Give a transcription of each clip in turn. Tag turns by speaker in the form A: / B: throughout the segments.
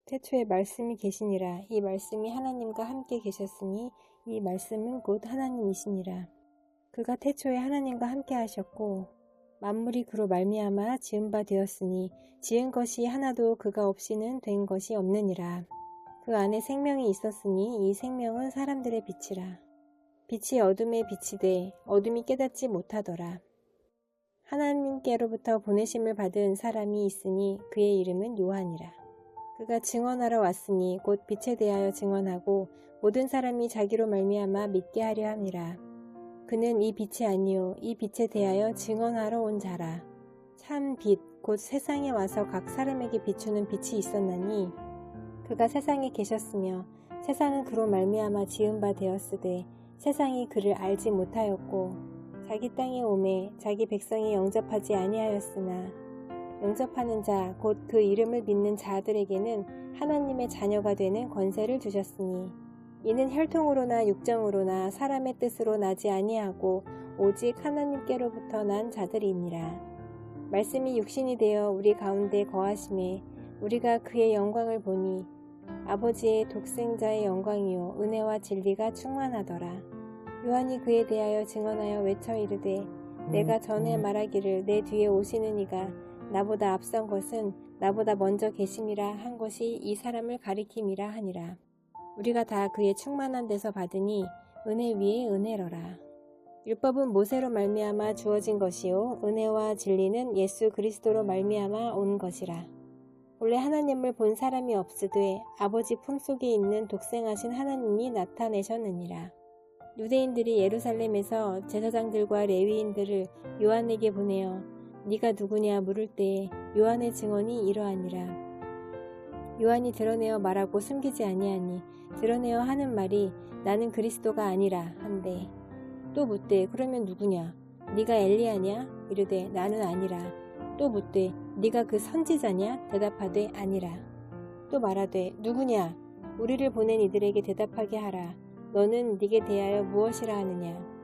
A: 태초에 말씀이 계시니라. 이 말씀이 하나님과 함께 계셨으니 이 말씀은 곧 하나님이시니라. 그가 태초에 하나님과 함께 하셨고 만물이 그로 말미암아 지은 바 되었으니 지은 것이 하나도 그가 없이는 된 것이 없느니라. 그 안에 생명이 있었으니 이 생명은 사람들의 빛이라. 빛이 어둠에 비치되 어둠이 깨닫지 못하더라. 하나님께로부터 보내심을 받은 사람이 있으니 그의 이름은 요한이라. 그가 증언하러 왔으니 곧 빛에 대하여 증언하고 모든 사람이 자기로 말미암아 믿게 하려 함이라. 그는 이 빛이 아니요 이 빛에 대하여 증언하러 온 자라. 참 빛 곧 세상에 와서 각 사람에게 비추는 빛이 있었나니 그가 세상에 계셨으며 세상은 그로 말미암아 지은 바 되었으되 세상이 그를 알지 못하였고 자기 땅에 오매 자기 백성이 영접하지 아니하였으나 영접하는 자 곧 그 이름을 믿는 자들에게는 하나님의 자녀가 되는 권세를 주셨으니 이는 혈통으로나 육정으로나 사람의 뜻으로 나지 아니하고 오직 하나님께로부터 난 자들이니라. 말씀이 육신이 되어 우리 가운데 거하심에 우리가 그의 영광을 보니 아버지의 독생자의 영광이요 은혜와 진리가 충만하더라. 요한이 그에 대하여 증언하여 외쳐 이르되 내가 전에 말하기를 내 뒤에 오시는 이가 나보다 앞선 것은 나보다 먼저 계심이라 한 것이 이 사람을 가리킴이라 하니라. 우리가 다 그의 충만한 데서 받으니 은혜 위에 은혜로라. 율법은 모세로 말미암아 주어진 것이요 은혜와 진리는 예수 그리스도로 말미암아 온 것이라. 원래 하나님을 본 사람이 없으되 아버지 품속에 있는 독생하신 하나님이 나타내셨느니라. 유대인들이 예루살렘에서 제사장들과 레위인들을 요한에게 보내어 네가 누구냐 물을 때에 요한의 증언이 이러하니라. 요한이 드러내어 말하고 숨기지 아니하니 드러내어 하는 말이 나는 그리스도가 아니라 한데 또 묻되 그러면 누구냐 네가 엘리야냐 이르되 나는 아니라 또 묻되 네가 그 선지자냐 대답하되 아니라 또 말하되 누구냐 우리를 보낸 이들에게 대답하게 하라 너는 네게 대하여 무엇이라 하느냐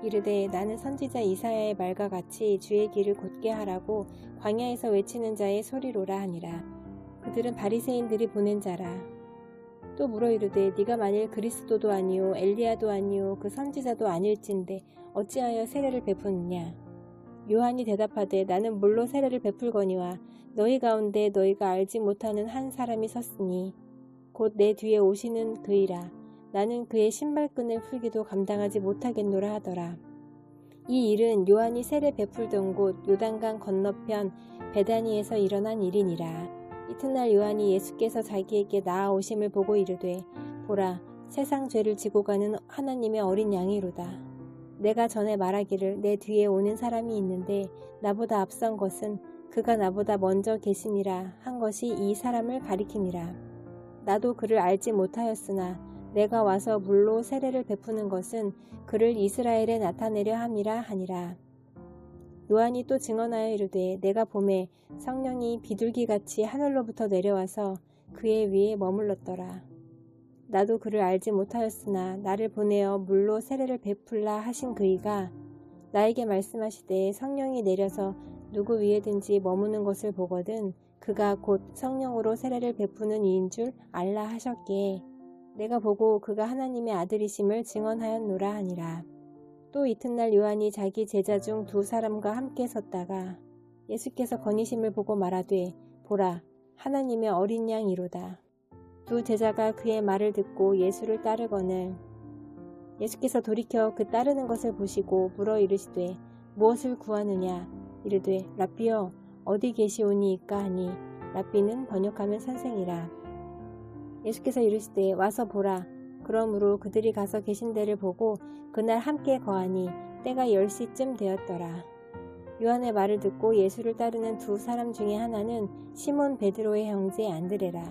A: 이르되 나는 선지자 이사야의 말과 같이 주의 길을 곧게 하라고 광야에서 외치는 자의 소리로라 하니라. 그들은 바리새인들이 보낸 자라. 또 물어 이르되 네가 만일 그리스도도 아니요 엘리야도 아니요 그 선지자도 아닐진데 어찌하여 세례를 베푸느냐. 요한이 대답하되 나는 물로 세례를 베풀거니와 너희 가운데 너희가 알지 못하는 한 사람이 섰으니 곧 내 뒤에 오시는 그이라. 나는 그의 신발끈을 풀기도 감당하지 못하겠노라 하더라. 이 일은 요한이 세례 베풀던 곳 요단강 건너편 베다니에서 일어난 일이니라. 이튿날 요한이 예수께서 자기에게 나아오심을 보고 이르되 보라 세상 죄를 지고 가는 하나님의 어린 양이로다. 내가 전에 말하기를 내 뒤에 오는 사람이 있는데 나보다 앞선 것은 그가 나보다 먼저 계시니라 한 것이 이 사람을 가리키니라. 나도 그를 알지 못하였으나 내가 와서 물로 세례를 베푸는 것은 그를 이스라엘에 나타내려 함이라 하니라. 요한이 또 증언하여 이르되 내가 보매 성령이 비둘기같이 하늘로부터 내려와서 그의 위에 머물렀더라. 나도 그를 알지 못하였으나 나를 보내어 물로 세례를 베풀라 하신 그이가 나에게 말씀하시되 성령이 내려서 누구 위에든지 머무는 것을 보거든 그가 곧 성령으로 세례를 베푸는 이인 줄 알라 하셨기에 내가 보고 그가 하나님의 아들이심을 증언하였노라 하니라. 또 이튿날 요한이 자기 제자 중 두 사람과 함께 섰다가 예수께서 거니심을 보고 말하되 보라 하나님의 어린 양이로다. 두 제자가 그의 말을 듣고 예수를 따르거늘 예수께서 돌이켜 그 따르는 것을 보시고 물어 이르시되 무엇을 구하느냐 이르되 랍비여 어디 계시오니이까 하니 랍비는 번역하면 선생이라. 예수께서 이르시되 와서 보라. 그러므로 그들이 가서 계신 데를 보고 그날 함께 거하니 때가 10시쯤 되었더라. 요한의 말을 듣고 예수를 따르는 두 사람 중에 하나는 시몬 베드로의 형제 안드레라.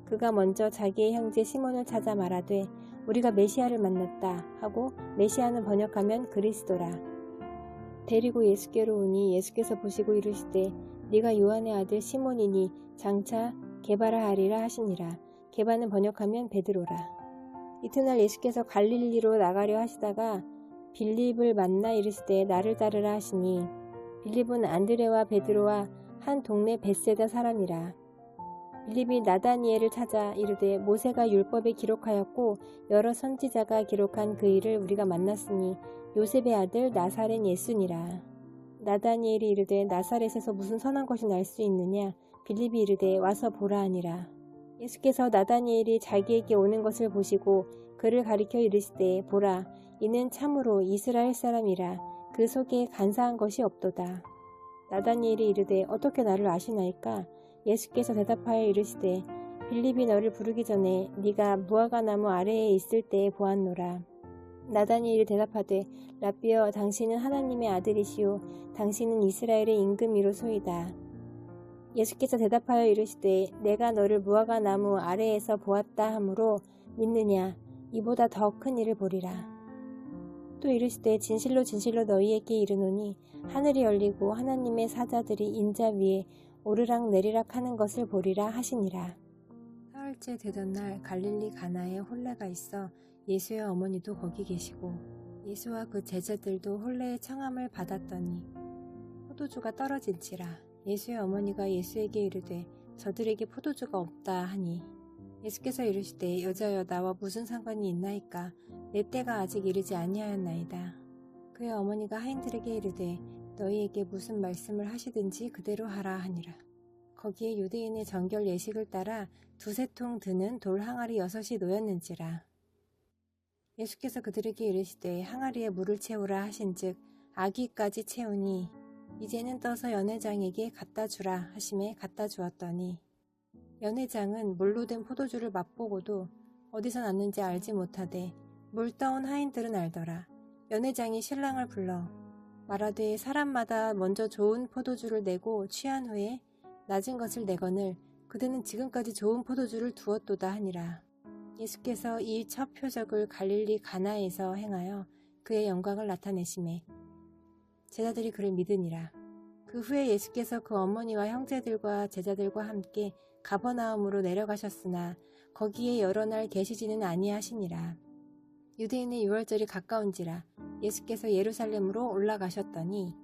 A: 그가 먼저 자기의 형제 시몬을 찾아 말하되 우리가 메시아를 만났다 하고 메시아는 번역하면 그리스도라. 데리고 예수께로 오니 예수께서 보시고 이르시되 네가 요한의 아들 시몬이니 장차 게바라 하리라 하시니라. 게바는 번역하면 베드로라. 이튿날 예수께서 갈릴리로 나가려 하시다가 빌립을 만나 이르시되 나를 따르라 하시니 빌립은 안드레와 베드로와 한 동네 벳세다 사람이라. 빌립이 나다니엘을 찾아 이르되 모세가 율법에 기록하였고 여러 선지자가 기록한 그 일을 우리가 만났으니 요셉의 아들 나사렛 예수니라. 나다니엘이 이르되 나사렛에서 무슨 선한 것이 날 수 있느냐. 빌립이 이르되 와서 보라 하니라. 예수께서 나다니엘이 자기에게 오는 것을 보시고 그를 가리켜 이르시되 보라 이는 참으로 이스라엘 사람이라 그 속에 간사한 것이 없도다. 나다니엘이 이르되 어떻게 나를 아시나이까. 예수께서 대답하여 이르시되 빌립이 너를 부르기 전에 네가 무화과나무 아래에 있을 때에 보았노라. 나다니엘이 대답하되 라삐여 당신은 하나님의 아들이시오 당신은 이스라엘의 임금이로소이다. 예수께서 대답하여 이르시되 내가 너를 무화과나무 아래에서 보았다 하므로 믿느냐. 이보다 더 큰 일을 보리라. 또 이르시되 진실로 진실로 너희에게 이르노니 하늘이 열리고 하나님의 사자들이 인자 위에 오르락 내리락 하는 것을 보리라 하시니라. 사흘째 되던 날 갈릴리 가나에 혼례가 있어 예수의 어머니도 거기 계시고 예수와 그 제자들도 혼례의 청함을 받았더니 포도주가 떨어진지라. 예수의 어머니가 예수에게 이르되 저들에게 포도주가 없다 하니 예수께서 이르시되 여자여 나와 무슨 상관이 있나이까. 내 때가 아직 이르지 아니하였나이다. 그의 어머니가 하인들에게 이르되 너희에게 무슨 말씀을 하시든지 그대로 하라 하니라. 거기에 유대인의 정결 예식을 따라 두세 통 드는 돌 항아리 6이 놓였는지라. 예수께서 그들에게 이르시되 항아리에 물을 채우라 하신즉 아기까지 채우니 이제는 떠서 연회장에게 갖다 주라 하심에 갖다 주었더니 연회장은 물로 된 포도주를 맛보고도 어디서 났는지 알지 못하되 물 떠온 하인들은 알더라. 연회장이 신랑을 불러 말하되 사람마다 먼저 좋은 포도주를 내고 취한 후에 낮은 것을 내거늘 그대는 지금까지 좋은 포도주를 두었도다 하니라. 예수께서 이 첫 표적을 갈릴리 가나에서 행하여 그의 영광을 나타내심에 제자들이 그를 믿으니라. 그 후에 예수께서 그 어머니와 형제들과 제자들과 함께 가버나움으로 내려가셨으나 거기에 여러 날 계시지는 아니하시니라. 유대인의 유월절이 가까운지라. 예수께서 예루살렘으로 올라가셨더니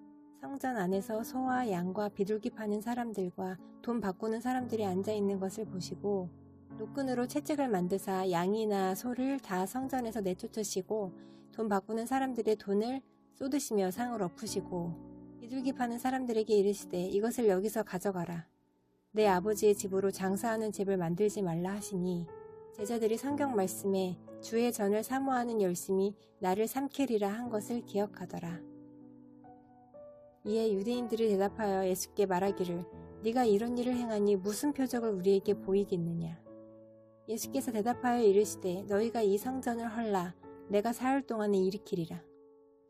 A: 성전 안에서 소와 양과 비둘기 파는 사람들과 돈 바꾸는 사람들이 앉아있는 것을 보시고 노끈으로 채찍을 만드사 양이나 소를 다 성전에서 내쫓으시고 돈 바꾸는 사람들의 돈을 쏟으시며 상을 엎으시고 비둘기 파는 사람들에게 이르시되 이것을 여기서 가져가라. 내 아버지의 집으로 장사하는 집을 만들지 말라 하시니 제자들이 성경 말씀에 주의 전을 사모하는 열심이 나를 삼키리라 한 것을 기억하더라. 이에 유대인들이 대답하여 예수께 말하기를 네가 이런 일을 행하니 무슨 표적을 우리에게 보이겠느냐. 예수께서 대답하여 이르시되 너희가 이 성전을 헐라 내가 사흘 동안에 일으키리라.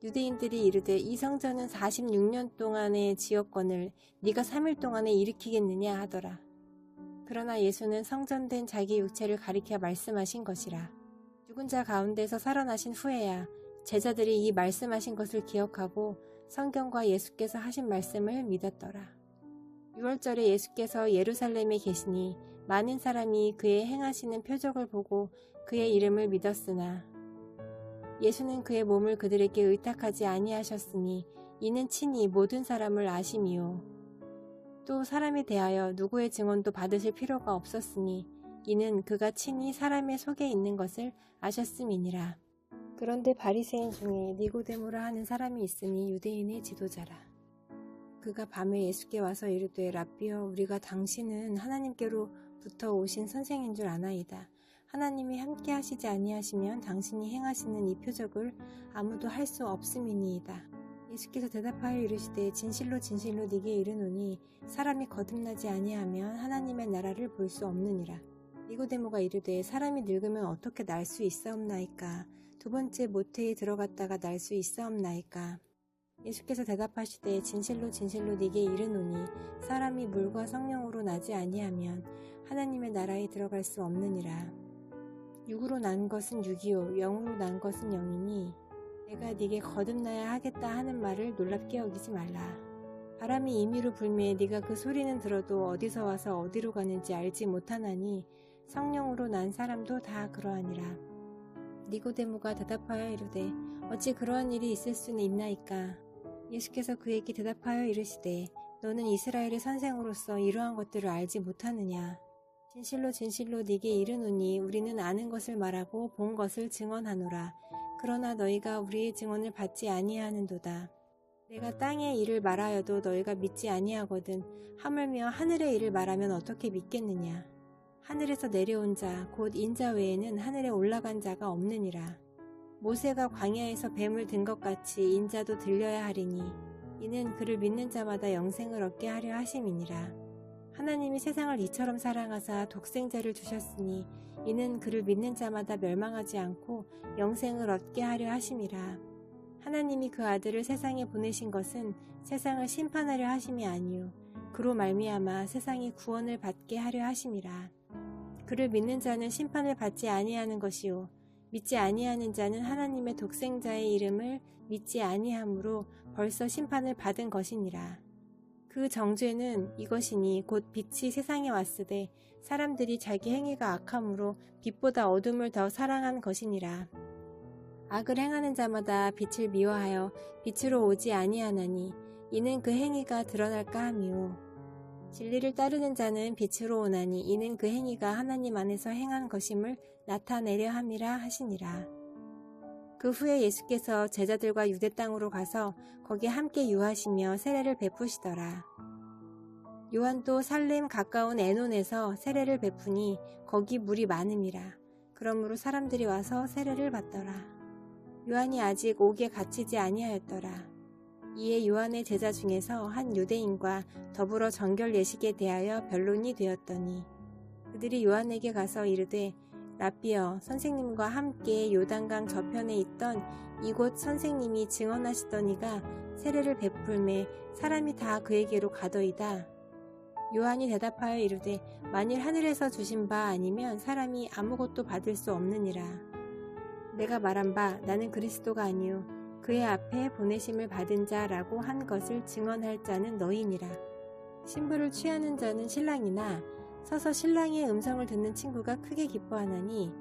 A: 유대인들이 이르되 이 성전은 46년 동안에 지었거늘 네가 3일 동안에 일으키겠느냐 하더라. 그러나 예수는 성전된 자기 육체를 가리켜 말씀하신 것이라. 죽은 자 가운데서 살아나신 후에야 제자들이 이 말씀하신 것을 기억하고 성경과 예수께서 하신 말씀을 믿었더라. 유월절에 예수께서 예루살렘에 계시니 많은 사람이 그의 행하시는 표적을 보고 그의 이름을 믿었으나 예수는 그의 몸을 그들에게 의탁하지 아니하셨으니 이는 친히 모든 사람을 아심이요. 또 사람에 대하여 누구의 증언도 받으실 필요가 없었으니 이는 그가 친히 사람의 속에 있는 것을 아셨음이니라. 그런데 바리새인 중에 니고데모라 하는 사람이 있으니 유대인의 지도자라. 그가 밤에 예수께 와서 이르되 라삐여 우리가 당신은 하나님께로부터 오신 선생인 줄 아나이다. 하나님이 함께 하시지 아니하시면 당신이 행하시는 이 표적을 아무도 할 수 없음이니이다. 예수께서 대답하여 이르시되 진실로 진실로 네게 이르노니 사람이 거듭나지 아니하면 하나님의 나라를 볼 수 없느니라. 니고데모가 이르되 사람이 늙으면 어떻게 날 수 있사옵나이까. 두 번째 모태에 들어갔다가 날 수 있사옵나이까. 예수께서 대답하시되 진실로 진실로 네게 이르노니 사람이 물과 성령으로 나지 아니하면 하나님의 나라에 들어갈 수 없느니라. 육으로 난 것은 육이요 영으로 난 것은 영이니 내가 네게 거듭나야 하겠다 하는 말을 놀랍게 여기지 말라. 바람이 임의로 불매 네가 그 소리는 들어도 어디서 와서 어디로 가는지 알지 못하나니 성령으로 난 사람도 다 그러하니라. 니고데모가 대답하여 이르되 어찌 그러한 일이 있을 수는 있나이까. 예수께서 그에게 대답하여 이르시되 너는 이스라엘의 선생으로서 이러한 것들을 알지 못하느냐. 진실로 진실로 네게 이르노니 우리는 아는 것을 말하고 본 것을 증언하노라. 그러나 너희가 우리의 증언을 받지 아니하는도다. 내가 땅의 일을 말하여도 너희가 믿지 아니하거든 하물며 하늘의 일을 말하면 어떻게 믿겠느냐. 하늘에서 내려온 자 곧 인자 외에는 하늘에 올라간 자가 없느니라. 모세가 광야에서 뱀을 든 것 같이 인자도 들려야 하리니 이는 그를 믿는 자마다 영생을 얻게 하려 하심이니라. 하나님이 세상을 이처럼 사랑하사 독생자를 주셨으니 이는 그를 믿는 자마다 멸망하지 않고 영생을 얻게 하려 하심이라. 하나님이 그 아들을 세상에 보내신 것은 세상을 심판하려 하심이 아니요 그로 말미암아 세상이 구원을 받게 하려 하심이라. 그를 믿는 자는 심판을 받지 아니하는 것이요 믿지 아니하는 자는 하나님의 독생자의 이름을 믿지 아니하므로 벌써 심판을 받은 것이니라. 그 정죄는 이것이니 곧 빛이 세상에 왔으되 사람들이 자기 행위가 악함으로 빛보다 어둠을 더 사랑한 것이니라. 악을 행하는 자마다 빛을 미워하여 빛으로 오지 아니하나니 이는 그 행위가 드러날까 함이요 진리를 따르는 자는 빛으로 오나니 이는 그 행위가 하나님 안에서 행한 것임을 나타내려 함이라 하시니라. 그 후에 예수께서 제자들과 유대 땅으로 가서 거기 함께 유하시며 세례를 베푸시더라. 요한도 살렘 가까운 에논에서 세례를 베푸니 거기 물이 많음이라. 그러므로 사람들이 와서 세례를 받더라. 요한이 아직 옥에 갇히지 아니하였더라. 이에 요한의 제자 중에서 한 유대인과 더불어 정결 예식에 대하여 변론이 되었더니 그들이 요한에게 가서 이르되 랍비여 선생님과 함께 요단강 저편에 있던 이곳 선생님이 증언하시더니가 세례를 베풀매 사람이 다 그에게로 가더이다. 요한이 대답하여 이르되 만일 하늘에서 주신 바 아니면 사람이 아무것도 받을 수 없느니라. 내가 말한 바 나는 그리스도가 아니요 그의 앞에 보내심을 받은 자라고 한 것을 증언할 자는 너희니라. 신부를 취하는 자는 신랑이나 서서 신랑의 음성을 듣는 친구가 크게 기뻐하나니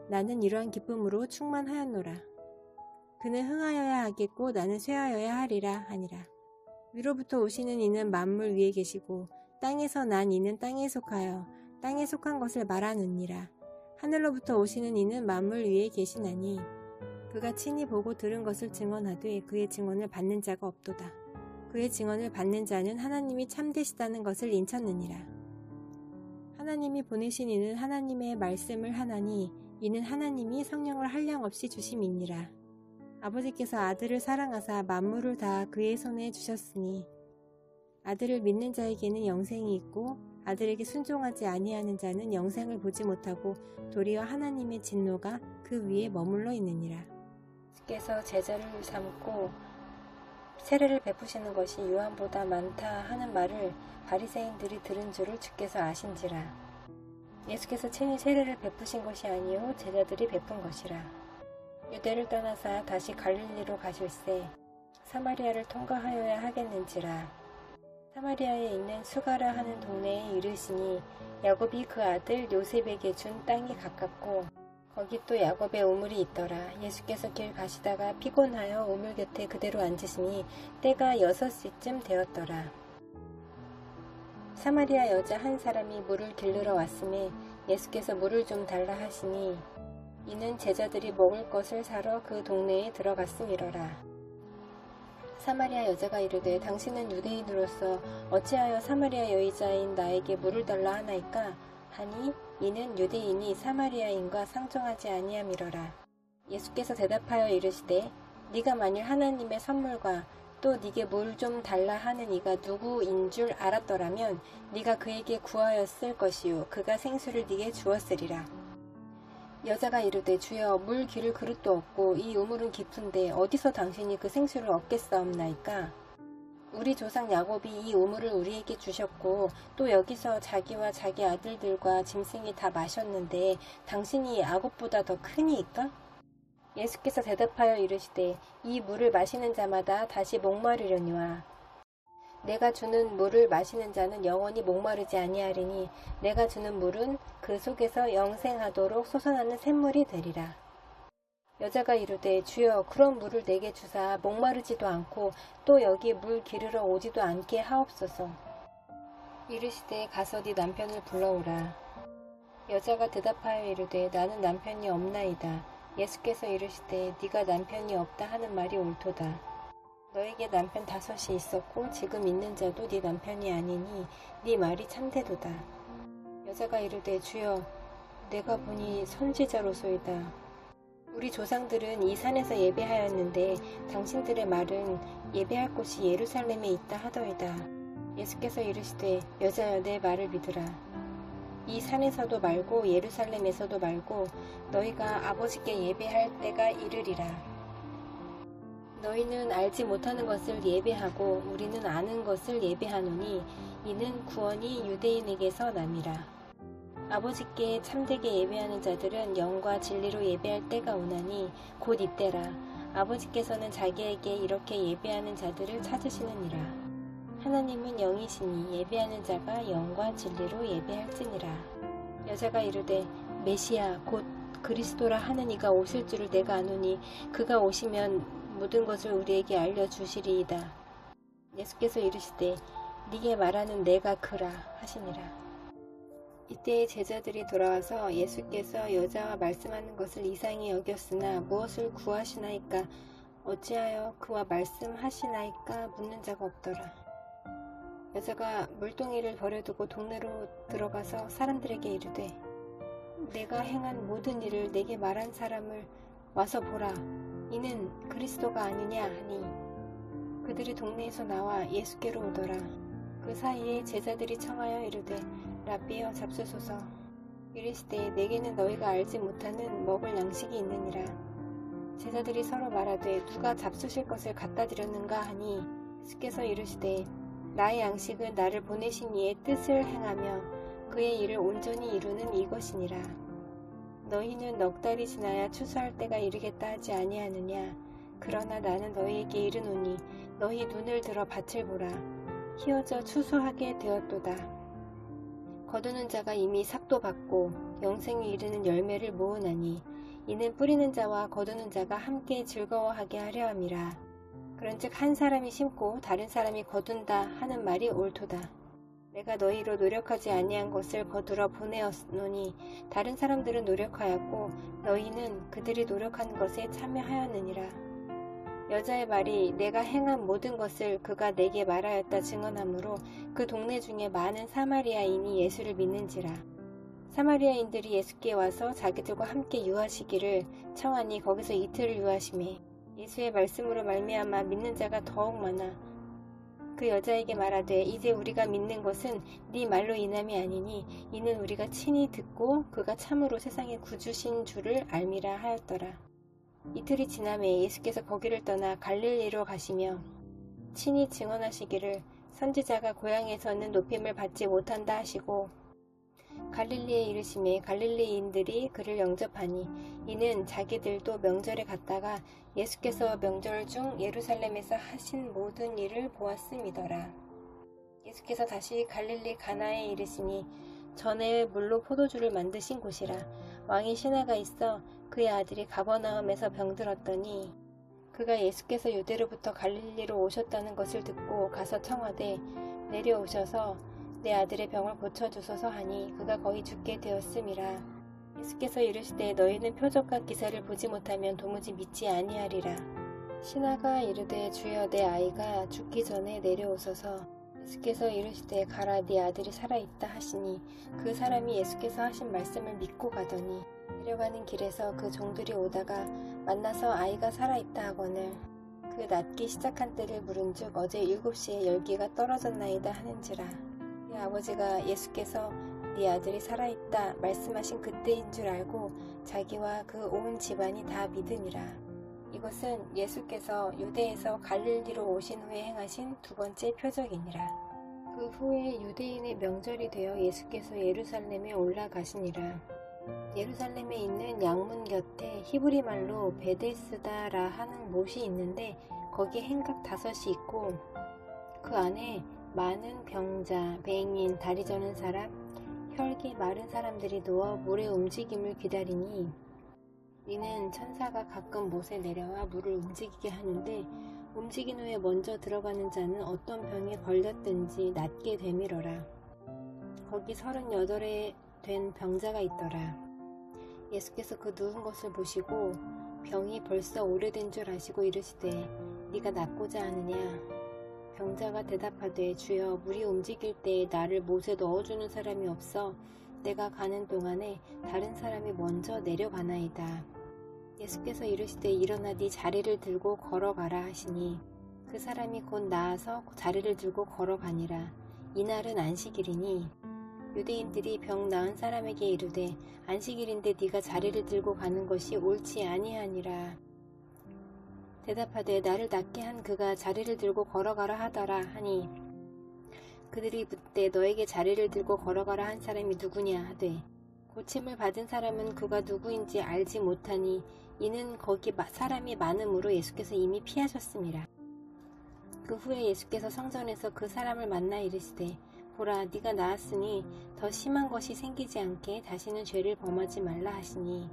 A: 나는 이러한 기쁨으로 충만하였노라. 그는 흥하여야 하겠고 나는 쇠하여야 하리라 하니라. 위로부터 오시는 이는 만물 위에 계시고 땅에서 난 이는 땅에 속하여 땅에 속한 것을 말하느니라. 하늘로부터 오시는 이는 만물 위에 계시나니 그가 친히 보고 들은 것을 증언하되 그의 증언을 받는 자가 없도다. 그의 증언을 받는 자는 하나님이 참되시다는 것을 인쳤느니라. 하나님이 보내신 이는 하나님의 말씀을 하나니 이는 하나님이 성령을 한량없이 주심이니라. 아버지께서 아들을 사랑하사 만물을 다 그의 손에 주셨으니 아들을 믿는 자에게는 영생이 있고 아들에게 순종하지 아니하는 자는 영생을 보지 못하고 도리어 하나님의 진노가 그 위에 머물러 있느니라. 주께서 제자를 삼고 세례를 베푸시는 것이 요한보다 많다 하는 말을 바리새인들이 들은 줄을 주께서 아신지라. 예수께서 친히 세례를 베푸신 것이 아니요 제자들이 베푼 것이라. 유대를 떠나사 다시 갈릴리로 가실새 사마리아를 통과하여야 하겠는지라. 사마리아에 있는 수가라 하는 동네에 이르시니 야곱이 그 아들 요셉에게 준 땅이 가깝고 거기 또 야곱의 우물이 있더라. 예수께서 길 가시다가 피곤하여 우물 곁에 그대로 앉으시니 때가 6시쯤 되었더라. 사마리아 여자 한 사람이 물을 길르러 왔음에 예수께서 물을 좀 달라 하시니 이는 제자들이 먹을 것을 사러 그 동네에 들어갔음이러라. 사마리아 여자가 이르되 당신은 유대인으로서 어찌하여 사마리아 여자인 나에게 물을 달라 하나이까 하니 이는 유대인이 사마리아인과 상종하지 아니함이러라. 예수께서 대답하여 이르시되 네가 만일 하나님의 선물과 또 네게 물 좀 달라 하는 이가 누구인 줄 알았더라면 네가 그에게 구하였을 것이요 그가 생수를 네게 주었으리라. 여자가 이르되 주여 물 기를 그릇도 없고 이 우물은 깊은데 어디서 당신이 그 생수를 얻겠사옵나이까. 우리 조상 야곱이 이 우물을 우리에게 주셨고 또 여기서 자기와 자기 아들들과 짐승이 다 마셨는데 당신이 야곱보다 더 크니이까? 예수께서 대답하여 이르시되 이 물을 마시는 자마다 다시 목마르려니와 내가 주는 물을 마시는 자는 영원히 목마르지 아니하리니 내가 주는 물은 그 속에서 영생하도록 솟아나는 샘물이 되리라. 여자가 이르되 주여 그런 물을 내게 주사 목마르지도 않고 또 여기 물 기르러 오지도 않게 하옵소서. 이르시되 가서 네 남편을 불러오라. 여자가 대답하여 이르되 나는 남편이 없나이다. 예수께서 이르시되 네가 남편이 없다 하는 말이 옳도다. 너에게 남편 5이 있었고 지금 있는 자도 네 남편이 아니니 네 말이 참되도다. 여자가 이르되 주여 내가 보니 선지자로소이다. 우리 조상들은 이 산에서 예배하였는데 당신들의 말은 예배할 곳이 예루살렘에 있다 하더이다. 예수께서 이르시되 여자여 내 말을 믿으라. 이 산에서도 말고 예루살렘에서도 말고 너희가 아버지께 예배할 때가 이르리라. 너희는 알지 못하는 것을 예배하고 우리는 아는 것을 예배하노니 이는 구원이 유대인에게서 남이라. 아버지께 참되게 예배하는 자들은 영과 진리로 예배할 때가 오나니 곧 이때라. 아버지께서는 자기에게 이렇게 예배하는 자들을 찾으시느니라. 하나님은 영이시니 예배하는 자가 영과 진리로 예배할지니라. 여자가 이르되 메시아 곧 그리스도라 하는 이가 오실 줄을 내가 아노니 그가 오시면 모든 것을 우리에게 알려주시리이다. 예수께서 이르시되 네게 말하는 내가 그라 하시니라. 이때에 제자들이 돌아와서 예수께서 여자와 말씀하는 것을 이상히 여겼으나 무엇을 구하시나이까 어찌하여 그와 말씀하시나이까 묻는 자가 없더라. 여자가 물동이를 버려두고 동네로 들어가서 사람들에게 이르되 내가 행한 모든 일을 내게 말한 사람을 와서 보라. 이는 그리스도가 아니냐 하니 그들이 동네에서 나와 예수께로 오더라. 그 사이에 제자들이 청하여 이르되 라비여 잡수소서. 이르시되 내게는 너희가 알지 못하는 먹을 양식이 있느니라. 제자들이 서로 말하되 누가 잡수실 것을 갖다 드렸는가 하니 예수께서 이르시되 나의 양식은 나를 보내신 이의 뜻을 행하며 그의 일을 온전히 이루는 이것이니라. 너희는 넉 달이 지나야 추수할 때가 이르겠다 하지 아니하느냐. 그러나 나는 너희에게 이르노니 너희 눈을 들어 밭을 보라. 희어져 추수하게 되었도다. 거두는 자가 이미 삭도 받고 영생에 이르는 열매를 모으나니 이는 뿌리는 자와 거두는 자가 함께 즐거워하게 하려 함이라. 그런즉 한 사람이 심고 다른 사람이 거둔다 하는 말이 옳도다. 내가 너희로 노력하지 아니한 것을 거두러 보내었노니 다른 사람들은 노력하였고 너희는 그들이 노력한 것에 참여하였느니라. 여자의 말이 내가 행한 모든 것을 그가 내게 말하였다 증언하므로 그 동네 중에 많은 사마리아인이 예수를 믿는지라. 사마리아인들이 예수께 와서 자기들과 함께 유하시기를 청하니 거기서 이틀을 유하시매 예수의 말씀으로 말미암아 믿는 자가 더욱 많아 그 여자에게 말하되 이제 우리가 믿는 것은 네 말로 인함이 아니니 이는 우리가 친히 듣고 그가 참으로 세상의 구주신 줄을 알미라 하였더라. 이틀이 지나매 예수께서 거기를 떠나 갈릴리로 가시며 친히 증언하시기를 선지자가 고향에서는 높임을 받지 못한다 하시고 갈릴리에 이르심에 갈릴리인들이 그를 영접하니 이는 자기들도 명절에 갔다가 예수께서 명절 중 예루살렘에서 하신 모든 일을 보았음이더라. 예수께서 다시 갈릴리 가나에 이르시니 전에 물로 포도주를 만드신 곳이라. 왕이 신하가 있어 그의 아들이 가버나움에서 병들었더니 그가 예수께서 유대로부터 갈릴리로 오셨다는 것을 듣고 가서 청하되 내려오셔서 내 아들의 병을 고쳐주소서 하니 그가 거의 죽게 되었음이라. 예수께서 이르시되 너희는 표적과 기사를 보지 못하면 도무지 믿지 아니하리라. 신하가 이르되 주여 내 아이가 죽기 전에 내려오소서. 예수께서 이르시되 가라 네 아들이 살아있다 하시니 그 사람이 예수께서 하신 말씀을 믿고 가더니 내려가는 길에서 그 종들이 오다가 만나서 아이가 살아있다 하거늘 그 낫기 시작한 때를 물은즉 어제 7시에 열기가 떨어졌나이다 하는지라. 그 아버지가 예수께서 네 아들이 살아있다 말씀하신 그때인 줄 알고 자기와 그 온 집안이 다 믿으니라. 이것은 예수께서 유대에서 갈릴리로 오신 후에 행하신 두 번째 표적이니라. 그 후에 유대인의 명절이 되어 예수께서 예루살렘에 올라가시니라. 예루살렘에 있는 양문 곁에 히브리 말로 베데스다라 하는 못이 있는데 거기에 행각 5이 있고 그 안에 많은 병자, 뱅인, 다리 저는 사람, 혈기 마른 사람들이 누워 물의 움직임을 기다리니 이는 천사가 가끔 못에 내려와 물을 움직이게 하는데 움직인 후에 먼저 들어가는 자는 어떤 병에 걸렸든지 낫게 되밀어라. 거기 38에 된 병자가 있더라. 예수께서 그 누운 것을 보시고 병이 벌써 오래된 줄 아시고 이르시되 네가 낫고자 하느냐? 병자가 대답하되 주여 물이 움직일 때에 나를 못에 넣어주는 사람이 없어 내가 가는 동안에 다른 사람이 먼저 내려가나이다. 예수께서 이르시되 일어나 네 자리를 들고 걸어가라 하시니 그 사람이 곧 나아서 자리를 들고 걸어가니라. 이날은 안식일이니 유대인들이 병 나은 사람에게 이르되 안식일인데 네가 자리를 들고 가는 것이 옳지 아니하니라. 대답하되 나를 낫게 한 그가 자리를 들고 걸어가라 하더라 하니 그들이 묻되 너에게 자리를 들고 걸어가라 한 사람이 누구냐 하되 고침을 받은 사람은 그가 누구인지 알지 못하니 이는 거기 사람이 많음으로 예수께서 이미 피하셨습니다. 그 후에 예수께서 성전에서 그 사람을 만나 이르시되 보라 네가 나았으니 더 심한 것이 생기지 않게 다시는 죄를 범하지 말라 하시니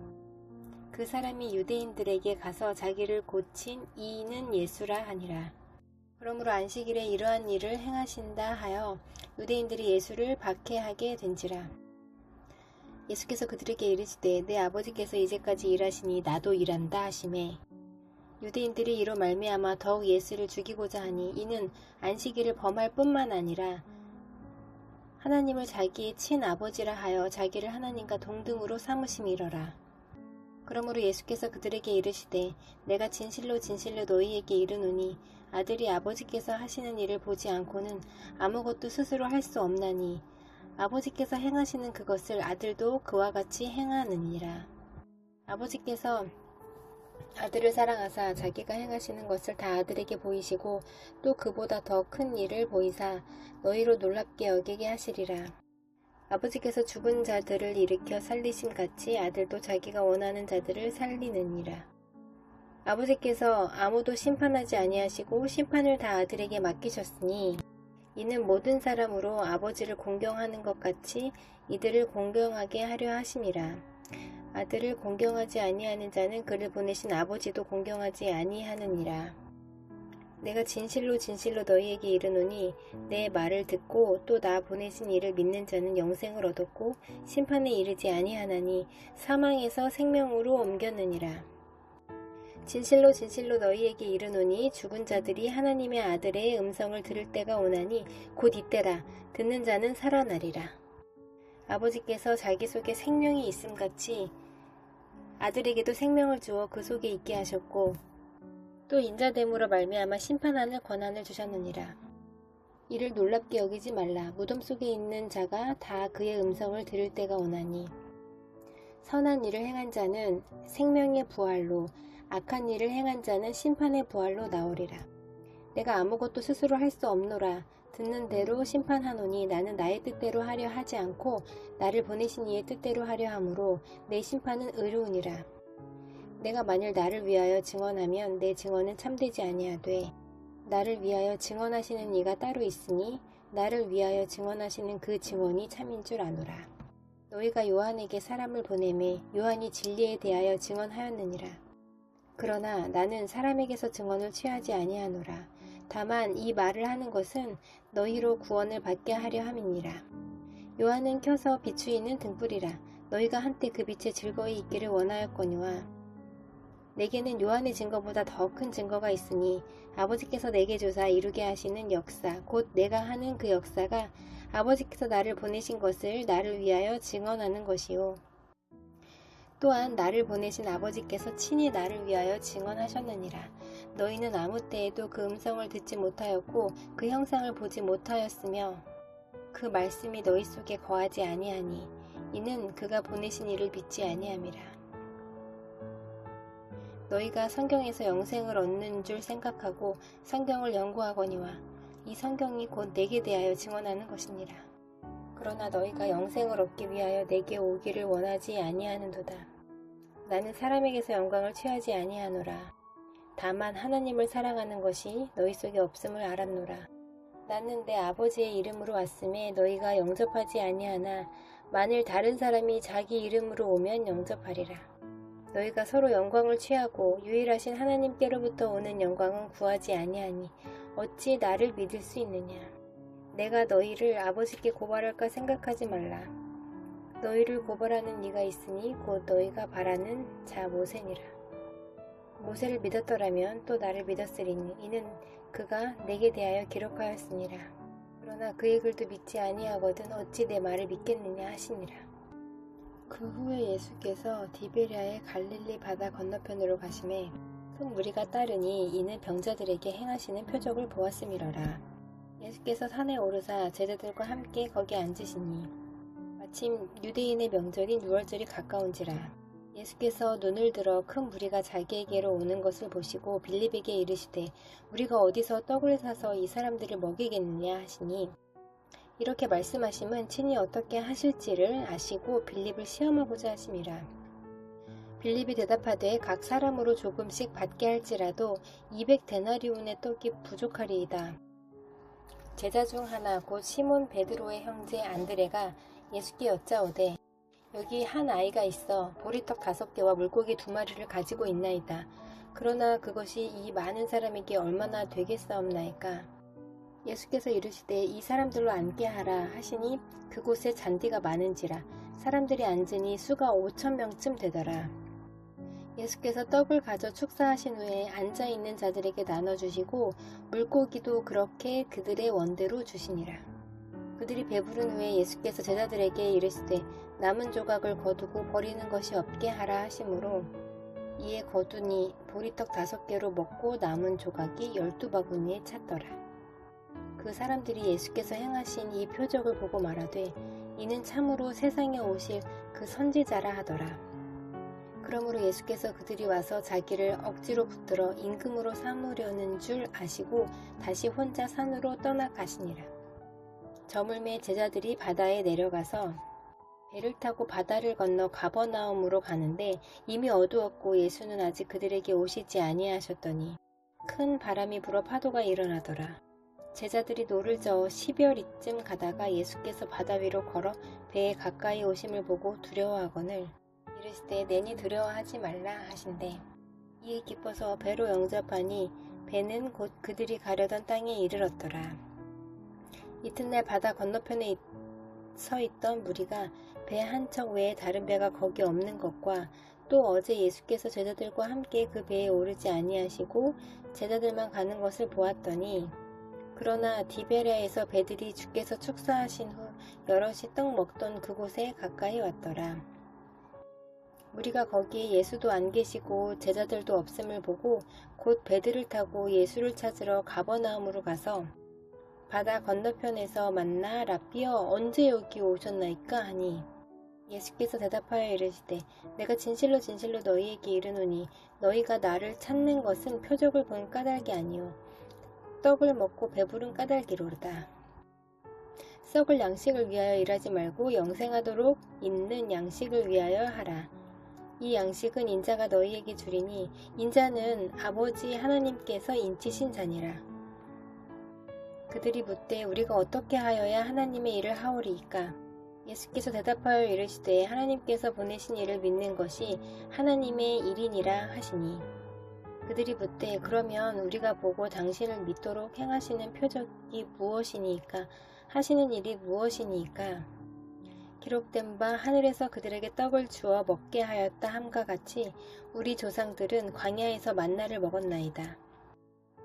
A: 그 사람이 유대인들에게 가서 자기를 고친 이는 예수라 하니라. 그러므로 안식일에 이러한 일을 행하신다 하여 유대인들이 예수를 박해하게 된지라. 예수께서 그들에게 이르시되 내 아버지께서 이제까지 일하시니 나도 일한다 하시매 유대인들이 이로 말미암아 더욱 예수를 죽이고자 하니 이는 안식일을 범할 뿐만 아니라 하나님을 자기의 친아버지라 하여 자기를 하나님과 동등으로 삼으심이러라. 그러므로 예수께서 그들에게 이르시되 내가 진실로 진실로 너희에게 이르노니 아들이 아버지께서 하시는 일을 보지 않고는 아무것도 스스로 할 수 없나니 아버지께서 행하시는 그것을 아들도 그와 같이 행하느니라. 아버지께서 아들을 사랑하사 자기가 행하시는 것을 다 아들에게 보이시고 또 그보다 더 큰 일을 보이사 너희로 놀랍게 여기게 하시리라. 아버지께서 죽은 자들을 일으켜 살리심 같이 아들도 자기가 원하는 자들을 살리느니라. 아버지께서 아무도 심판하지 아니하시고 심판을 다 아들에게 맡기셨으니 이는 모든 사람으로 아버지를 공경하는 것 같이 이들을 공경하게 하려 하심이라. 아들을 공경하지 아니하는 자는 그를 보내신 아버지도 공경하지 아니하느니라. 내가 진실로 진실로 너희에게 이르노니 내 말을 듣고 또 나 보내신 이를 믿는 자는 영생을 얻었고 심판에 이르지 아니하나니 사망에서 생명으로 옮겼느니라. 진실로 진실로 너희에게 이르노니 죽은 자들이 하나님의 아들의 음성을 들을 때가 오나니 곧 이때라. 듣는 자는 살아나리라. 아버지께서 자기 속에 생명이 있음같이 아들에게도 생명을 주어 그 속에 있게 하셨고 또 인자됨으로 말미암아 심판하는 권한을 주셨느니라. 이를 놀랍게 여기지 말라. 무덤 속에 있는 자가 다 그의 음성을 들을 때가 오나니 선한 일을 행한 자는 생명의 부활로 악한 일을 행한 자는 심판의 부활로 나오리라. 내가 아무것도 스스로 할 수 없노라. 듣는 대로 심판하노니 나는 나의 뜻대로 하려 하지 않고 나를 보내신 이의 뜻대로 하려 하므로 내 심판은 의로우니라. 내가 만일 나를 위하여 증언하면 내 증언은 참되지 아니하되 나를 위하여 증언하시는 이가 따로 있으니 나를 위하여 증언하시는 그 증언이 참인 줄 아노라. 너희가 요한에게 사람을 보내매 요한이 진리에 대하여 증언하였느니라. 그러나 나는 사람에게서 증언을 취하지 아니하노라. 다만 이 말을 하는 것은 너희로 구원을 받게 하려 함이니라. 요한은 켜서 비추이는 등불이라. 너희가 한때 그 빛에 즐거이 있기를 원하였거니와 내게는 요한의 증거보다 더 큰 증거가 있으니 아버지께서 내게 주사 이루게 하시는 역사 곧 내가 하는 그 역사가 아버지께서 나를 보내신 것을 나를 위하여 증언하는 것이요 또한 나를 보내신 아버지께서 친히 나를 위하여 증언하셨느니라. 너희는 아무 때에도 그 음성을 듣지 못하였고 그 형상을 보지 못하였으며 그 말씀이 너희 속에 거하지 아니하니 이는 그가 보내신 이를 믿지 아니함이라. 너희가 성경에서 영생을 얻는 줄 생각하고 성경을 연구하거니와 이 성경이 곧 내게 대하여 증언하는 것이니라. 그러나 너희가 영생을 얻기 위하여 내게 오기를 원하지 아니하는도다. 나는 사람에게서 영광을 취하지 아니하노라. 다만 하나님을 사랑하는 것이 너희 속에 없음을 알았노라. 나는 내 아버지의 이름으로 왔음에 너희가 영접하지 아니하나 만일 다른 사람이 자기 이름으로 오면 영접하리라. 너희가 서로 영광을 취하고 유일하신 하나님께로부터 오는 영광은 구하지 아니하니 어찌 나를 믿을 수 있느냐. 내가 너희를 아버지께 고발할까 생각하지 말라. 너희를 고발하는 이가 있으니 곧 너희가 바라는 자 모세니라. 모세를 믿었더라면 또 나를 믿었으리니 이는 그가 내게 대하여 기록하였으니라. 그러나 그의 글도 믿지 아니하거든 어찌 내 말을 믿겠느냐 하시니라. 그 후에 예수께서 디베랴의 갈릴리 바다 건너편으로 가심에 큰 무리가 따르니 이는 병자들에게 행하시는 표적을 보았음이러라. 예수께서 산에 오르사 제자들과 함께 거기 앉으시니 마침 유대인의 명절인 유월절이 가까운지라. 예수께서 눈을 들어 큰 무리가 자기에게로 오는 것을 보시고 빌립에게 이르시되 우리가 어디서 떡을 사서 이 사람들을 먹이겠느냐 하시니 이렇게 말씀하심은 친히 어떻게 하실지를 아시고 빌립을 시험하고자 하심이라. 빌립이 대답하되 각 사람으로 조금씩 받게 할지라도 200데나리온의 떡이 부족하리이다. 제자 중 하나 곧 시몬 베드로의 형제 안드레가 예수께 여짜오되 여기 한 아이가 있어 보리떡 5개와 물고기 2마리를 가지고 있나이다. 그러나 그것이 이 많은 사람에게 얼마나 되겠사옵나이까. 예수께서 이르시되 이 사람들로 앉게 하라 하시니 그곳에 잔디가 많은지라 사람들이 앉으니 수가 5,000명쯤 되더라. 예수께서 떡을 가져 축사하신 후에 앉아있는 자들에게 나눠주시고 물고기도 그렇게 그들의 원대로 주시니라. 그들이 배부른 후에 예수께서 제자들에게 이르시되 남은 조각을 거두고 버리는 것이 없게 하라 하시므로 이에 거두니 보리떡 5개로 먹고 남은 조각이 12바구니에 찼더라. 그 사람들이 예수께서 행하신 이 표적을 보고 말하되 이는 참으로 세상에 오실 그 선지자라 하더라. 그러므로 예수께서 그들이 와서 자기를 억지로 붙들어 임금으로 삼으려는 줄 아시고 다시 혼자 산으로 떠나가시니라. 저물매 제자들이 바다에 내려가서 배를 타고 바다를 건너 가버나움으로 가는데 이미 어두웠고 예수는 아직 그들에게 오시지 아니하셨더니 큰 바람이 불어 파도가 일어나더라. 제자들이 노를 저어 10여리쯤 가다가 예수께서 바다 위로 걸어 배에 가까이 오심을 보고 두려워하거늘 이르시되 내니 두려워하지 말라 하신대 이에 기뻐서 배로 영접하니 배는 곧 그들이 가려던 땅에 이르렀더라. 이튿날 바다 건너편에 서 있던 무리가 배 한 척 외에 다른 배가 거기 없는 것과 또 어제 예수께서 제자들과 함께 그 배에 오르지 아니하시고 제자들만 가는 것을 보았더니 그러나 디베랴에서 배들이 주께서 축사하신 후 여럿이 떡 먹던 그곳에 가까이 왔더라. 무리가 거기에 예수도 안 계시고 제자들도 없음을 보고 곧 배들을 타고 예수를 찾으러 가버나움으로 가서 바다 건너편에서 만나 라삐여 언제 여기 오셨나이까 하니 예수께서 대답하여 이르시되 내가 진실로 진실로 너희에게 이르노니 너희가 나를 찾는 것은 표적을 본 까닭이 아니요 떡을 먹고 배부른 까닭이로다. 썩을 양식을 위하여 일하지 말고 영생하도록 있는 양식을 위하여 하라. 이 양식은 인자가 너희에게 주리니 인자는 아버지 하나님께서 인치신 자니라. 그들이 묻되 우리가 어떻게 하여야 하나님의 일을 하오리이까? 예수께서 대답하여 이르시되 하나님께서 보내신 이를 믿는 것이 하나님의 일이니라 하시니 그들이 묻되 그러면 우리가 보고 당신을 믿도록 행하시는 표적이 무엇이니까 하시는 일이 무엇이니까 기록된 바 하늘에서 그들에게 떡을 주어 먹게 하였다 함과 같이 우리 조상들은 광야에서 만나를 먹었나이다.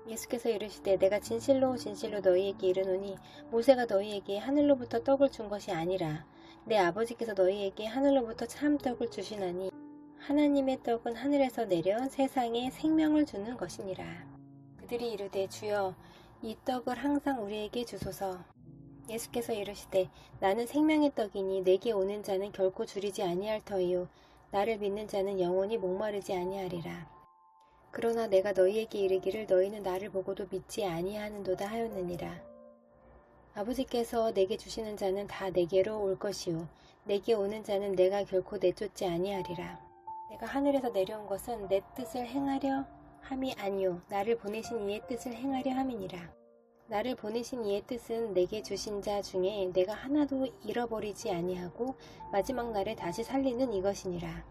A: 예수께서 이르시되 내가 진실로 진실로 너희에게 이르노니 모세가 너희에게 하늘로부터 떡을 준 것이 아니라 내 아버지께서 너희에게 하늘로부터 참떡을 주시나니 하나님의 떡은 하늘에서 내려 세상에 생명을 주는 것이니라. 그들이 이르되 주여 이 떡을 항상 우리에게 주소서. 예수께서 이르시되 나는 생명의 떡이니 내게 오는 자는 결코 줄이지 아니할 터이요 나를 믿는 자는 영원히 목마르지 아니하리라. 그러나 내가 너희에게 이르기를 너희는 나를 보고도 믿지 아니하는도다 하였느니라. 아버지께서 내게 주시는 자는 다 내게로 올 것이요 내게 오는 자는 내가 결코 내쫓지 아니하리라. 내가 하늘에서 내려온 것은 내 뜻을 행하려 함이 아니요 나를 보내신 이의 뜻을 행하려 함이니라. 나를 보내신 이의 뜻은 내게 주신 자 중에 내가 하나도 잃어버리지 아니하고 마지막 날에 다시 살리는 이것이니라.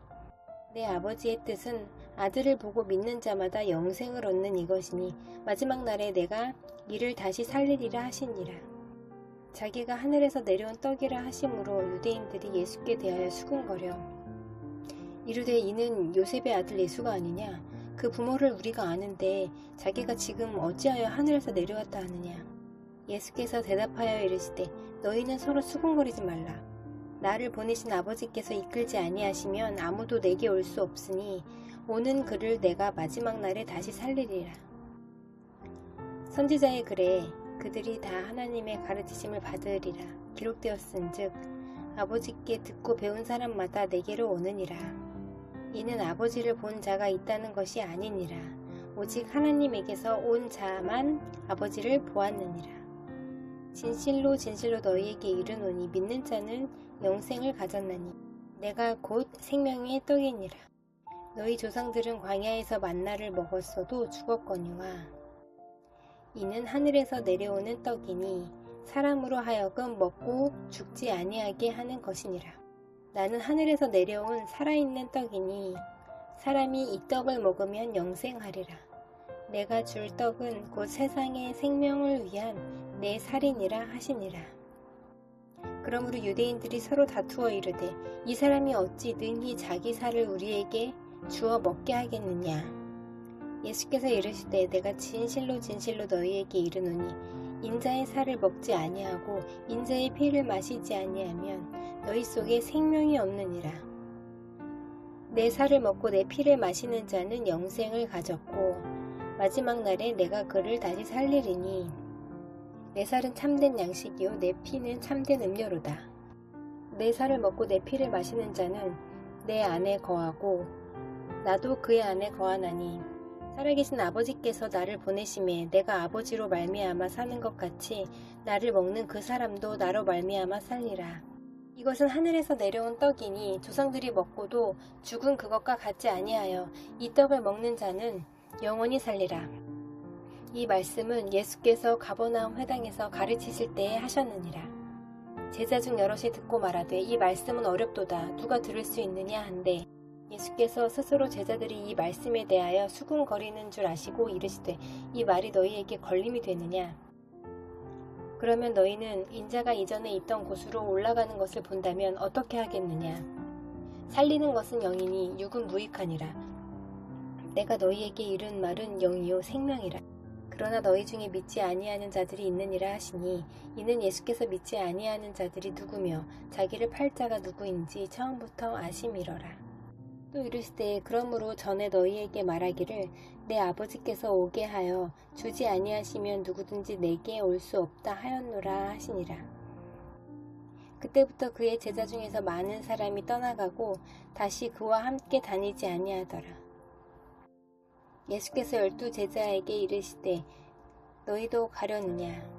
A: 내 아버지의 뜻은 아들을 보고 믿는 자마다 영생을 얻는 이것이니 마지막 날에 내가 이를 다시 살리리라 하시니라. 자기가 하늘에서 내려온 떡이라 하심으로 유대인들이 예수께 대하여 수군거려 이르되 이는 요셉의 아들 예수가 아니냐? 그 부모를 우리가 아는데 자기가 지금 어찌하여 하늘에서 내려왔다 하느냐? 예수께서 대답하여 이르시되 너희는 서로 수군거리지 말라. 나를 보내신 아버지께서 이끌지 아니하시면 아무도 내게 올 수 없으니 오는 그를 내가 마지막 날에 다시 살리리라. 선지자의 글에 그들이 다 하나님의 가르치심을 받으리라 기록되었은즉 아버지께 듣고 배운 사람마다 내게로 오느니라. 이는 아버지를 본 자가 있다는 것이 아니니라. 오직 하나님에게서 온 자만 아버지를 보았느니라. 진실로 진실로 너희에게 이르노니 믿는 자는 영생을 가졌나니 내가 곧 생명의 떡이니라. 너희 조상들은 광야에서 만나를 먹었어도 죽었거니와 이는 하늘에서 내려오는 떡이니 사람으로 하여금 먹고 죽지 아니하게 하는 것이니라. 나는 하늘에서 내려온 살아있는 떡이니 사람이 이 떡을 먹으면 영생하리라. 내가 줄 떡은 곧 세상의 생명을 위한 내 살이니라 하시니라. 그러므로 유대인들이 서로 다투어 이르되 이 사람이 어찌 능히 자기 살을 우리에게 주어 먹게 하겠느냐. 예수께서 이르시되 내가 진실로 진실로 너희에게 이르노니 인자의 살을 먹지 아니하고 인자의 피를 마시지 아니하면 너희 속에 생명이 없느니라. 내 살을 먹고 내 피를 마시는 자는 영생을 가졌고 마지막 날에 내가 그를 다시 살리리니 내 살은 참된 양식이요 내 피는 참된 음료로다. 내 살을 먹고 내 피를 마시는 자는 내 안에 거하고 나도 그의 안에 거하나니 살아계신 아버지께서 나를 보내심에 내가 아버지로 말미암아 사는 것 같이 나를 먹는 그 사람도 나로 말미암아 살리라. 이것은 하늘에서 내려온 떡이니 조상들이 먹고도 죽은 그것과 같지 아니하여 이 떡을 먹는 자는 영원히 살리라. 이 말씀은 예수께서 가버나움 회당에서 가르치실 때에 하셨느니라. 제자 중 여럿이 듣고 말하되 이 말씀은 어렵도다 누가 들을 수 있느냐 한데 예수께서 스스로 제자들이 이 말씀에 대하여 수군거리는 줄 아시고 이르시되 이 말이 너희에게 걸림이 되느냐. 그러면 너희는 인자가 이전에 있던 곳으로 올라가는 것을 본다면 어떻게 하겠느냐. 살리는 것은 영이니 육은 무익하니라. 내가 너희에게 이른 말은 영이요 생명이라. 그러나 너희 중에 믿지 아니하는 자들이 있느니라 하시니 이는 예수께서 믿지 아니하는 자들이 누구며 자기를 팔 자가 누구인지 처음부터 아심이러라. 또 이르시되 그러므로 전에 너희에게 말하기를 내 아버지께서 오게 하여 주지 아니하시면 누구든지 내게 올 수 없다 하였노라 하시니라. 그때부터 그의 제자 중에서 많은 사람이 떠나가고 다시 그와 함께 다니지 아니하더라. 예수께서 12 제자에게 이르시되 너희도 가려느냐.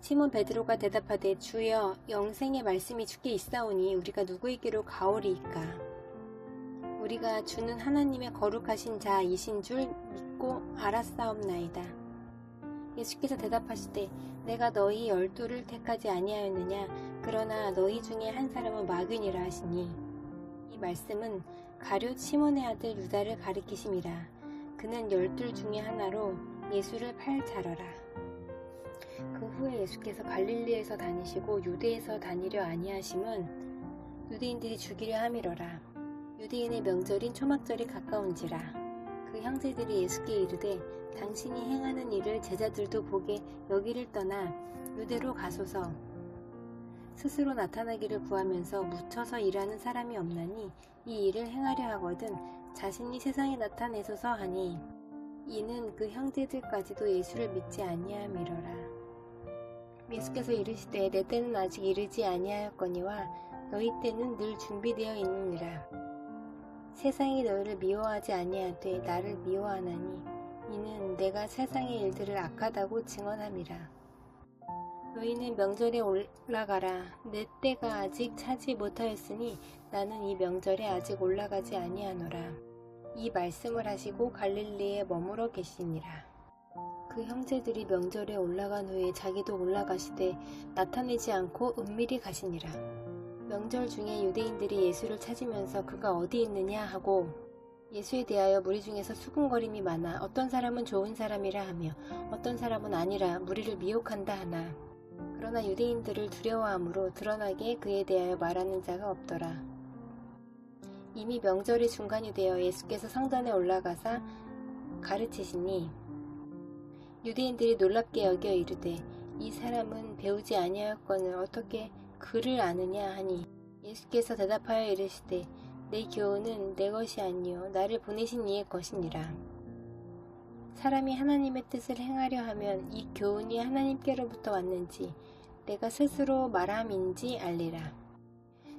A: 시몬 베드로가 대답하되 주여 영생의 말씀이 주께 있사오니 우리가 누구에게로 가오리이까. 우리가 주는 하나님의 거룩하신 자이신 줄 믿고 알았사옵나이다. 예수께서 대답하시되 내가 너희 12를 택하지 아니하였느냐. 그러나 너희 중에 한 사람은 마귀니라 하시니 이 말씀은 가룟 시몬의 아들 유다를 가리키심이라. 그는 12 중에 하나로 예수를 팔 자러라. 그 후에 예수께서 갈릴리에서 다니시고 유대에서 다니려 아니하심은 유대인들이 죽이려 함이러라. 유대인의 명절인 초막절이 가까운지라. 그 형제들이 예수께 이르되 당신이 행하는 일을 제자들도 보게 여기를 떠나 유대로 가소서. 스스로 나타나기를 구하면서 묻혀서 일하는 사람이 없나니 이 일을 행하려 하거든 자신이 세상에 나타내소서 하니 이는 그 형제들까지도 예수를 믿지 아니함이러라. 예수께서 이르시되 내 때는 아직 이르지 아니하였거니와 너희 때는 늘 준비되어 있느니라. 세상이 너희를 미워하지 아니하되 나를 미워하나니 이는 내가 세상의 일들을 악하다고 증언함이라. 너희는 명절에 올라가라. 내 때가 아직 차지 못하였으니 나는 이 명절에 아직 올라가지 아니하노라. 이 말씀을 하시고 갈릴리에 머무러 계시니라. 그 형제들이 명절에 올라간 후에 자기도 올라가시되 나타내지 않고 은밀히 가시니라. 명절 중에 유대인들이 예수를 찾으면서 그가 어디 있느냐 하고 예수에 대하여 무리 중에서 수군거림이 많아 어떤 사람은 좋은 사람이라 하며 어떤 사람은 아니라 무리를 미혹한다 하나. 그러나 유대인들을 두려워함으로 드러나게 그에 대하여 말하는 자가 없더라. 이미 명절이 중간이 되어 예수께서 성전에 올라가사 가르치시니 유대인들이 놀랍게 여겨 이르되 이 사람은 배우지 아니하였거늘 어떻게 글을 아느냐 하니 예수께서 대답하여 이르시되 내 교훈은 내 것이 아니요 나를 보내신 이의 것이니라. 사람이 하나님의 뜻을 행하려 하면 이 교훈이 하나님께로부터 왔는지 내가 스스로 말함인지 알리라.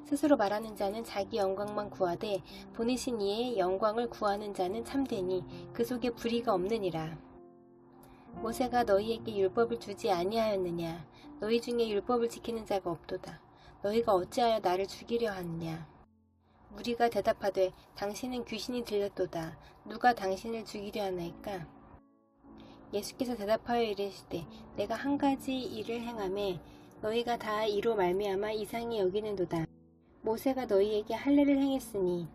A: 스스로 말하는 자는 자기 영광만 구하되 보내신 이의 영광을 구하는 자는 참되니 그 속에 불의가 없느니라. 모세가 너희에게 율법을 주지 아니하였느냐? 너희 중에 율법을 지키는 자가 없도다. 너희가 어찌하여 나를 죽이려 하느냐? 무리가 대답하되 당신은 귀신이 들렸도다. 누가 당신을 죽이려 하나이까? 예수께서 대답하여 이르시되 내가 한 가지 일을 행하매 너희가 다 이로 말미암아 이상히 여기는도다. 모세가 너희에게 할례를 행했으니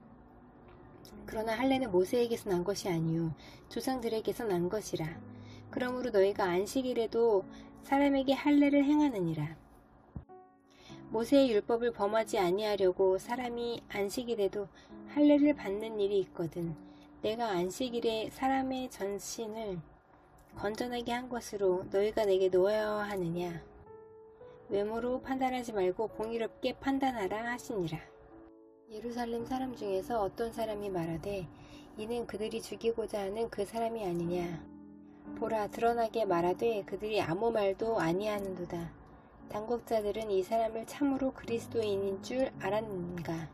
A: 그러나 할례는 모세에게서 난 것이 아니요 조상들에게서 난 것이라. 그러므로 너희가 안식일에도 사람에게 할례를 행하느니라. 모세의 율법을 범하지 아니하려고 사람이 안식일에도 할례를 받는 일이 있거든. 내가 안식일에 사람의 전신을 건전하게 한 것으로 너희가 내게 놓아야 하느냐? 외모로 판단하지 말고 공의롭게 판단하라 하시니라. 예루살렘 사람 중에서 어떤 사람이 말하되 이는 그들이 죽이고자 하는 그 사람이 아니냐. 보라 드러나게 말하되 그들이 아무 말도 아니하는도다. 당국자들은 이 사람을 참으로 그리스도인인 줄 알았는가.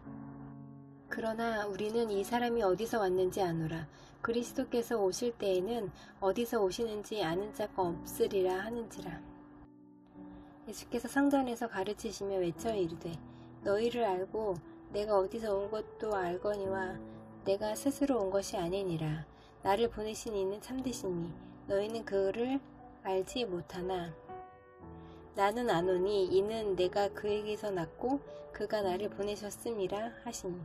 A: 그러나 우리는 이 사람이 어디서 왔는지 아노라. 그리스도께서 오실 때에는 어디서 오시는지 아는 자가 없으리라 하는지라. 예수께서 성전에서 가르치시며 외쳐 이르되 너희를 알고 내가 어디서 온 것도 알거니와 내가 스스로 온 것이 아니니라. 나를 보내신 이는 참되시니 너희는 그를 알지 못하나 나는 아노니 이는 내가 그에게서 났고 그가 나를 보내셨음이라 하시니.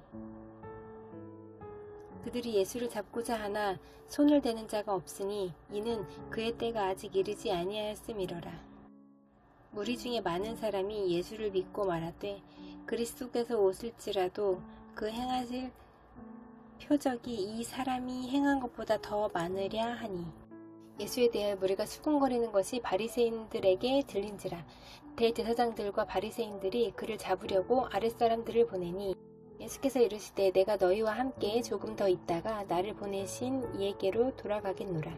A: 그들이 예수를 잡고자 하나 손을 대는 자가 없으니 이는 그의 때가 아직 이르지 아니하였음이러라. 무리 중에 많은 사람이 예수를 믿고 말하되 그리스도께서 오실지라도 그 행하실 표적이 이 사람이 행한 것보다 더 많으랴 하니. 예수에 대하여 무리가 수군거리는 것이 바리새인들에게 들린지라. 대제사장들과 바리새인들이 그를 잡으려고 아랫사람들을 보내니 예수께서 이르시되 내가 너희와 함께 조금 더 있다가 나를 보내신 이에게로 돌아가겠노라.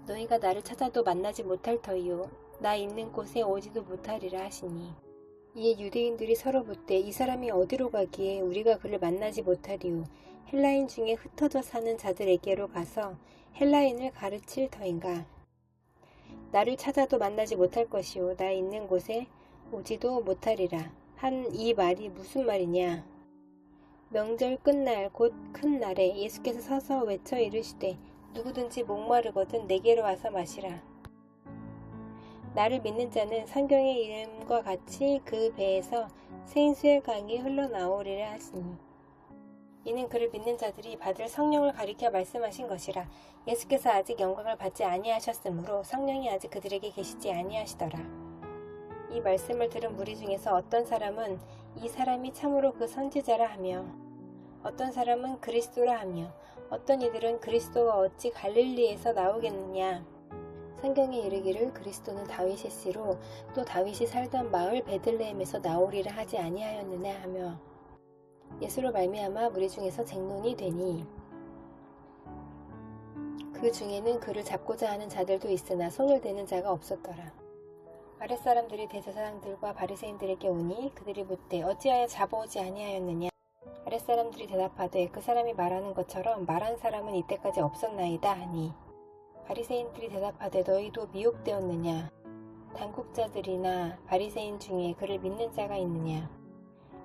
A: 너희가 나를 찾아도 만나지 못할 터이요 나 있는 곳에 오지도 못하리라 하시니. 이에 유대인들이 서로 묻되 이 사람이 어디로 가기에 우리가 그를 만나지 못하리요. 헬라인 중에 흩어져 사는 자들에게로 가서 헬라인을 가르칠 터인가. 나를 찾아도 만나지 못할 것이요 나 있는 곳에 오지도 못하리라 한 이 말이 무슨 말이냐. 명절 끝날 곧 큰 날에 예수께서 서서 외쳐 이르시되 누구든지 목마르거든 내게로 와서 마시라. 나를 믿는 자는 성경의 이름과 같이 그 배에서 생수의 강이 흘러나오리라 하시니. 이는 그를 믿는 자들이 받을 성령을 가리켜 말씀하신 것이라. 예수께서 아직 영광을 받지 아니하셨으므로 성령이 아직 그들에게 계시지 아니하시더라. 이 말씀을 들은 무리 중에서 어떤 사람은 이 사람이 참으로 그 선지자라 하며 어떤 사람은 그리스도라 하며 어떤 이들은 그리스도가 어찌 갈릴리에서 나오겠느냐. 성경에 이르기를 그리스도는 다윗의 씨로 또 다윗이 살던 마을 베들레헴에서 나오리라 하지 아니하였느냐 하며 예수로 말미암아 무리 중에서 쟁론이 되니 그 중에는 그를 잡고자 하는 자들도 있으나 손을 대는 자가 없었더라. 아랫사람들이 대제사장들과 바리새인들에게 오니 그들이 묻되 어찌하여 잡아오지 아니하였느냐. 아랫사람들이 대답하되 그 사람이 말하는 것처럼 말한 사람은 이때까지 없었나이다 하니. 바리새인들이 대답하되 너희도 미혹되었느냐. 당국자들이나 바리새인 중에 그를 믿는 자가 있느냐.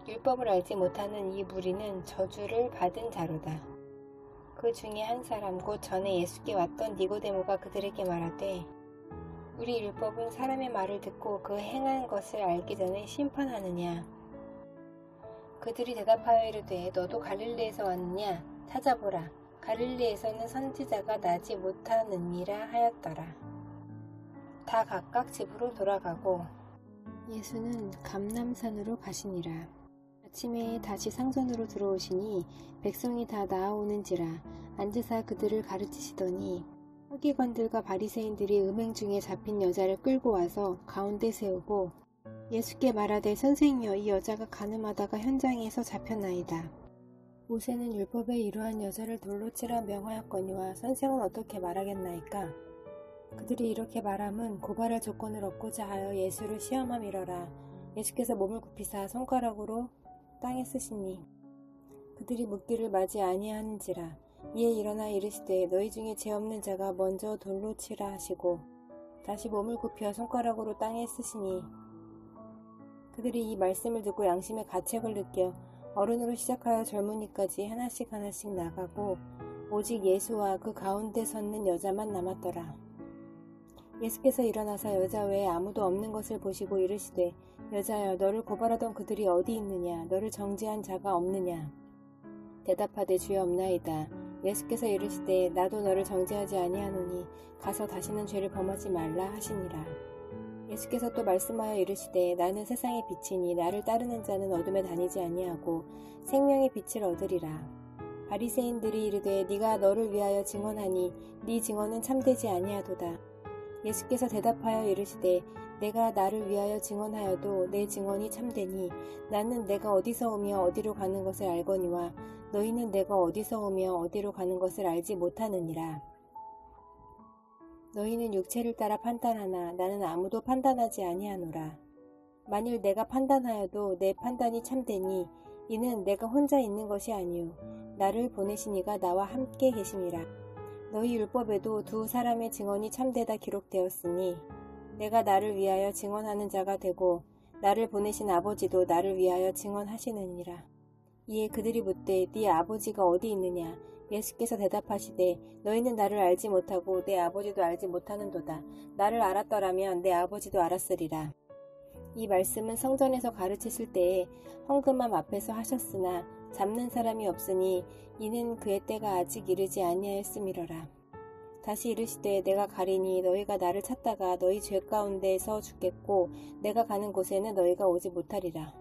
A: 율법을 알지 못하는 이 무리는 저주를 받은 자로다. 그 중에 한 사람 곧 전에 예수께 왔던 니고데모가 그들에게 말하되 우리 율법은 사람의 말을 듣고 그 행한 것을 알기 전에 심판하느냐. 그들이 대답하여 이르되 너도 갈릴리에서 왔느냐. 찾아보라. 갈릴리에서는 선지자가 나지 못하느니라 하였더라. 다 각각 집으로 돌아가고 예수는 감람산으로 가시니라. 아침에 다시 상전으로 들어오시니 백성이 다 나아오는지라 앉으사 그들을 가르치시더니 서기관들과 바리새인들이 음행 중에 잡힌 여자를 끌고 와서 가운데 세우고 예수께 말하되 선생이여 이 여자가 간음하다가 현장에서 잡혔나이다. 모세는 율법에 이러한 여자를 돌로 치라 명하였거니와 선생은 어떻게 말하겠나이까? 그들이 이렇게 말함은 고발할 조건을 얻고자 하여 예수를 시험함이러라. 예수께서 몸을 굽히사 손가락으로 땅에 쓰시니 그들이 묻기를 맞이 아니하는지라. 이에 일어나 이르시되 너희 중에 죄 없는 자가 먼저 돌로 치라 하시고 다시 몸을 굽혀 손가락으로 땅에 쓰시니 그들이 이 말씀을 듣고 양심의 가책을 느껴 어른으로 시작하여 젊은이까지 하나씩 나가고 오직 예수와 그 가운데 섰는 여자만 남았더라. 예수께서 일어나사 여자 외에 아무도 없는 것을 보시고 이르시되 여자여 너를 고발하던 그들이 어디 있느냐? 너를 정죄한 자가 없느냐? 대답하되 주여 없나이다. 예수께서 이르시되 나도 너를 정죄하지 아니하노니 가서 다시는 죄를 범하지 말라 하시니라. 예수께서 또 말씀하여 이르시되 나는 세상의 빛이니 나를 따르는 자는 어둠에 다니지 아니하고 생명의 빛을 얻으리라. 바리새인들이 이르되 네가 너를 위하여 증언하니 네 증언은 참되지 아니하도다. 예수께서 대답하여 이르시되 내가 나를 위하여 증언하여도 내 증언이 참되니 나는 내가 어디서 오며 어디로 가는 것을 알거니와 너희는 내가 어디서 오며 어디로 가는 것을 알지 못하느니라. 너희는 육체를 따라 판단하나 나는 아무도 판단하지 아니하노라. 만일 내가 판단하여도 내 판단이 참되니 이는 내가 혼자 있는 것이 아니요 나를 보내신 이가 나와 함께 계심이라. 너희 율법에도 두 사람의 증언이 참되다 기록되었으니 내가 나를 위하여 증언하는 자가 되고 나를 보내신 아버지도 나를 위하여 증언하시느니라. 이에 그들이 묻되 네 아버지가 어디 있느냐? 예수께서 대답하시되 너희는 나를 알지 못하고 내 아버지도 알지 못하는도다. 나를 알았더라면 내 아버지도 알았으리라. 이 말씀은 성전에서 가르치실 때에 헌금함 앞에서 하셨으나 잡는 사람이 없으니 이는 그의 때가 아직 이르지 아니하였음이러라. 다시 이르시되 내가 가리니 너희가 나를 찾다가 너희 죄 가운데서 죽겠고 내가 가는 곳에는 너희가 오지 못하리라.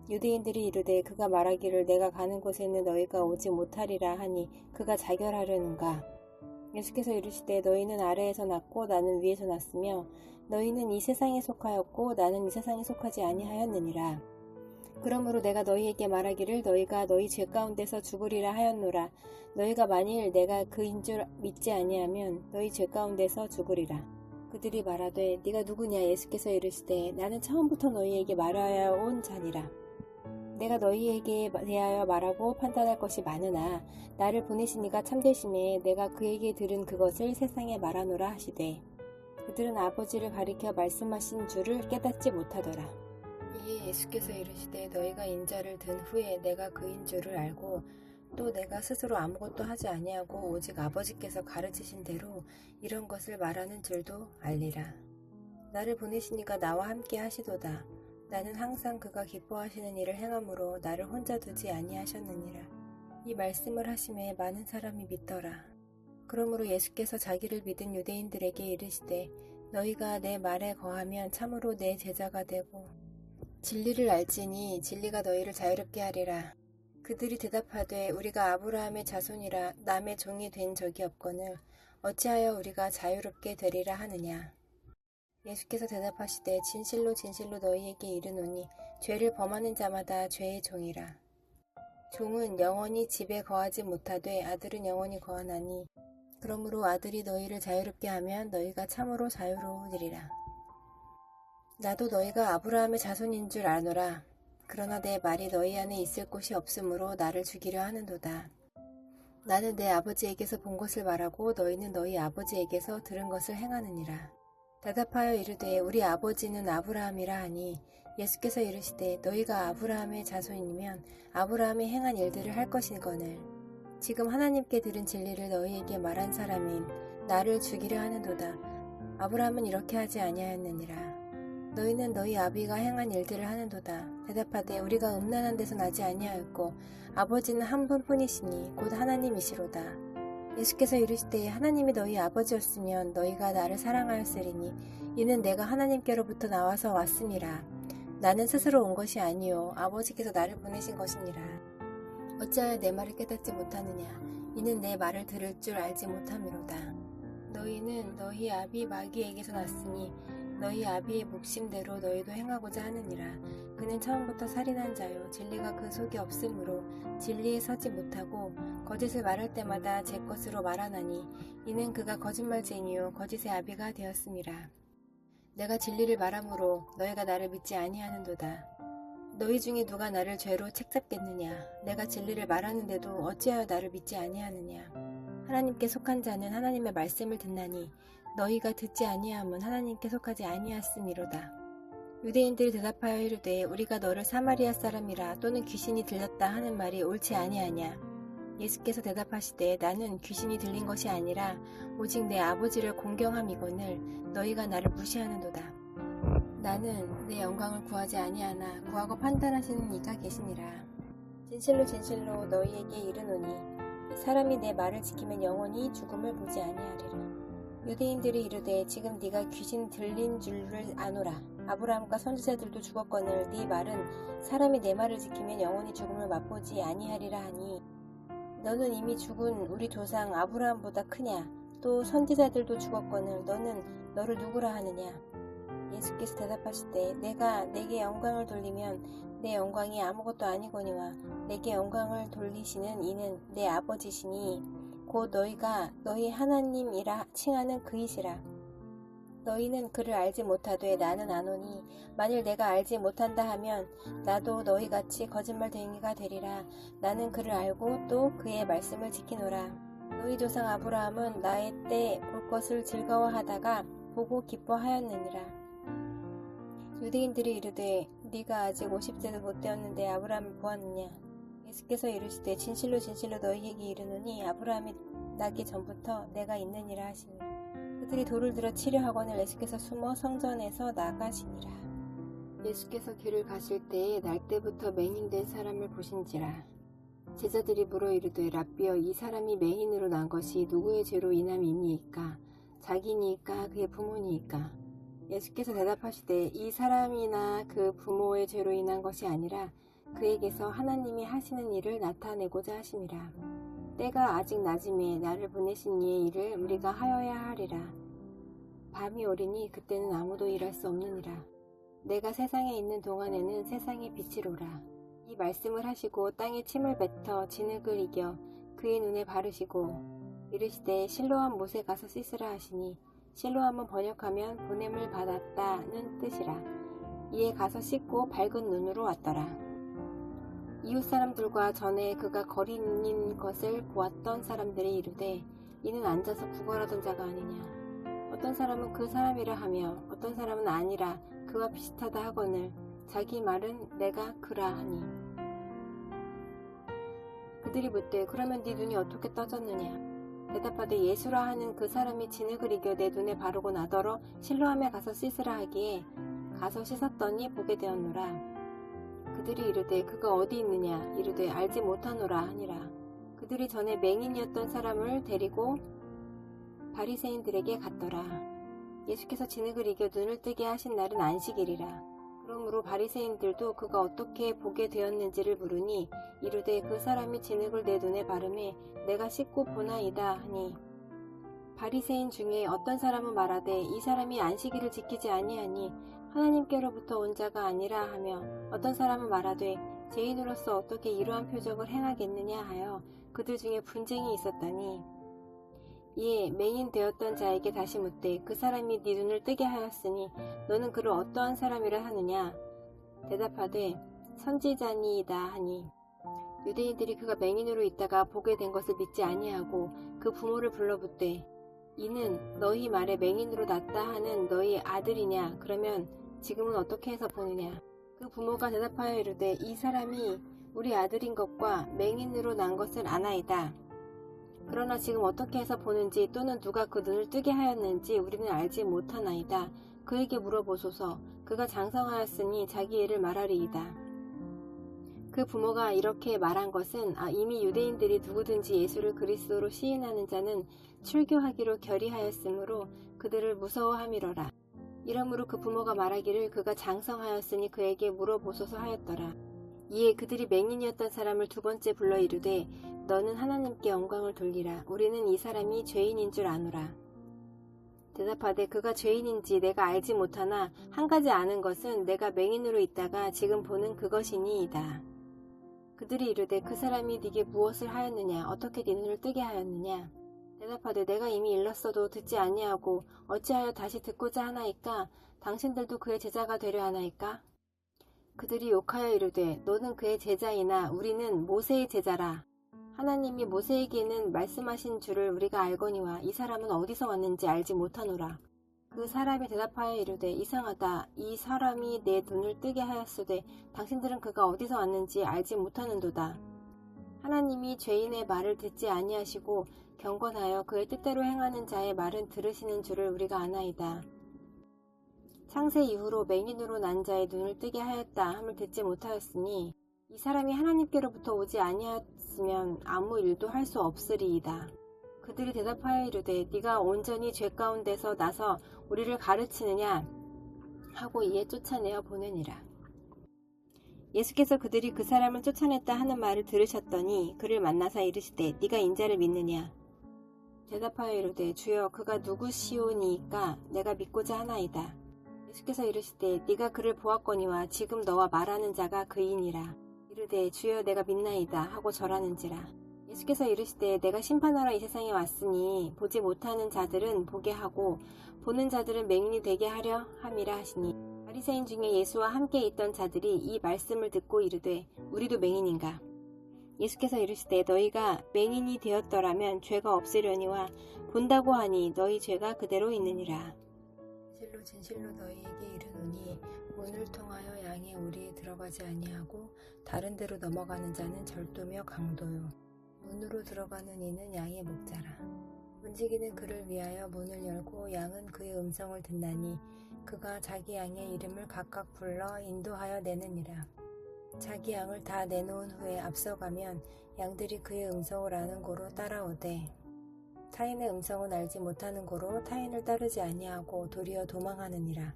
A: 유대인들이 이르되 그가 말하기를 내가 가는 곳에는 너희가 오지 못하리라 하니 그가 자결하려는가. 예수께서 이르시되 너희는 아래에서 났고 나는 위에서 났으며 너희는 이 세상에 속하였고 나는 이 세상에 속하지 아니하였느니라. 그러므로 내가 너희에게 말하기를 너희가 너희 죄 가운데서 죽으리라 하였노라. 너희가 만일 내가 그인 줄 믿지 아니하면 너희 죄 가운데서 죽으리라. 그들이 말하되 네가 누구냐? 예수께서 이르시되 나는 처음부터 너희에게 말하여 온 자니라. 내가 너희에게 대하여 말하고 판단할 것이 많으나 나를 보내신 이가 참되심에 내가 그에게 들은 그것을 세상에 말하노라 하시되 그들은 아버지를 가리켜 말씀하신 줄을 깨닫지 못하더라. 이에 예수께서 이르시되 너희가 인자를 든 후에 내가 그인 줄을 알고 또 내가 스스로 아무것도 하지 아니하고 오직 아버지께서 가르치신 대로 이런 것을 말하는 줄도 알리라. 나를 보내신 이가 나와 함께 하시도다. 나는 항상 그가 기뻐하시는 일을 행함으로 나를 혼자 두지 아니하셨느니라. 이 말씀을 하심에 많은 사람이 믿더라. 그러므로 예수께서 자기를 믿은 유대인들에게 이르시되 너희가 내 말에 거하면 참으로 내 제자가 되고 진리를 알지니 진리가 너희를 자유롭게 하리라. 그들이 대답하되 우리가 아브라함의 자손이라 남의 종이 된 적이 없거늘 어찌하여 우리가 자유롭게 되리라 하느냐. 예수께서 대답하시되 진실로 진실로 너희에게 이르노니 죄를 범하는 자마다 죄의 종이라. 종은 영원히 집에 거하지 못하되 아들은 영원히 거하나니 그러므로 아들이 너희를 자유롭게 하면 너희가 참으로 자유로우리라. 나도 너희가 아브라함의 자손인 줄 아노라. 그러나 내 말이 너희 안에 있을 곳이 없으므로 나를 죽이려 하는도다. 나는 내 아버지에게서 본 것을 말하고 너희는 너희 아버지에게서 들은 것을 행하느니라. 대답하여 이르되 우리 아버지는 아브라함이라 하니 예수께서 이르시되 너희가 아브라함의 자손이면 아브라함이 행한 일들을 할 것이거늘 지금 하나님께 들은 진리를 너희에게 말한 사람인 나를 죽이려 하는도다. 아브라함은 이렇게 하지 아니하였느니라. 너희는 너희 아비가 행한 일들을 하는도다. 대답하되 우리가 음란한 데서 나지 아니하였고 아버지는 한 분뿐이시니 곧 하나님이시로다. 예수께서 이르시되 하나님이 너희 아버지였으면 너희가 나를 사랑하였으리니 이는 내가 하나님께로부터 나와서 왔음이라. 나는 스스로 온 것이 아니요 아버지께서 나를 보내신 것이니라. 어찌하여 내 말을 깨닫지 못하느냐. 이는 내 말을 들을 줄 알지 못함이로다. 너희는 너희 아비 마귀에게서 났으니 너희 아비의 묵심대로 너희도 행하고자 하느니라. 그는 처음부터 살인한 자요 진리가 그 속에 없으므로 진리에 서지 못하고 거짓을 말할 때마다 제 것으로 말하나니 이는 그가 거짓말쟁이요 거짓의 아비가 되었음이라. 내가 진리를 말하므로 너희가 나를 믿지 아니하는도다. 너희 중에 누가 나를 죄로 책잡겠느냐. 내가 진리를 말하는데도 어찌하여 나를 믿지 아니하느냐. 하나님께 속한 자는 하나님의 말씀을 듣나니 너희가 듣지 아니함은 하나님께 속하지 아니하였음이로다. 유대인들이 대답하여 이르되 우리가 너를 사마리아 사람이라 또는 귀신이 들렸다 하는 말이 옳지 아니하냐. 예수께서 대답하시되 나는 귀신이 들린 것이 아니라 오직 내 아버지를 공경함이거늘 너희가 나를 무시하는도다. 나는 내 영광을 구하지 아니하나 구하고 판단하시는 이가 계시니라. 진실로 진실로 너희에게 이르노니 사람이 내 말을 지키면 영원히 죽음을 보지 아니하리라. 유대인들이 이르되 지금 네가 귀신 들린 줄을 아노라. 아브라함과 선지자들도 죽었거늘 네 말은 사람이 내 말을 지키면 영원히 죽음을 맛보지 아니하리라 하니 너는 이미 죽은 우리 조상 아브라함보다 크냐. 또 선지자들도 죽었거늘 너는 너를 누구라 하느냐. 예수께서 대답하시되 내가 내게 영광을 돌리면 내 영광이 아무것도 아니거니와 내게 영광을 돌리시는 이는 내 아버지시니 곧 너희가 너희 하나님이라 칭하는 그이시라. 너희는 그를 알지 못하되 나는 아노니 만일 내가 알지 못한다 하면 나도 너희같이 거짓말쟁이가 되리라. 나는 그를 알고 또 그의 말씀을 지키노라. 너희 조상 아브라함은 나의 때 볼 것을 즐거워하다가 보고 기뻐하였느니라. 유대인들이 이르되 네가 아직 50세도 못 되었는데 아브라함을 보았느냐. 예수께서 이르시되 진실로 진실로 너희에게 이르노니 아브라함이 나기 전부터 내가 있느니라 하시니 그들이 돌을 들어 치려 하거늘 예수께서 숨어 성전에서 나가시니라. 예수께서 길을 가실 때에 날 때부터 맹인된 사람을 보신지라. 제자들이 물어 이르되 랍비여 이 사람이 맹인으로 난 것이 누구의 죄로 인함이니이까 자기니이까 그의 부모니이까. 예수께서 대답하시되 이 사람이나 그 부모의 죄로 인한 것이 아니라 그에게서 하나님이 하시는 일을 나타내고자 하심이라. 때가 아직 낮음에 나를 보내신 이의 일을 우리가 하여야 하리라. 밤이 오리니 그때는 아무도 일할 수 없느니라. 내가 세상에 있는 동안에는 세상의 빛이로라. 이 말씀을 하시고 땅에 침을 뱉어 진흙을 이겨 그의 눈에 바르시고 이르시되 실로암 못에 가서 씻으라 하시니 실로암은 번역하면 보냄을 받았다는 뜻이라. 이에 가서 씻고 밝은 눈으로 왔더라. 이웃 사람들과 전에 그가 거린인 것을 보았던 사람들이 이르되 이는 앉아서 구걸하던 자가 아니냐. 어떤 사람은 그 사람이라 하며 어떤 사람은 아니라 그와 비슷하다 하거늘 자기 말은 내가 그라 하니. 그들이 묻되 그러면 네 눈이 어떻게 떠졌느냐. 대답하되 예수라 하는 그 사람이 진흙을 이겨 내 눈에 바르고 나더러 실로암에 가서 씻으라 하기에 가서 씻었더니 보게 되었노라. 그들이 이르되 그가 어디 있느냐. 이르되 알지 못하노라 하니라. 그들이 전에 맹인이었던 사람을 데리고 바리새인들에게 갔더라. 예수께서 진흙을 이겨 눈을 뜨게 하신 날은 안식일이라. 그러므로 바리새인들도 그가 어떻게 보게 되었는지를 물으니 이르되 그 사람이 진흙을 내 눈에 바르매 내가 씻고 보나이다 하니. 바리새인 중에 어떤 사람은 말하되 이 사람이 안식일을 지키지 아니하니 하나님께로부터 온 자가 아니라 하며 어떤 사람은 말하되 죄인으로서 어떻게 이러한 표적을 행하겠느냐 하여 그들 중에 분쟁이 있었더니 이에 맹인 되었던 자에게 다시 묻되 그 사람이 네 눈을 뜨게 하였으니 너는 그를 어떠한 사람이라 하느냐. 대답하되 선지자니이다 하니 유대인들이 그가 맹인으로 있다가 보게 된 것을 믿지 아니하고 그 부모를 불러붙되 이는 너희 말에 맹인으로 났다 하는 너희 아들이냐. 그러면 지금은 어떻게 해서 보느냐. 그 부모가 대답하여 이르되 이 사람이 우리 아들인 것과 맹인으로 난 것을 아나이다. 그러나 지금 어떻게 해서 보는지 또는 누가 그 눈을 뜨게 하였는지 우리는 알지 못하나이다. 그에게 물어보소서. 그가 장성하였으니 자기 일을 말하리이다. 그 부모가 이렇게 말한 것은 이미 유대인들이 누구든지 예수를 그리스도로 시인하는 자는 출교하기로 결의하였으므로 그들을 무서워함이러라. 이러므로 그 부모가 말하기를 그가 장성하였으니 그에게 물어보소서 하였더라. 이에 그들이 맹인이었던 사람을 두 번째 불러 이르되 너는 하나님께 영광을 돌리라. 우리는 이 사람이 죄인인 줄 아노라. 대답하되 그가 죄인인지 내가 알지 못하나 한 가지 아는 것은 내가 맹인으로 있다가 지금 보는 그것이니이다. 그들이 이르되 그 사람이 네게 무엇을 하였느냐? 어떻게 네 눈을 뜨게 하였느냐? 대답하되 내가 이미 일렀어도 듣지 아니하고 어찌하여 다시 듣고자 하나이까? 당신들도 그의 제자가 되려 하나이까? 그들이 욕하여 이르되 너는 그의 제자이나 우리는 모세의 제자라. 하나님이 모세에게는 말씀하신 줄을 우리가 알거니와 이 사람은 어디서 왔는지 알지 못하노라. 그 사람이 대답하여 이르되 이상하다. 이 사람이 내 눈을 뜨게 하였으되 당신들은 그가 어디서 왔는지 알지 못하는도다. 하나님이 죄인의 말을 듣지 아니하시고 경건하여 그의 뜻대로 행하는 자의 말은 들으시는 줄을 우리가 아나이다. 창세 이후로 맹인으로 난 자의 눈을 뜨게 하였다 함을 듣지 못하였으니 이 사람이 하나님께로부터 오지 아니하였으면 아무 일도 할 수 없으리이다. 그들이 대답하여 이르되 네가 온전히 죄 가운데서 나서 우리를 가르치느냐 하고 이에 쫓아내어 보내니라. 예수께서 그들이 그 사람을 쫓아냈다 하는 말을 들으셨더니 그를 만나사 이르시되 네가 인자를 믿느냐? 대답하여 이르되 주여 그가 누구시오니이까 내가 믿고자 하나이다. 예수께서 이르시되 네가 그를 보았거니와 지금 너와 말하는 자가 그이니라. 이르되 주여 내가 믿나이다 하고 절하는지라. 예수께서 이르시되 내가 심판하러 이 세상에 왔으니 보지 못하는 자들은 보게 하고 보는 자들은 맹인이 되게 하려 함이라 하시니 바리새인 중에 예수와 함께 있던 자들이 이 말씀을 듣고 이르되 우리도 맹인인가? 예수께서 이르시되 너희가 맹인이 되었더라면 죄가 없으려니와 본다고 하니 너희 죄가 그대로 있느니라. 진실로 진실로 너희에게 이르노니 문을 통하여 양의 우리에 들어가지 아니하고 다른 데로 넘어가는 자는 절도며 강도요 문으로 들어가는 이는 양의 목자라. 문지기는 그를 위하여 문을 열고 양은 그의 음성을 듣나니 그가 자기 양의 이름을 각각 불러 인도하여 내느니라. 자기 양을 다 내놓은 후에 앞서가면 양들이 그의 음성을 아는 고로 따라오되 타인의 음성은 알지 못하는 고로 타인을 따르지 아니하고 도리어 도망하느니라.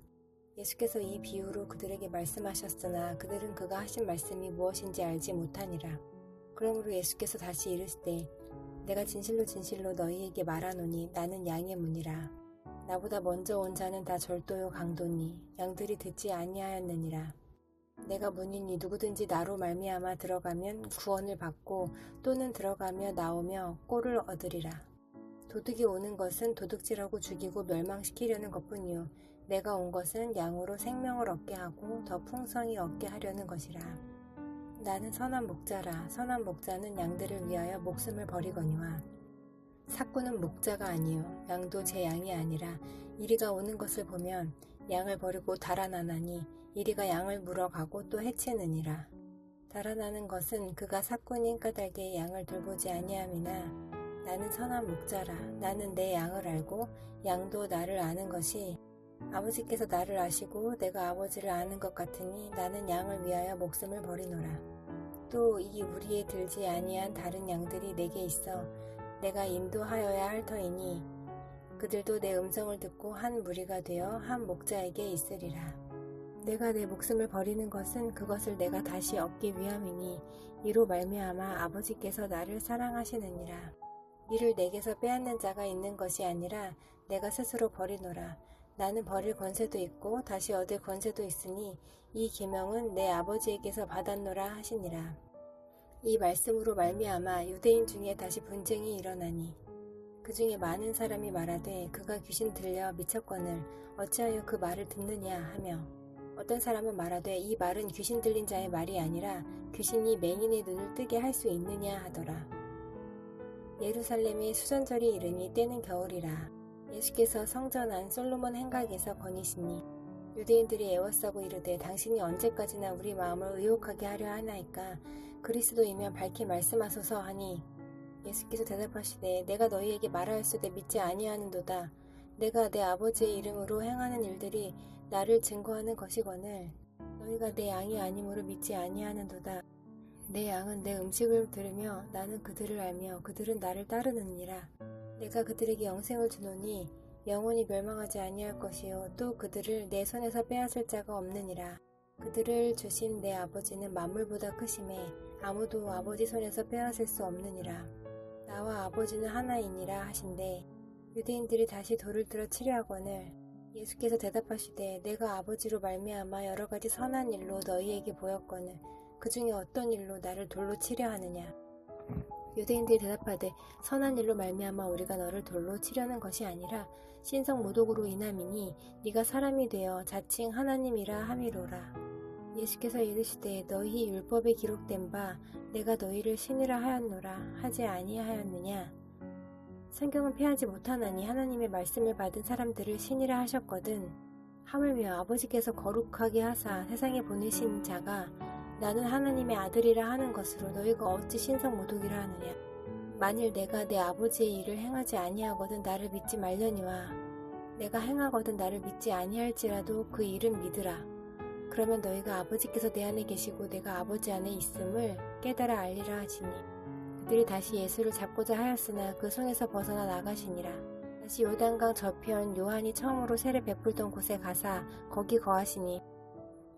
A: 예수께서 이 비유로 그들에게 말씀하셨으나 그들은 그가 하신 말씀이 무엇인지 알지 못하니라. 그러므로 예수께서 다시 이르시되 내가 진실로 진실로 너희에게 말하노니 나는 양의 문이라. 나보다 먼저 온 자는 다 절도요 강도니 양들이 듣지 아니하였느니라. 내가 문이니 누구든지 나로 말미암아 들어가면 구원을 받고 또는 들어가며 나오며 꼴을 얻으리라. 도둑이 오는 것은 도둑질하고 죽이고 멸망시키려는 것뿐이요 내가 온 것은 양으로 생명을 얻게 하고 더 풍성히 얻게 하려는 것이라. 나는 선한 목자라. 선한 목자는 양들을 위하여 목숨을 버리거니와 삭구는 목자가 아니요 양도 제 양이 아니라 이리가 오는 것을 보면 양을 버리고 달아나나니 이리가 양을 물어가고 또 해치느니라. 달아나는 것은 그가 삭구니 까닭에 양을 돌보지 아니함이나 나는 선한 목자라. 나는 내 양을 알고 양도 나를 아는 것이 아버지께서 나를 아시고 내가 아버지를 아는 것 같으니 나는 양을 위하여 목숨을 버리노라. 또 이 무리에 들지 아니한 다른 양들이 내게 있어 내가 인도하여야 할 터이니 그들도 내 음성을 듣고 한 무리가 되어 한 목자에게 있으리라. 내가 내 목숨을 버리는 것은 그것을 내가 다시 얻기 위함이니 이로 말미암아 아버지께서 나를 사랑하시느니라. 이를 내게서 빼앗는 자가 있는 것이 아니라 내가 스스로 버리노라. 나는 버릴 권세도 있고 다시 얻을 권세도 있으니 이 계명은 내 아버지에게서 받았노라 하시니라. 이 말씀으로 말미암아 유대인 중에 다시 분쟁이 일어나니 그 중에 많은 사람이 말하되 그가 귀신 들려 미쳤거늘 어찌하여 그 말을 듣느냐 하며 어떤 사람은 말하되 이 말은 귀신 들린 자의 말이 아니라 귀신이 맹인의 눈을 뜨게 할 수 있느냐 하더라. 예루살렘의 수전절이 이르니 때는 겨울이라. 예수께서 성전 안 솔로몬 행각에서 거니시니 유대인들이 애워싸고 이르되 당신이 언제까지나 우리 마음을 의혹하게 하려 하나이까? 그리스도이면 밝히 말씀하소서 하니 예수께서 대답하시되 내가 너희에게 말하였으되 믿지 아니하는도다. 내가 내 아버지의 이름으로 행하는 일들이 나를 증거하는 것이거늘 너희가 내 양이 아님으로 믿지 아니하는도다. 내 양은 내 음식을 들으며 나는 그들을 알며 그들은 나를 따르느니라. 내가 그들에게 영생을 주노니 영원히 멸망하지 아니할 것이요 또 그들을 내 손에서 빼앗을 자가 없느니라. 그들을 주신 내 아버지는 만물보다 크심에 아무도 아버지 손에서 빼앗을 수 없느니라. 나와 아버지는 하나이니라 하신대 유대인들이 다시 돌을 들어 치려하거늘 예수께서 대답하시되 내가 아버지로 말미암아 여러 가지 선한 일로 너희에게 보였거늘 그 중에 어떤 일로 나를 돌로 치려 하느냐. 유대인들이 대답하되 선한 일로 말미암아 우리가 너를 돌로 치려는 것이 아니라 신성 모독으로 인함이니 네가 사람이 되어 자칭 하나님이라 함이로라. 예수께서 이르시되 너희 율법에 기록된 바 내가 너희를 신이라 하였노라 하지 아니하였느냐. 성경은 폐하지 못하나니 하나님의 말씀을 받은 사람들을 신이라 하셨거든. 하물며 아버지께서 거룩하게 하사 세상에 보내신 자가 나는 하나님의 아들이라 하는 것으로 너희가 어찌 신성 모독이라 하느냐. 만일 내가 내 아버지의 일을 행하지 아니하거든 나를 믿지 말려니와 내가 행하거든 나를 믿지 아니할지라도 그 일은 믿으라. 그러면 너희가 아버지께서 내 안에 계시고 내가 아버지 안에 있음을 깨달아 알리라 하시니 그들이 다시 예수를 잡고자 하였으나 그 손에서 벗어나 나가시니라. 다시 요단강 저편 요한이 처음으로 세례 베풀던 곳에 가사 거기 거하시니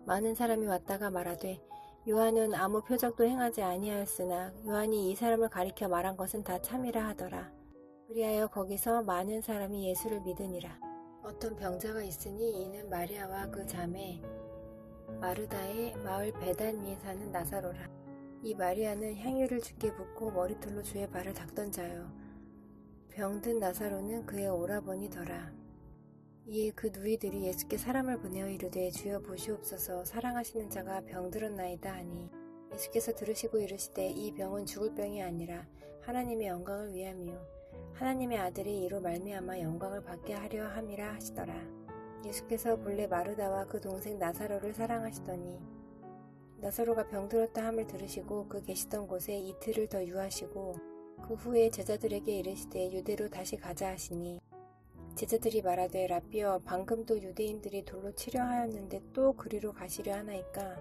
A: 많은 사람이 왔다가 말하되 요한은 아무 표적도 행하지 아니하였으나 요한이 이 사람을 가리켜 말한 것은 다 참이라 하더라. 그리하여 거기서 많은 사람이 예수를 믿으니라. 어떤 병자가 있으니 이는 마리아와 그 자매 마르다의 마을 베다니에 사는 나사로라. 이 마리아는 향유를 주께 붓고 머리털로 주의 발을 닦던 자요 병든 나사로는 그의 오라버니더라. 이에 그 누이들이 예수께 사람을 보내어 이르되 주여 보시옵소서 사랑하시는 자가 병들었나이다 하니 예수께서 들으시고 이르시되 이 병은 죽을 병이 아니라 하나님의 영광을 위함이요 하나님의 아들이 이로 말미암아 영광을 받게 하려 함이라 하시더라. 예수께서 본래 마르다와 그 동생 나사로를 사랑하시더니 나사로가 병들었다 함을 들으시고 그 계시던 곳에 이틀을 더 유하시고 그 후에 제자들에게 이르시되 유대로 다시 가자 하시니 제자들이 말하되 라삐여 방금도 유대인들이 돌로 치려 하였는데 또 그리로 가시려 하나이까.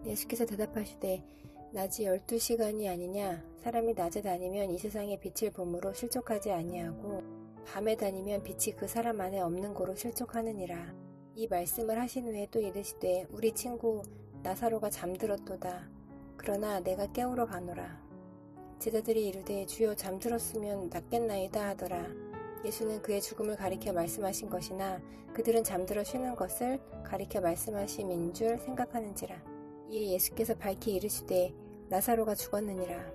A: 예수께서 대답하시되 낮이 12시간이 아니냐. 사람이 낮에 다니면 이 세상의 빛을 보므로 실족하지 아니하고 밤에 다니면 빛이 그 사람 안에 없는 고로 실족하느니라. 이 말씀을 하신 후에 또 이르시되 우리 친구 나사로가 잠들었도다. 그러나 내가 깨우러 가노라. 제자들이 이르되 주여 잠들었으면 낫겠나이다 하더라. 예수는 그의 죽음을 가리켜 말씀하신 것이나 그들은 잠들어 쉬는 것을 가리켜 말씀하심인 줄 생각하는지라. 이에 예수께서 밝히 이르시되 나사로가 죽었느니라.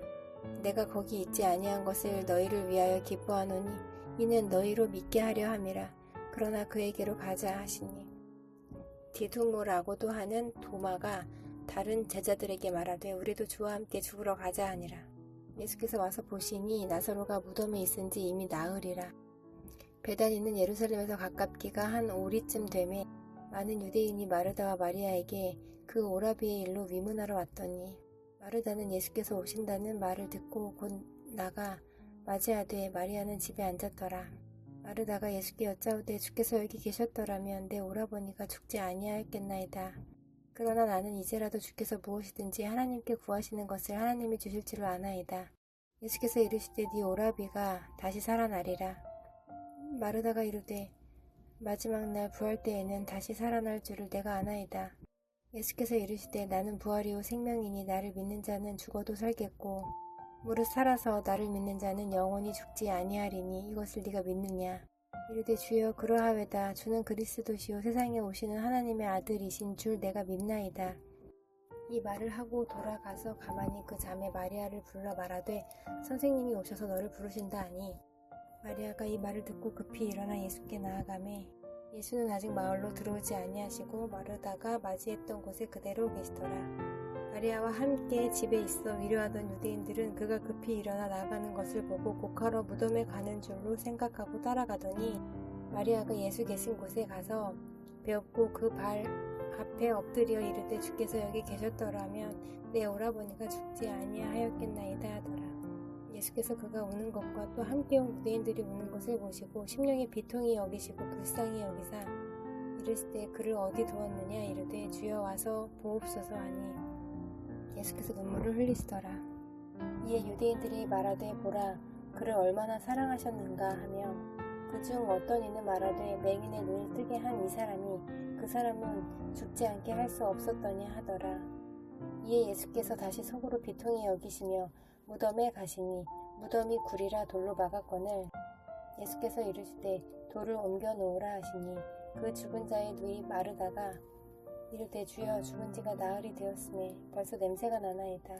A: 내가 거기 있지 아니한 것을 너희를 위하여 기뻐하노니 이는 너희로 믿게 하려 함이라. 그러나 그에게로 가자 하시니 디두모라고도 하는 도마가 다른 제자들에게 말하되 우리도 주와 함께 죽으러 가자 하니라. 예수께서 와서 보시니 나사로가 무덤에 있은지 이미 나흘이라. 베다니는 예루살렘에서 가깝기가 한 오리쯤 되매 많은 유대인이 마르다와 마리아에게 그 오라비의 일로 위문하러 왔더니 마르다는 예수께서 오신다는 말을 듣고 곧 나가 맞이하되 마리아는 집에 앉았더라. 마르다가 예수께 여짜오되 주께서 여기 계셨더라면 내 오라버니가 죽지 아니하였겠나이다. 그러나 나는 이제라도 주께서 무엇이든지 하나님께 구하시는 것을 하나님이 주실 줄을 아나이다. 예수께서 이르시되 네 오라비가 다시 살아나리라. 마르다가 이르되 마지막 날 부활 때에는 다시 살아날 줄을 내가 아나이다. 예수께서 이르시되 나는 부활이요 생명이니 나를 믿는 자는 죽어도 살겠고 무릇 살아서 나를 믿는 자는 영원히 죽지 아니하리니 이것을 네가 믿느냐. 이르되 주여 그러하외다. 주는 그리스도시요 세상에 오시는 하나님의 아들이신 줄 내가 믿나이다. 이 말을 하고 돌아가서 가만히 그 자매 마리아를 불러 말하되 선생님이 오셔서 너를 부르신다 하니 마리아가 이 말을 듣고 급히 일어나 예수께 나아가매 예수는 아직 마을로 들어오지 아니하시고 마르다가 맞이했던 곳에 그대로 계시더라. 마리아와 함께 집에 있어 위로하던 유대인들은 그가 급히 일어나 나가는 것을 보고 곡하러 무덤에 가는 줄로 생각하고 따라가더니 마리아가 예수 계신 곳에 가서 배웠고 그 발 앞에 엎드려 이르되 주께서 여기 계셨더라면 내 오라버니가 죽지 아니하였겠나이다 하더라. 예수께서 그가 우는 것과 또 함께 온 유대인들이 우는 것을 보시고 심령에 비통히 여기시고 불쌍히 여기사 이르시되 그를 어디 두었느냐 이르되 주여 와서 보옵소서 하니 예수께서 눈물을 흘리시더라. 이에 유대인들이 말하되 보라 그를 얼마나 사랑하셨는가 하며 그중 어떤 이는 말하되 맹인의 눈을 뜨게 한 이 사람이 그 사람은 죽지 않게 할 수 없었더냐 하더라. 이에 예수께서 다시 속으로 비통히 여기시며 무덤에 가시니 무덤이 굴이라 돌로 막았거늘 예수께서 이르시되 돌을 옮겨 놓으라 하시니 그 죽은 자의 눈이 마르다가 이르되 주여 죽은 지가 나흘이 되었음에 벌써 냄새가 나나이다.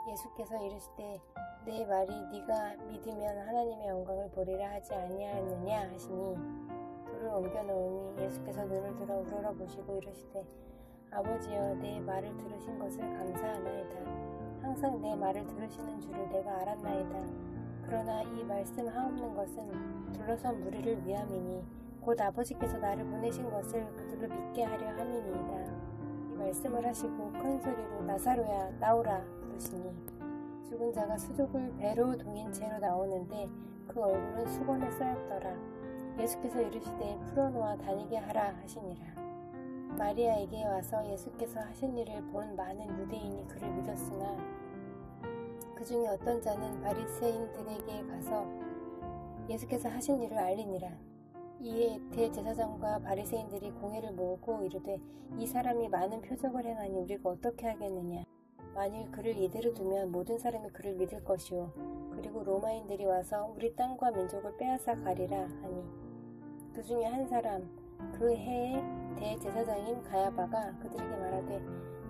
A: 예수께서 이르시되 내 말이 네가 믿으면 하나님의 영광을 보리라 하지 아니하였느냐 하시니 돌을 옮겨 놓으니 예수께서 눈을 들어 우러러 보시고 이르시되 아버지여 내 말을 들으신 것을 감사하나이다. 항상 내 말을 들으시는 줄을 내가 알았나이다. 그러나 이 말씀 하옵는 것은 둘러선 무리를 위함이니 곧 아버지께서 나를 보내신 것을 그들로 믿게 하려 함이니이다. 이 말씀을 하시고 큰 소리로 나사로야 나오라 부르시니 죽은 자가 수족을 배로 동인 채로 나오는데 그 얼굴은 수건에 쌓였더라. 예수께서 이르시되 풀어놓아 다니게 하라 하시니라. 마리아에게 와서 예수께서 하신 일을 본 많은 유대인이 그를 믿었으나 그 중에 어떤 자는 바리새인들에게 가서 예수께서 하신 일을 알리니라. 이에 대제사장과 바리새인들이 공회를 모으고 이르되 이 사람이 많은 표적을 행하니 우리가 어떻게 하겠느냐. 만일 그를 이대로 두면 모든 사람이 그를 믿을 것이요 그리고 로마인들이 와서 우리 땅과 민족을 빼앗아 가리라 하니 그 중에 한 사람 그 해에 대제사장인 가야바가 그들에게 말하되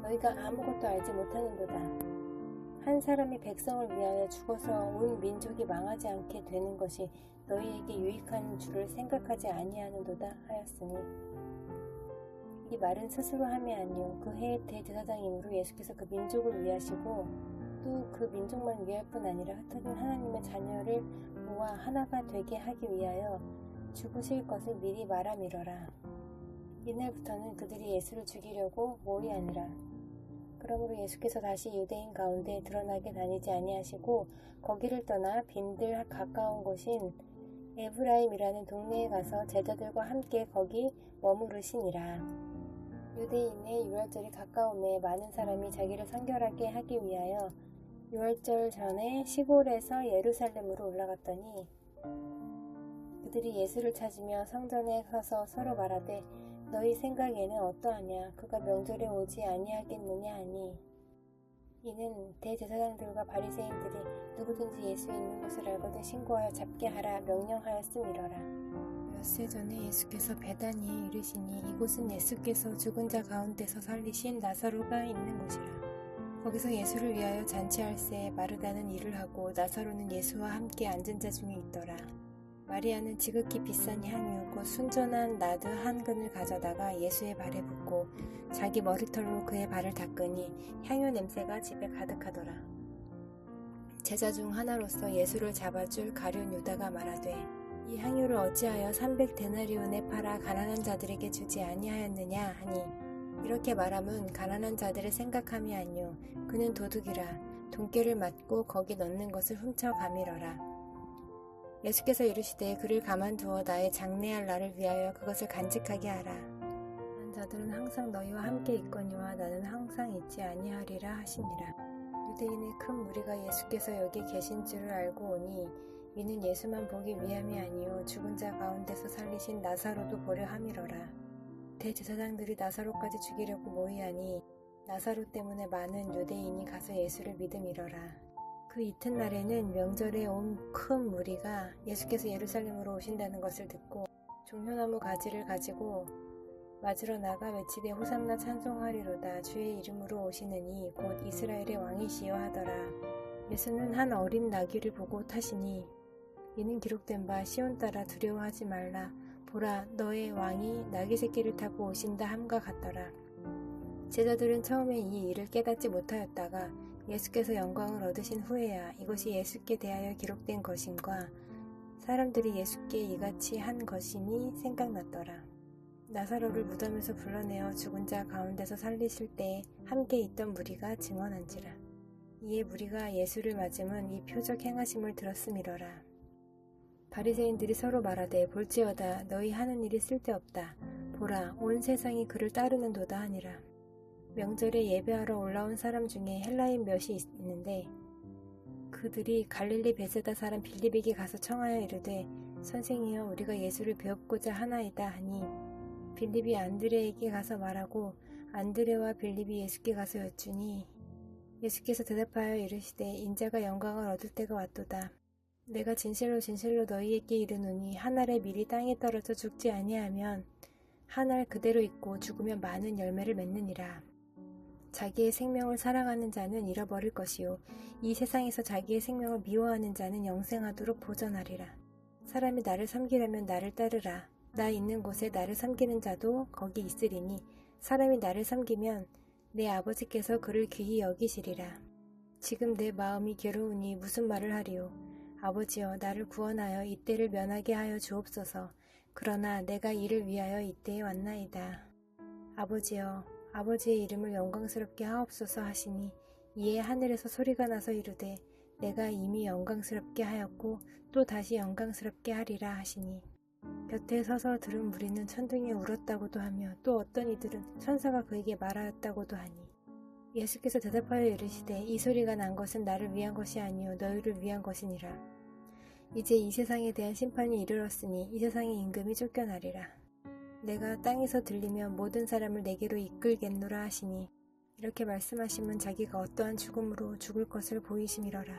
A: 너희가 아무것도 알지 못하는도다. 한 사람이 백성을 위하여 죽어서 온 민족이 망하지 않게 되는 것이 너희에게 유익한 줄을 생각하지 아니하는도다 하였으니 이 말은 스스로 함이 아니요 그 해의 대제사장이므로 예수께서 그 민족을 위하시고 또 그 민족만 위할 뿐 아니라 흩어진 하나님의 자녀를 모아 하나가 되게 하기 위하여 죽으실 것을 미리 말함이러라. 이날부터는 그들이 예수를 죽이려고 모의하니라. 그러므로 예수께서 다시 유대인 가운데 드러나게 다니지 아니하시고 거기를 떠나 빈들 가까운 곳인 에브라임이라는 동네에 가서 제자들과 함께 거기 머무르시니라. 유대인의 유월절이 가까움에 많은 사람이 자기를 상결하게 하기 위하여 유월절 전에 시골에서 예루살렘으로 올라갔더니 그들이 예수를 찾으며 성전에 서서 서로 말하되 너희 생각에는 어떠하냐 그가 명절에 오지 아니하겠느냐 하니 이는 대제사장들과 바리새인들이 누구든지 예수 있는 곳을 알거든 신고하여 잡게 하라 명령하였음이러라. 엿새 전에 예수께서 베다니에 이르시니 이곳은 예수께서 죽은 자 가운데서 살리신 나사로가 있는 곳이라. 거기서 예수를 위하여 잔치할새 마르다는 일을 하고 나사로는 예수와 함께 앉은 자 중에 있더라. 마리아는 지극히 비싼 향유 곧 순전한 나드 한 근을 가져다가 예수의 발에 붓고 자기 머리털로 그의 발을 닦으니 향유 냄새가 집에 가득하더라. 제자 중 하나로서 예수를 잡아줄 가룟 유다가 말하되 이 향유를 어찌하여 300데나리온에 팔아 가난한 자들에게 주지 아니하였느냐 하니 이렇게 말함은 가난한 자들의 생각함이 아니요 그는 도둑이라 돈깨를 맞고 거기 넣는 것을 훔쳐가밀어라. 예수께서 이르시되 그를 가만두어 나의 장래할 날을 위하여 그것을 간직하게 하라. 다른 자들은 항상 너희와 함께 있거니와 나는 항상 있지 아니하리라 하시니라. 유대인의 큰 무리가 예수께서 여기 계신 줄을 알고 오니 이는 예수만 보기 위함이 아니요 죽은 자 가운데서 살리신 나사로도 보려 함이러라. 대제사장들이 나사로까지 죽이려고 모의하니 나사로 때문에 많은 유대인이 가서 예수를 믿음이러라. 그 이튿날에는 명절에 온 큰 무리가 예수께서 예루살렘으로 오신다는 것을 듣고 종려나무 가지를 가지고 맞으러 나가 외치되 호산나 찬송하리로다 주의 이름으로 오시느니 곧 이스라엘의 왕이시여 하더라. 예수는 한 어린 나귀를 보고 타시니 이는 기록된 바 시온 따라 두려워하지 말라 보라 너의 왕이 나귀 새끼를 타고 오신다 함과 같더라. 제자들은 처음에 이 일을 깨닫지 못하였다가 예수께서 영광을 얻으신 후에야 이것이 예수께 대하여 기록된 것임과 사람들이 예수께 이같이 한 것임이 생각났더라. 나사로를 무덤에서 불러내어 죽은 자 가운데서 살리실 때에 함께 있던 무리가 증언한지라. 이에 무리가 예수를 맞음은 이 표적 행하심을 들었음이러라. 바리새인들이 서로 말하되 볼지어다 너희 하는 일이 쓸데없다. 보라 온 세상이 그를 따르는도다 하니라. 명절에 예배하러 올라온 사람 중에 헬라인 몇이 있는데 그들이 갈릴리 베세다 사람 빌립에게 가서 청하여 이르되 선생이여 우리가 예수를 배웁고자 하나이다 하니 빌립이 안드레에게 가서 말하고 안드레와 빌립이 예수께 가서 여쭈니 예수께서 대답하여 이르시되 인자가 영광을 얻을 때가 왔도다. 내가 진실로 진실로 너희에게 이르노니 한 알의 밀이 땅에 떨어져 죽지 아니하면 한 알 그대로 있고 죽으면 많은 열매를 맺느니라. 자기의 생명을 사랑하는 자는 잃어버릴 것이요 이 세상에서 자기의 생명을 미워하는 자는 영생하도록 보전하리라. 사람이 나를 섬기려면 나를 따르라. 나 있는 곳에 나를 섬기는 자도 거기 있으리니 사람이 나를 섬기면 내 아버지께서 그를 귀히 여기시리라. 지금 내 마음이 괴로우니 무슨 말을 하리요. 아버지여 나를 구원하여 이때를 면하게 하여 주옵소서. 그러나 내가 이를 위하여 이때에 왔나이다. 아버지여 아버지의 이름을 영광스럽게 하옵소서 하시니 이에 하늘에서 소리가 나서 이르되 내가 이미 영광스럽게 하였고 또 다시 영광스럽게 하리라 하시니 곁에 서서 들은 무리는 천둥에 울었다고도 하며 또 어떤 이들은 천사가 그에게 말하였다고도 하니 예수께서 대답하여 이르시되 이 소리가 난 것은 나를 위한 것이 아니요 너희를 위한 것이니라. 이제 이 세상에 대한 심판이 이르렀으니 이 세상의 임금이 쫓겨나리라. 내가 땅에서 들리면 모든 사람을 내게로 이끌겠노라 하시니 이렇게 말씀하시면 자기가 어떠한 죽음으로 죽을 것을 보이심이러라.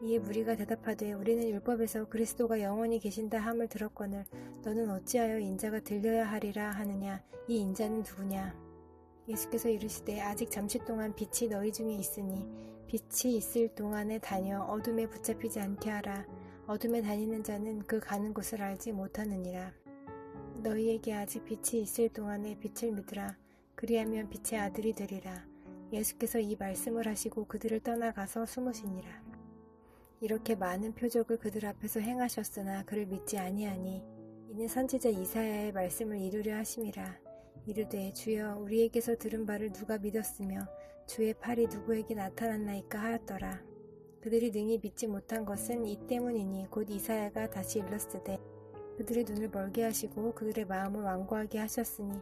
A: 이에 무리가 대답하되 우리는 율법에서 그리스도가 영원히 계신다 함을 들었거늘 너는 어찌하여 인자가 들려야 하리라 하느냐. 이 인자는 누구냐. 예수께서 이르시되 아직 잠시 동안 빛이 너희 중에 있으니 빛이 있을 동안에 다녀 어둠에 붙잡히지 않게 하라. 어둠에 다니는 자는 그 가는 곳을 알지 못하느니라. 너희에게 아직 빛이 있을 동안에 빛을 믿으라. 그리하면 빛의 아들이 되리라. 예수께서 이 말씀을 하시고 그들을 떠나가서 숨으시니라. 이렇게 많은 표적을 그들 앞에서 행하셨으나 그를 믿지 아니하니 이는 선지자 이사야의 말씀을 이루려 하심이라. 이르되 주여 우리에게서 들은 바를 누가 믿었으며 주의 팔이 누구에게 나타났나이까 하였더라. 그들이 능히 믿지 못한 것은 이 때문이니 곧 이사야가 다시 일렀으되 그들의 눈을 멀게 하시고 그들의 마음을 완고하게 하셨으니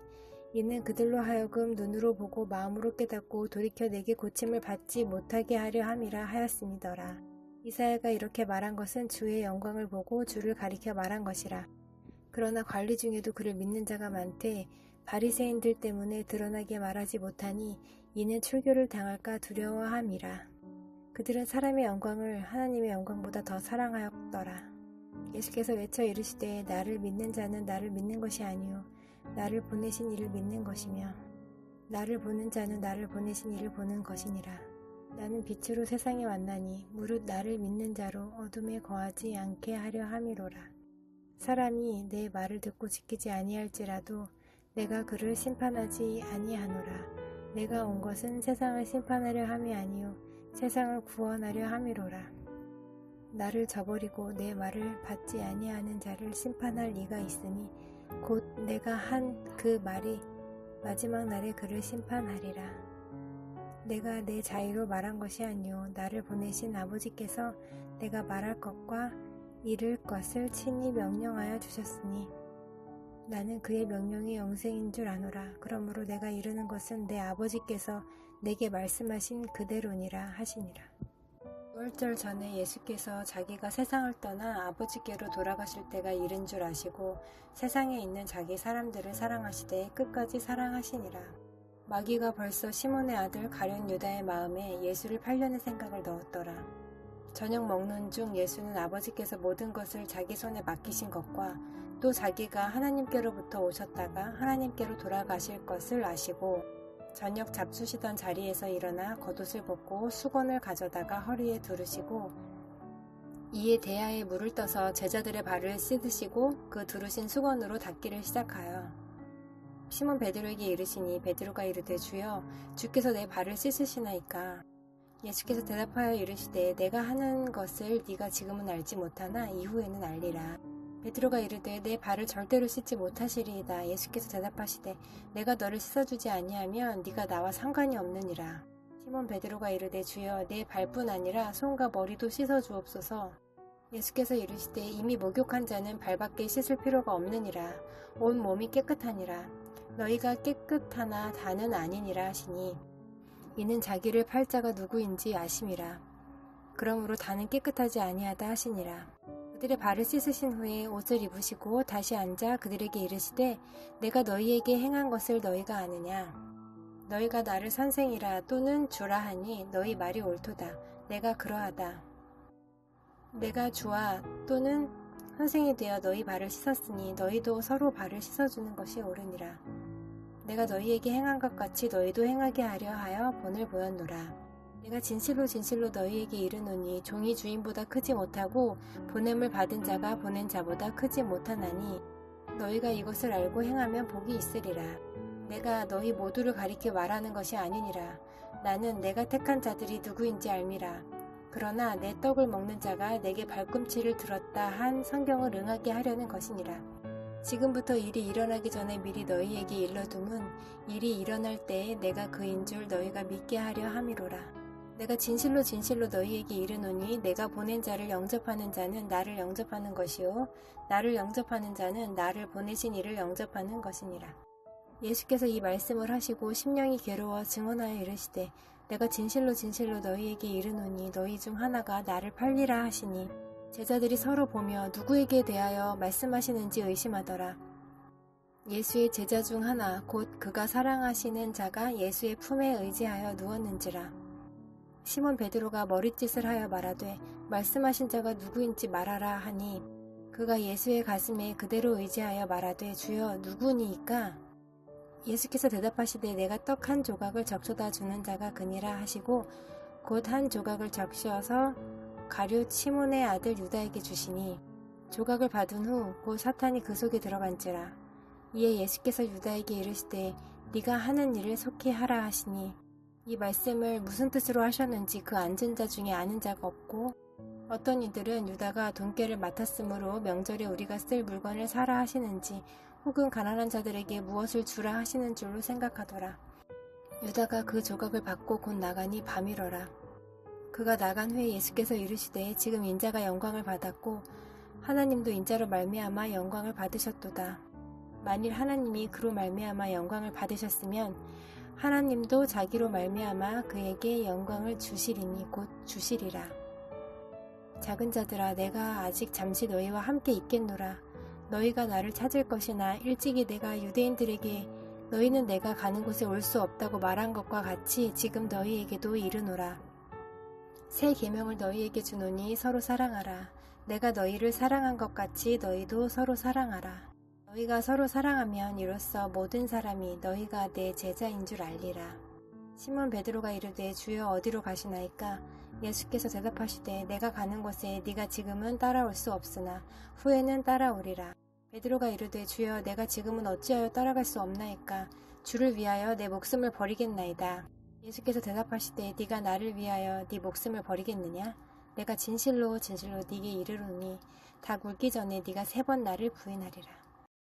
A: 이는 그들로 하여금 눈으로 보고 마음으로 깨닫고 돌이켜 내게 고침을 받지 못하게 하려 함이라 하였음이더라. 이사야가 이렇게 말한 것은 주의 영광을 보고 주를 가리켜 말한 것이라. 그러나 관리 중에도 그를 믿는 자가 많되 바리새인들 때문에 드러나게 말하지 못하니 이는 출교를 당할까 두려워함이라. 그들은 사람의 영광을 하나님의 영광보다 더 사랑하였더라. 예수께서 외쳐 이르시되 나를 믿는 자는 나를 믿는 것이 아니요 나를 보내신 이를 믿는 것이며 나를 보는 자는 나를 보내신 이를 보는 것이니라. 나는 빛으로 세상에 왔나니 무릇 나를 믿는 자로 어둠에 거하지 않게 하려 함이로라. 사람이 내 말을 듣고 지키지 아니할지라도 내가 그를 심판하지 아니하노라. 내가 온 것은 세상을 심판하려 함이 아니요 세상을 구원하려 함이로라. 나를 저버리고 내 말을 받지 아니하는 자를 심판할 이가 있으니 곧 내가 한 그 말이 마지막 날에 그를 심판하리라. 내가 내 자의로 말한 것이 아니요 나를 보내신 아버지께서 내가 말할 것과 이를 것을 친히 명령하여 주셨으니 나는 그의 명령이 영생인 줄 아노라. 그러므로 내가 이르는 것은 내 아버지께서 내게 말씀하신 그대로니라 하시니라. 부활절 전에 예수께서 자기가 세상을 떠나 아버지께로 돌아가실 때가 이른 줄 아시고 세상에 있는 자기 사람들을 사랑하시되 끝까지 사랑하시니라. 마귀가 벌써 시몬의 아들 가룟 유다의 마음에 예수를 팔려는 생각을 넣었더라. 저녁 먹는 중 예수는 아버지께서 모든 것을 자기 손에 맡기신 것과 또 자기가 하나님께로부터 오셨다가 하나님께로 돌아가실 것을 아시고 저녁 잡수시던 자리에서 일어나 겉옷을 벗고 수건을 가져다가 허리에 두르시고 이에 대야에 물을 떠서 제자들의 발을 씻으시고 그 두르신 수건으로 닦기를 시작하여 시몬 베드로에게 이르시니 베드로가 이르되 주여 주께서 내 발을 씻으시나이까. 예수께서 대답하여 이르시되 내가 하는 것을 네가 지금은 알지 못하나 이후에는 알리라. 베드로가 이르되 내 발을 절대로 씻지 못하시리이다. 예수께서 대답하시되 내가 너를 씻어주지 아니하면 네가 나와 상관이 없느니라. 시몬 베드로가 이르되 주여 내 발뿐 아니라 손과 머리도 씻어 주옵소서. 예수께서 이르시되 이미 목욕한 자는 발밖에 씻을 필요가 없느니라. 온 몸이 깨끗하니라. 너희가 깨끗하나 다는 아니니라 하시니 이는 자기를 팔 자가 누구인지 아심이라. 그러므로 다는 깨끗하지 아니하다 하시니라. 그들의 발을 씻으신 후에 옷을 입으시고 다시 앉아 그들에게 이르시되 내가 너희에게 행한 것을 너희가 아느냐. 너희가 나를 선생이라 또는 주라 하니 너희 말이 옳도다. 내가 그러하다. 내가 주와 또는 선생이 되어 너희 발을 씻었으니 너희도 서로 발을 씻어주는 것이 옳으니라. 내가 너희에게 행한 것 같이 너희도 행하게 하려 하여 본을 보였노라. 내가 진실로 진실로 너희에게 이르노니 종이 주인보다 크지 못하고 보냄을 받은 자가 보낸 자보다 크지 못하나니 너희가 이것을 알고 행하면 복이 있으리라. 내가 너희 모두를 가리켜 말하는 것이 아니니라. 나는 내가 택한 자들이 누구인지 알미라. 그러나 내 떡을 먹는 자가 내게 발꿈치를 들었다 한 성경을 응하게 하려는 것이니라. 지금부터 일이 일어나기 전에 미리 너희에게 일러둠은 일이 일어날 때에 내가 그인 줄 너희가 믿게 하려 함이로라. 내가 진실로 진실로 너희에게 이르노니 내가 보낸 자를 영접하는 자는 나를 영접하는 것이요 나를 영접하는 자는 나를 보내신 이를 영접하는 것이니라. 예수께서 이 말씀을 하시고 심령이 괴로워 증언하여 이르시되 내가 진실로 진실로 너희에게 이르노니 너희 중 하나가 나를 팔리라 하시니 제자들이 서로 보며 누구에게 대하여 말씀하시는지 의심하더라. 예수의 제자 중 하나 곧 그가 사랑하시는 자가 예수의 품에 의지하여 누웠는지라. 시몬 베드로가 머릿짓을 하여 말하되 말씀하신 자가 누구인지 말하라 하니 그가 예수의 가슴에 그대로 의지하여 말하되 주여 누구니이까? 예수께서 대답하시되 내가 떡 한 조각을 적셔다 주는 자가 그니라 하시고 곧 한 조각을 적셔서 가룟 시몬의 아들 유다에게 주시니 조각을 받은 후 곧 사탄이 그 속에 들어간지라. 이에 예수께서 유다에게 이르시되 네가 하는 일을 속히 하라 하시니 이 말씀을 무슨 뜻으로 하셨는지 그 앉은 자 중에 아는 자가 없고 어떤 이들은 유다가 돈깨를 맡았으므로 명절에 우리가 쓸 물건을 사라 하시는지 혹은 가난한 자들에게 무엇을 주라 하시는 줄로 생각하더라. 유다가 그 조각을 받고 곧 나가니 밤이러라. 그가 나간 후에 예수께서 이르시되 지금 인자가 영광을 받았고 하나님도 인자로 말미암아 영광을 받으셨도다. 만일 하나님이 그로 말미암아 영광을 받으셨으면 하나님도 자기로 말미암아 그에게 영광을 주시리니 곧 주시리라. 작은 자들아 내가 아직 잠시 너희와 함께 있겠노라. 너희가 나를 찾을 것이나 일찍이 내가 유대인들에게 너희는 내가 가는 곳에 올 수 없다고 말한 것과 같이 지금 너희에게도 이르노라. 새 계명을 너희에게 주노니 서로 사랑하라. 내가 너희를 사랑한 것 같이 너희도 서로 사랑하라. 너희가 서로 사랑하면 이로써 모든 사람이 너희가 내 제자인 줄 알리라. 시몬 베드로가 이르되 주여 어디로 가시나이까? 예수께서 대답하시되 내가 가는 곳에 네가 지금은 따라올 수 없으나 후에는 따라오리라. 베드로가 이르되 주여 내가 지금은 어찌하여 따라갈 수 없나이까? 주를 위하여 내 목숨을 버리겠나이다. 예수께서 대답하시되 네가 나를 위하여 네 목숨을 버리겠느냐? 내가 진실로 진실로 네게 이르노니 닭 울기 전에 네가 3번 나를 부인하리라.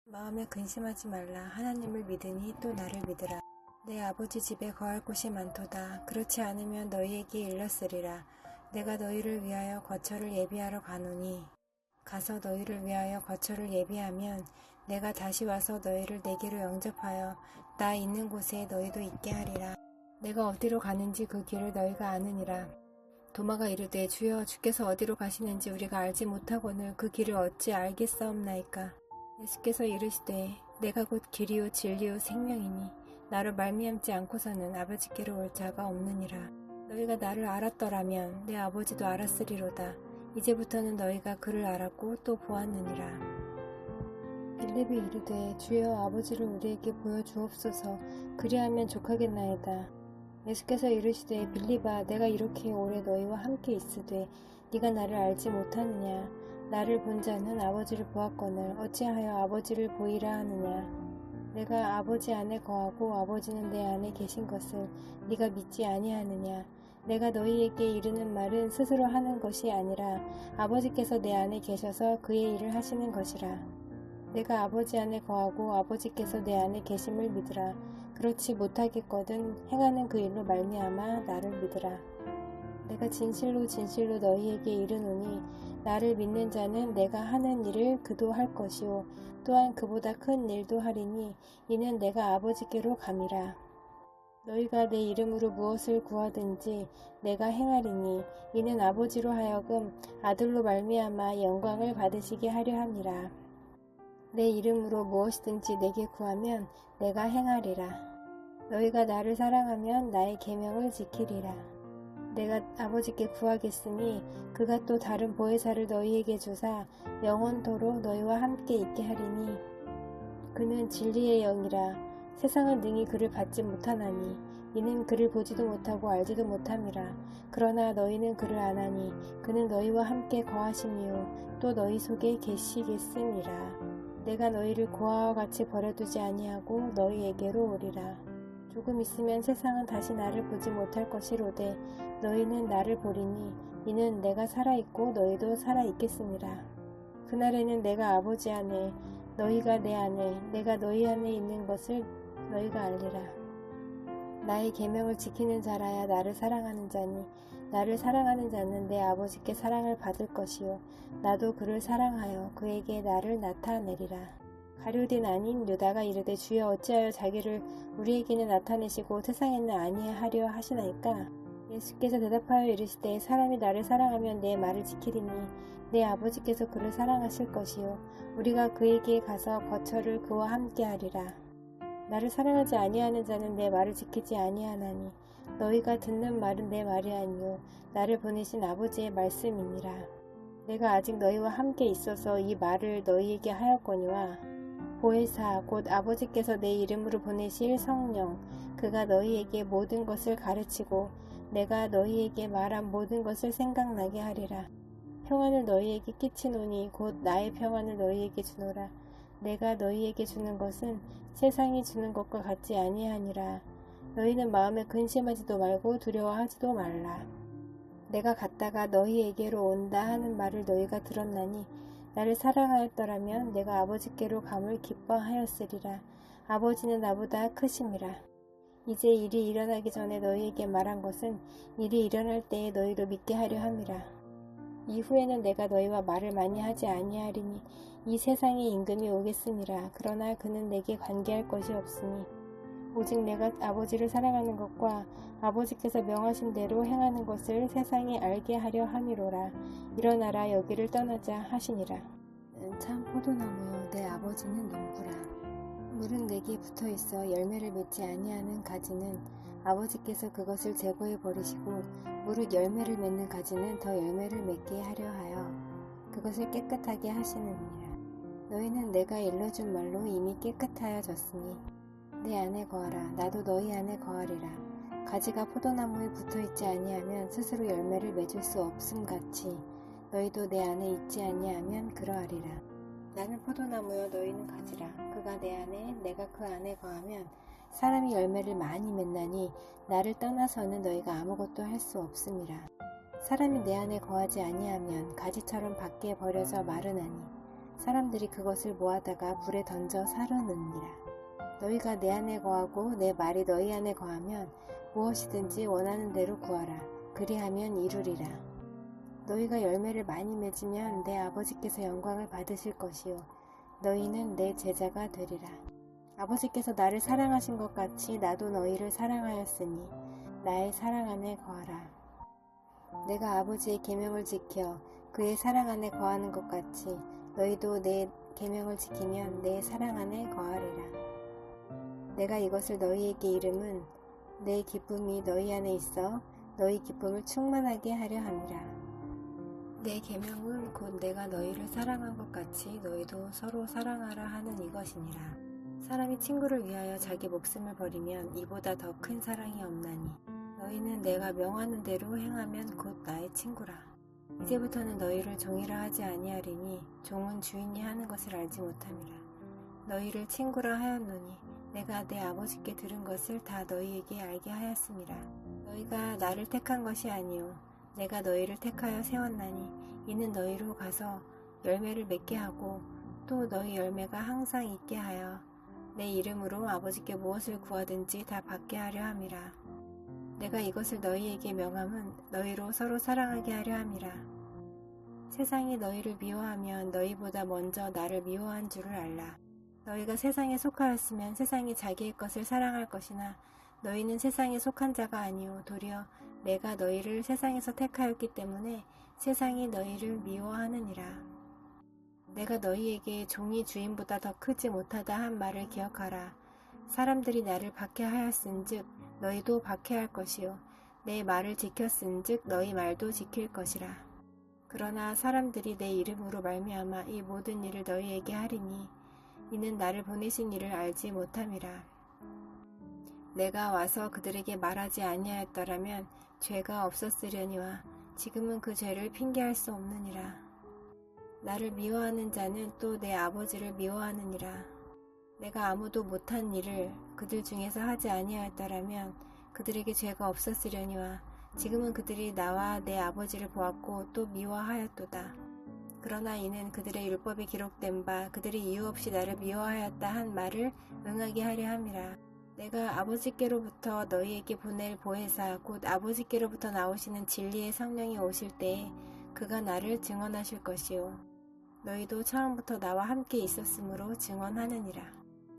A: 마음에 근심하지 말라. 하나님을 믿으니 또 나를 믿으라. 내 아버지 집에 거할 곳이 많도다. 그렇지 않으면 너희에게 일렀으리라. 내가 너희를 위하여 거처를 예비하러 가노니 가서 너희를 위하여 거처를 예비하면 내가 다시 와서 너희를 내게로 영접하여 나 있는 곳에 너희도 있게 하리라. 내가 어디로 가는지 그 길을 너희가 아느니라. 도마가 이르되 주여 주께서 어디로 가시는지 우리가 알지 못하거늘 그 길을 어찌 알겠사옵나이까. 예수께서 이르시되 내가 곧 길이요 진리요 생명이니 나로 말미암지 않고서는 아버지께로 올 자가 없느니라. 너희가 나를 알았더라면 내 아버지도 알았으리로다. 이제부터는 너희가 그를 알았고 또 보았느니라. 빌립이 이르되 주여 아버지를 우리에게 보여주옵소서. 그리하면 족하겠나이다. 예수께서 이르시되 빌립아 내가 이렇게 오래 너희와 함께 있으되 네가 나를 알지 못하느냐. 나를 본 자는 아버지를 보았거늘 어찌하여 아버지를 보이라 하느냐. 내가 아버지 안에 거하고 아버지는 내 안에 계신 것을 네가 믿지 아니하느냐. 내가 너희에게 이르는 말은 스스로 하는 것이 아니라 아버지께서 내 안에 계셔서 그의 일을 하시는 것이라. 내가 아버지 안에 거하고 아버지께서 내 안에 계심을 믿으라. 그렇지 못하겠거든 행하는 그 일로 말미암아 나를 믿으라. 내가 진실로 진실로 너희에게 이르노니 나를 믿는 자는 내가 하는 일을 그도 할 것이요 또한 그보다 큰 일도 하리니 이는 내가 아버지께로 감이라. 너희가 내 이름으로 무엇을 구하든지 내가 행하리니 이는 아버지로 하여금 아들로 말미암아 영광을 받으시게 하려 함이라. 내 이름으로 무엇이든지 내게 구하면 내가 행하리라. 너희가 나를 사랑하면 나의 계명을 지키리라. 내가 아버지께 구하겠으니 그가 또 다른 보혜사를 너희에게 주사 영원토록 너희와 함께 있게 하리니 그는 진리의 영이라. 세상은 능히 그를 받지 못하나니 이는 그를 보지도 못하고 알지도 못함이라. 그러나 너희는 그를 아나니 그는 너희와 함께 거하심이요 또 너희 속에 계시겠음이라. 내가 너희를 고아와 같이 버려두지 아니하고 너희에게로 오리라. 조금 있으면 세상은 다시 나를 보지 못할 것이로되 너희는 나를 보리니 이는 내가 살아있고 너희도 살아있겠음이라. 그날에는 내가 아버지 안에 너희가 내 안에 내가 너희 안에 있는 것을 너희가 알리라. 나의 계명을 지키는 자라야 나를 사랑하는 자니 나를 사랑하는 자는 내 아버지께 사랑을 받을 것이요 나도 그를 사랑하여 그에게 나를 나타내리라. 가룟 아닌 유다가 이르되 주여 어찌하여 자기를 우리에게는 나타내시고 세상에는 아니하려 하시나이까. 예수께서 대답하여 이르시되 사람이 나를 사랑하면 내 말을 지키리니 내 아버지께서 그를 사랑하실 것이요 우리가 그에게 가서 거처를 그와 함께 하리라. 나를 사랑하지 아니하는 자는 내 말을 지키지 아니하나니 너희가 듣는 말은 내 말이 아니요 나를 보내신 아버지의 말씀이니라. 내가 아직 너희와 함께 있어서 이 말을 너희에게 하였거니와 보혜사 곧 아버지께서 내 이름으로 보내실 성령 그가 너희에게 모든 것을 가르치고 내가 너희에게 말한 모든 것을 생각나게 하리라. 평안을 너희에게 끼치노니 곧 나의 평안을 너희에게 주노라. 내가 너희에게 주는 것은 세상이 주는 것과 같지 아니하니라. 너희는 마음에 근심하지도 말고 두려워하지도 말라. 내가 갔다가 너희에게로 온다 하는 말을 너희가 들었나니 나를 사랑하였더라면 내가 아버지께로 감을 기뻐하였으리라. 아버지는 나보다 크심이라. 이제 일이 일어나기 전에 너희에게 말한 것은 일이 일어날 때에 너희로 믿게 하려 함이라. 이후에는 내가 너희와 말을 많이 하지 아니하리니 이 세상의 임금이 오겠음이라. 그러나 그는 내게 관계할 것이 없으니 오직 내가 아버지를 사랑하는 것과 아버지께서 명하신 대로 행하는 것을 세상이 알게 하려 함이로라. 일어나라 여기를 떠나자 하시니라. 참 포도나무여 내 아버지는 농부라. 물은 내게 붙어있어 열매를 맺지 아니하는 가지는 아버지께서 그것을 제거해 버리시고 무릇 열매를 맺는 가지는 더 열매를 맺게 하려 하여 그것을 깨끗하게 하시느니라. 너희는 내가 일러준 말로 이미 깨끗하여졌으니 내 안에 거하라. 나도 너희 안에 거하리라. 가지가 포도나무에 붙어있지 아니하면 스스로 열매를 맺을 수 없음같이 너희도 내 안에 있지 아니하면 그러하리라. 나는 포도나무여 너희는 가지라. 그가 내 안에 내가 그 안에 거하면 사람이 열매를 많이 맺나니 나를 떠나서는 너희가 아무것도 할 수 없음이라. 사람이 내 안에 거하지 아니하면 가지처럼 밖에 버려져 마르나니 사람들이 그것을 모아다가 불에 던져 사르느니라. 너희가 내 안에 거하고 내 말이 너희 안에 거하면 무엇이든지 원하는 대로 구하라. 그리하면 이루리라. 너희가 열매를 많이 맺으면 내 아버지께서 영광을 받으실 것이요 너희는 내 제자가 되리라. 아버지께서 나를 사랑하신 것 같이 나도 너희를 사랑하였으니 나의 사랑 안에 거하라. 내가 아버지의 계명을 지켜 그의 사랑 안에 거하는 것 같이 너희도 내 계명을 지키면 내 사랑 안에 거하리라. 내가 이것을 너희에게 이름은 내 기쁨이 너희 안에 있어 너희 기쁨을 충만하게 하려 함이라. 내 계명은 곧 내가 너희를 사랑한 것 같이 너희도 서로 사랑하라 하는 이것이니라. 사람이 친구를 위하여 자기 목숨을 버리면 이보다 더 큰 사랑이 없나니 너희는 내가 명하는 대로 행하면 곧 나의 친구라. 이제부터는 너희를 종이라 하지 아니하리니 종은 주인이 하는 것을 알지 못함이라. 너희를 친구라 하였노니 내가 내 아버지께 들은 것을 다 너희에게 알게 하였음이라. 너희가 나를 택한 것이 아니요 내가 너희를 택하여 세웠나니 이는 너희로 가서 열매를 맺게 하고 또 너희 열매가 항상 있게 하여 내 이름으로 아버지께 무엇을 구하든지 다 받게 하려 함이라. 내가 이것을 너희에게 명함은 너희로 서로 사랑하게 하려 함이라. 세상이 너희를 미워하면 너희보다 먼저 나를 미워한 줄을 알라. 너희가 세상에 속하였으면 세상이 자기의 것을 사랑할 것이나 너희는 세상에 속한 자가 아니요 도리어 내가 너희를 세상에서 택하였기 때문에 세상이 너희를 미워하느니라. 내가 너희에게 종이 주인보다 더 크지 못하다 한 말을 기억하라. 사람들이 나를 박해하였은즉 너희도 박해할 것이요 내 말을 지켰은즉 너희 말도 지킬 것이라. 그러나 사람들이 내 이름으로 말미암아 이 모든 일을 너희에게 하리니 이는 나를 보내신 이를 알지 못함이라. 내가 와서 그들에게 말하지 아니하였더라면 죄가 없었으려니와 지금은 그 죄를 핑계할 수 없느니라. 나를 미워하는 자는 또 내 아버지를 미워하느니라. 내가 아무도 못한 일을 그들 중에서 하지 아니하였더라면 그들에게 죄가 없었으려니와 지금은 그들이 나와 내 아버지를 보았고 또 미워하였도다. 그러나 이는 그들의 율법에 기록된 바 그들이 이유 없이 나를 미워하였다 한 말을 응하게 하려 함이라. 내가 아버지께로부터 너희에게 보낼 보혜사 곧 아버지께로부터 나오시는 진리의 성령이 오실 때에 그가 나를 증언하실 것이요 너희도 처음부터 나와 함께 있었으므로 증언하느니라.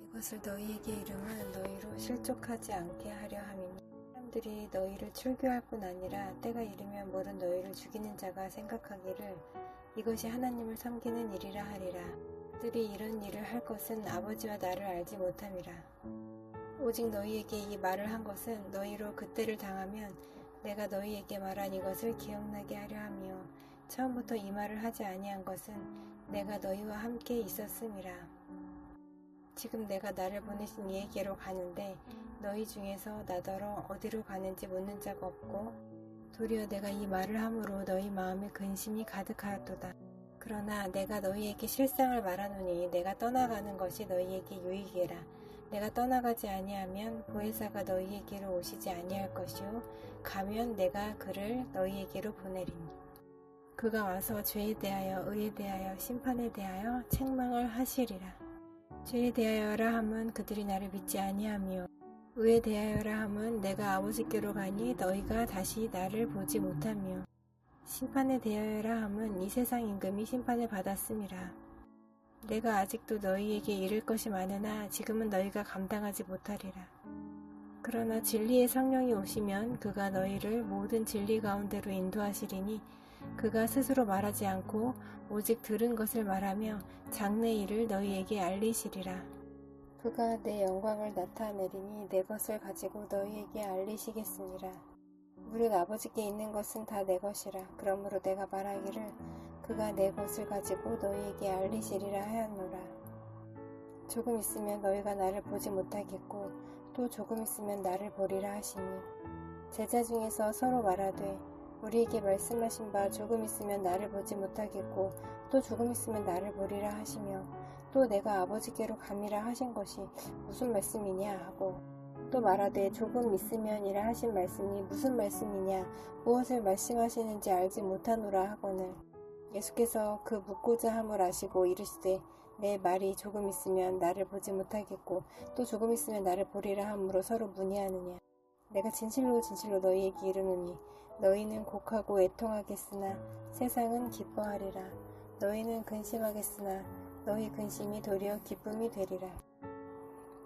A: 이것을 너희에게 이름은 너희로 실족하지 않게 하려 함이니 사람들이 너희를 출교할 뿐 아니라 때가 이르면 모든 너희를 죽이는 자가 생각하기를 이것이 하나님을 섬기는 일이라 하리라. 그들이 이런 일을 할 것은 아버지와 나를 알지 못함이라. 오직 너희에게 이 말을 한 것은 너희로 그때를 당하면 내가 너희에게 말한 이것을 기억나게 하려 하며 처음부터 이 말을 하지 아니한 것은 내가 너희와 함께 있었음이라. 지금 내가 나를 보내신 이에게로 가는데 너희 중에서 나더러 어디로 가는지 묻는 자가 없고 도리어 내가 이 말을 함으로 너희 마음에 근심이 가득하였도다. 그러나 내가 너희에게 실상을 말하노니 내가 떠나가는 것이 너희에게 유익이라. 내가 떠나가지 아니하면 보혜사가 너희에게로 오시지 아니할 것이요 가면 내가 그를 너희에게로 보내리니 그가 와서 죄에 대하여 의에 대하여 심판에 대하여 책망을 하시리라. 죄에 대하여라 함은 그들이 나를 믿지 아니하며 의에 대하여라 함은 내가 아버지께로 가니 너희가 다시 나를 보지 못하며 심판에 대하여라 함은 이 세상 임금이 심판을 받았음이라. 내가 아직도 너희에게 이를 것이 많으나 지금은 너희가 감당하지 못하리라. 그러나 진리의 성령이 오시면 그가 너희를 모든 진리 가운데로 인도하시리니 그가 스스로 말하지 않고 오직 들은 것을 말하며 장래 일을 너희에게 알리시리라. 그가 내 영광을 나타내리니 내 것을 가지고 너희에게 알리시겠으니라. 무릇 아버지께 있는 것은 다 내 것이라. 그러므로 내가 말하기를 그가 내 것을 가지고 너희에게 알리시리라 하였노라. 조금 있으면 너희가 나를 보지 못하겠고 또 조금 있으면 나를 보리라 하시니 제자 중에서 서로 말하되 우리에게 말씀하신 바 조금 있으면 나를 보지 못하겠고 또 조금 있으면 나를 보리라 하시며 또 내가 아버지께로 감이라 하신 것이 무슨 말씀이냐 하고 또 말하되 조금 있으면이라 하신 말씀이 무슨 말씀이냐 무엇을 말씀하시는지 알지 못하노라 하거늘 예수께서 그 묻고자 함을 아시고 이르시되 내 말이 조금 있으면 나를 보지 못하겠고 또 조금 있으면 나를 보리라 함으로 서로 문의하느냐. 내가 진실로 진실로 너희에게 이르노니 너희는 곡하고 애통하겠으나 세상은 기뻐하리라. 너희는 근심하겠으나 너희 근심이 도리어 기쁨이 되리라.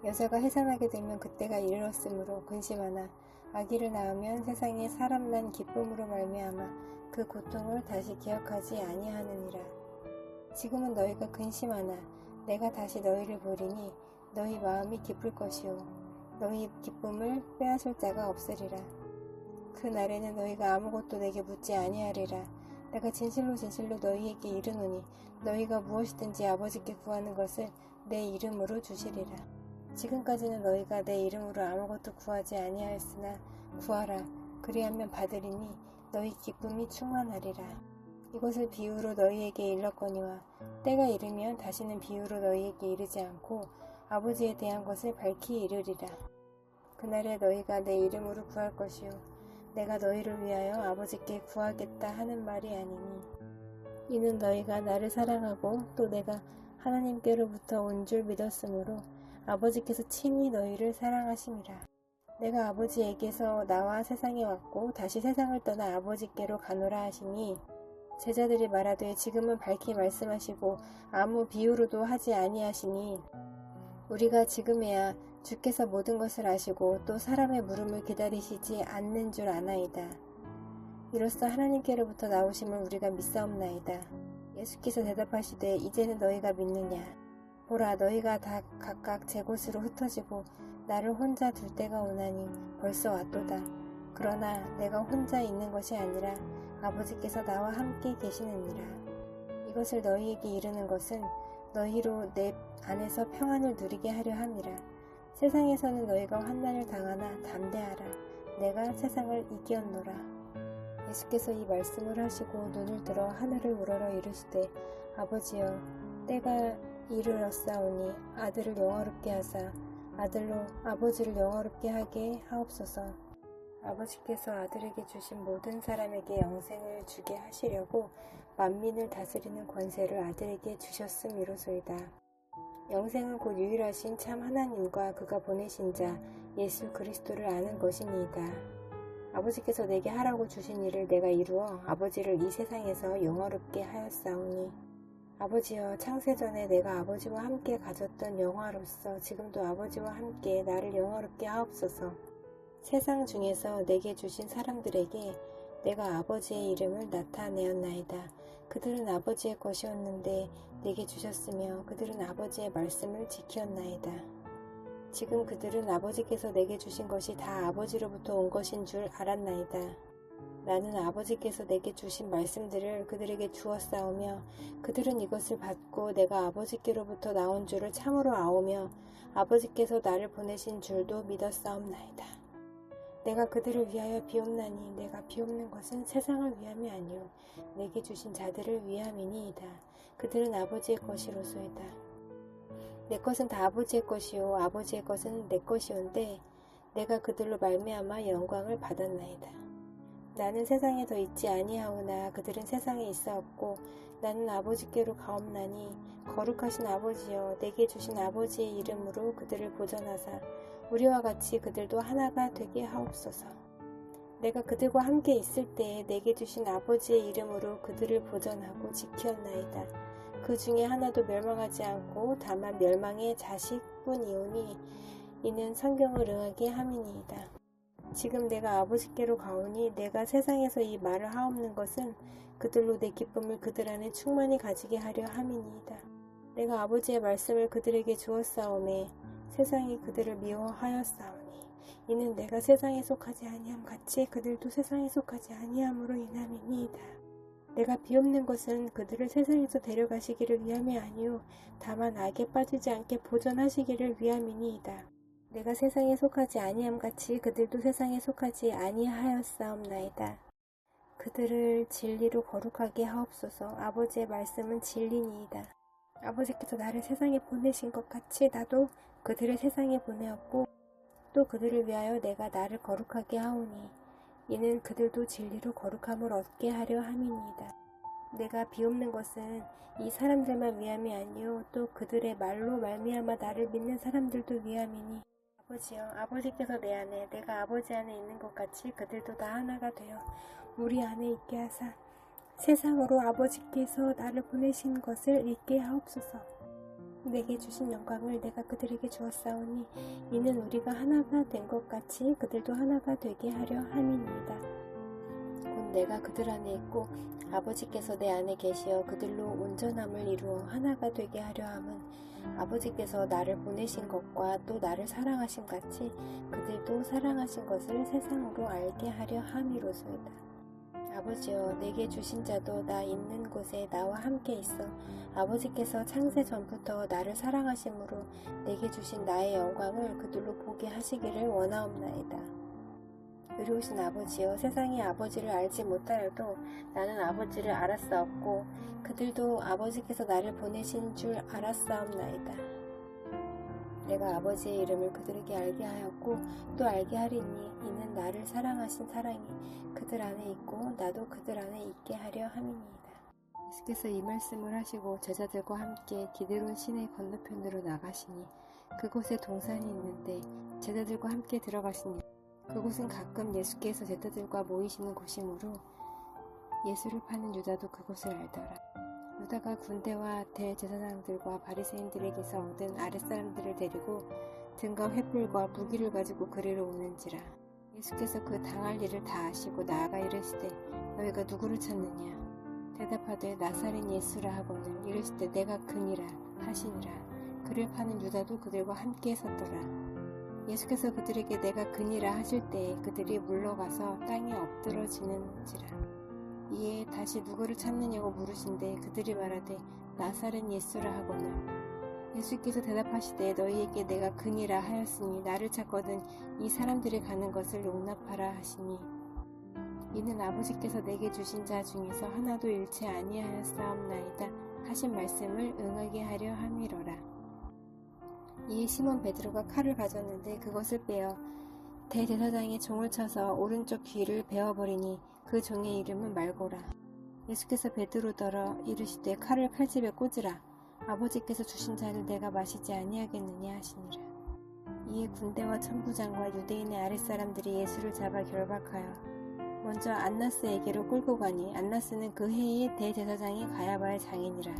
A: 여자가 해산하게 되면 그때가 이르렀으므로 근심하나 아기를 낳으면 세상에 사람 난 기쁨으로 말미암아 그 고통을 다시 기억하지 아니하느니라. 지금은 너희가 근심하나 내가 다시 너희를 보리니 너희 마음이 기쁠 것이요 너희 기쁨을 빼앗을 자가 없으리라. 그 날에는 너희가 아무것도 내게 묻지 아니하리라. 내가 진실로 진실로 너희에게 이르노니 너희가 무엇이든지 아버지께 구하는 것을 내 이름으로 주시리라. 지금까지는 너희가 내 이름으로 아무것도 구하지 아니하였으나 구하라. 그리하면 받으리니 너희 기쁨이 충만하리라. 이것을 비유로 너희에게 일렀거니와 때가 이르면 다시는 비유로 너희에게 이르지 않고 아버지에 대한 것을 밝히 이르리라. 그날에 너희가 내 이름으로 구할 것이요 내가 너희를 위하여 아버지께 구하겠다 하는 말이 아니니 이는 너희가 나를 사랑하고 또 내가 하나님께로부터 온 줄 믿었으므로 아버지께서 친히 너희를 사랑하심이라. 내가 아버지에게서 나와 세상에 왔고 다시 세상을 떠나 아버지께로 가노라 하시니 제자들이 말하되 지금은 밝히 말씀하시고 아무 비유로도 하지 아니하시니 우리가 지금에야 주께서 모든 것을 아시고 또 사람의 물음을 기다리시지 않는 줄 아나이다. 이로써 하나님께로부터 나오심을 우리가 믿사옵나이다. 예수께서 대답하시되 이제는 너희가 믿느냐. 보라 너희가 다 각각 제 곳으로 흩어지고 나를 혼자 둘 때가 오나니 벌써 왔도다. 그러나 내가 혼자 있는 것이 아니라 아버지께서 나와 함께 계시느니라. 이것을 너희에게 이르는 것은 너희로 내 안에서 평안을 누리게 하려 함이라. 세상에서는 너희가 환난을 당하나 담대하라. 내가 세상을 이기었노라. 예수께서 이 말씀을 하시고 눈을 들어 하늘을 우러러 이르시되 아버지여 때가 이르렀사오니 아들을 영화롭게 하사 아들로 아버지를 영화롭게 하게 하옵소서. 아버지께서 아들에게 주신 모든 사람에게 영생을 주게 하시려고 만민을 다스리는 권세를 아들에게 주셨음이로소이다. 영생은 곧 유일하신 참 하나님과 그가 보내신 자 예수 그리스도를 아는 것이니이다. 아버지께서 내게 하라고 주신 일을 내가 이루어 아버지를 이 세상에서 영화롭게 하였사오니 아버지여 창세전에 내가 아버지와 함께 가졌던 영화로서 지금도 아버지와 함께 나를 영화롭게 하옵소서. 세상 중에서 내게 주신 사람들에게 내가 아버지의 이름을 나타내었나이다. 그들은 아버지의 것이었는데 내게 주셨으며 그들은 아버지의 말씀을 지켰나이다. 지금 그들은 아버지께서 내게 주신 것이 다 아버지로부터 온 것인 줄 알았나이다. 나는 아버지께서 내게 주신 말씀들을 그들에게 주었사오며 그들은 이것을 받고 내가 아버지께로부터 나온 줄을 참으로 아오며 아버지께서 나를 보내신 줄도 믿었사옵나이다. 내가 그들을 위하여 비옵나니 내가 비옵는 것은 세상을 위함이 아니요 내게 주신 자들을 위함이니이다. 그들은 아버지의 것이로소이다. 내 것은 다 아버지의 것이요 아버지의 것은 내 것이온데 내가 그들로 말미암아 영광을 받았나이다. 나는 세상에 더 있지 아니하오나 그들은 세상에 있사옵고 나는 아버지께로 가옵나니 거룩하신 아버지여 내게 주신 아버지의 이름으로 그들을 보전하사 우리와 같이 그들도 하나가 되게 하옵소서. 내가 그들과 함께 있을 때에 내게 주신 아버지의 이름으로 그들을 보전하고 지켰나이다. 그 중에 하나도 멸망하지 않고 다만 멸망의 자식뿐이오니 이는 성경을 응하게 함이니이다. 지금 내가 아버지께로 가오니 내가 세상에서 이 말을 하옵는 것은 그들로 내 기쁨을 그들 안에 충만히 가지게 하려 함이니이다. 내가 아버지의 말씀을 그들에게 주었사오매 세상이 그들을 미워하였사오니 이는 내가 세상에 속하지 아니함 같이 그들도 세상에 속하지 아니함으로 인함이니이다. 내가 비옵는 것은 그들을 세상에서 데려가시기를 위함이 아니요 다만 악에 빠지지 않게 보존하시기를 위함이니이다. 내가 세상에 속하지 아니함 같이 그들도 세상에 속하지 아니하였사옵나이다. 그들을 진리로 거룩하게 하옵소서. 아버지의 말씀은 진리니이다. 아버지께서 나를 세상에 보내신 것 같이 나도 그들을 세상에 보내었고 또 그들을 위하여 내가 나를 거룩하게 하오니 이는 그들도 진리로 거룩함을 얻게 하려 함이니이다. 내가 비옵는 것은 이 사람들만 위함이 아니요 또 그들의 말로 말미암아 나를 믿는 사람들도 위함이니 아버지여 아버지께서 내 안에 내가 아버지 안에 있는 것 같이 그들도 다 하나가 되어 우리 안에 있게 하사 세상으로 아버지께서 나를 보내신 것을 잊게 하옵소서. 내게 주신 영광을 내가 그들에게 주었사오니 이는 우리가 하나가 된 것 같이 그들도 하나가 되게 하려 함이니이다. 곧 내가 그들 안에 있고 아버지께서 내 안에 계시어 그들로 온전함을 이루어 하나가 되게 하려 함은 아버지께서 나를 보내신 것과 또 나를 사랑하심 같이 그들도 사랑하신 것을 세상으로 알게 하려 함이로소이다. 아버지여 내게 주신 자도 나 있는 곳에 나와 함께 있어 아버지께서 창세 전부터 나를 사랑하심으로 내게 주신 나의 영광을 그들로 보게 하시기를 원하옵나이다. 의로우신 아버지여 세상이 아버지를 알지 못하여도 나는 아버지를 알았사옵고 그들도 아버지께서 나를 보내신 줄 알았사옵나이다. 내가 아버지의 이름을 그들에게 알게 하였고 또 알게 하리니 이는 나를 사랑하신 사랑이 그들 안에 있고 나도 그들 안에 있게 하려 함이니이다. 예수께서 이 말씀을 하시고 제자들과 함께 기드론 시내 건너편으로 나가시니 그곳에 동산이 있는데 제자들과 함께 들어가시니라. 그곳은 가끔 예수께서 제자들과 모이시는 곳이므로 예수를 파는 유다도 그곳을 알더라. 유다가 군대와 대제사장들과 바리새인들에게서 얻은 아랫사람들을 데리고 등과 횃불과 무기를 가지고 그리로 오는지라. 예수께서 그 당할 일을 다 아시고 나아가 이르시되 너희가 누구를 찾느냐? 대답하되 나사렛 예수라 하고는 이르시되 내가 그니라 하시니라. 그를 파는 유다도 그들과 함께 섰더라. 예수께서 그들에게 내가 그니라 하실 때에 그들이 물러가서 땅에 엎드러지는지라. 이에 다시 누구를 찾느냐고 물으신데 그들이 말하되 나사렛 예수라 하거늘 예수께서 대답하시되 너희에게 내가 그니라 하였으니 나를 찾거든 이 사람들이 가는 것을 용납하라 하시니 이는 아버지께서 내게 주신 자 중에서 하나도 잃지 아니하였사옵나이다 하신 말씀을 응하게 하려 함이로라. 이에 시몬 베드로가 칼을 가졌는데 그것을 빼어 대제사장의 종을 쳐서 오른쪽 귀를 베어버리니 그 종의 이름은 말고라. 예수께서 베드로더러 이르시되 칼을 칼집에 꽂으라. 아버지께서 주신 잔을 내가 마시지 아니하겠느냐 하시니라. 이에 군대와 천부장과 유대인의 아랫사람들이 예수를 잡아 결박하여 먼저 안나스에게로 끌고 가니 안나스는 그 해의 대제사장이 가야바의 장인이라.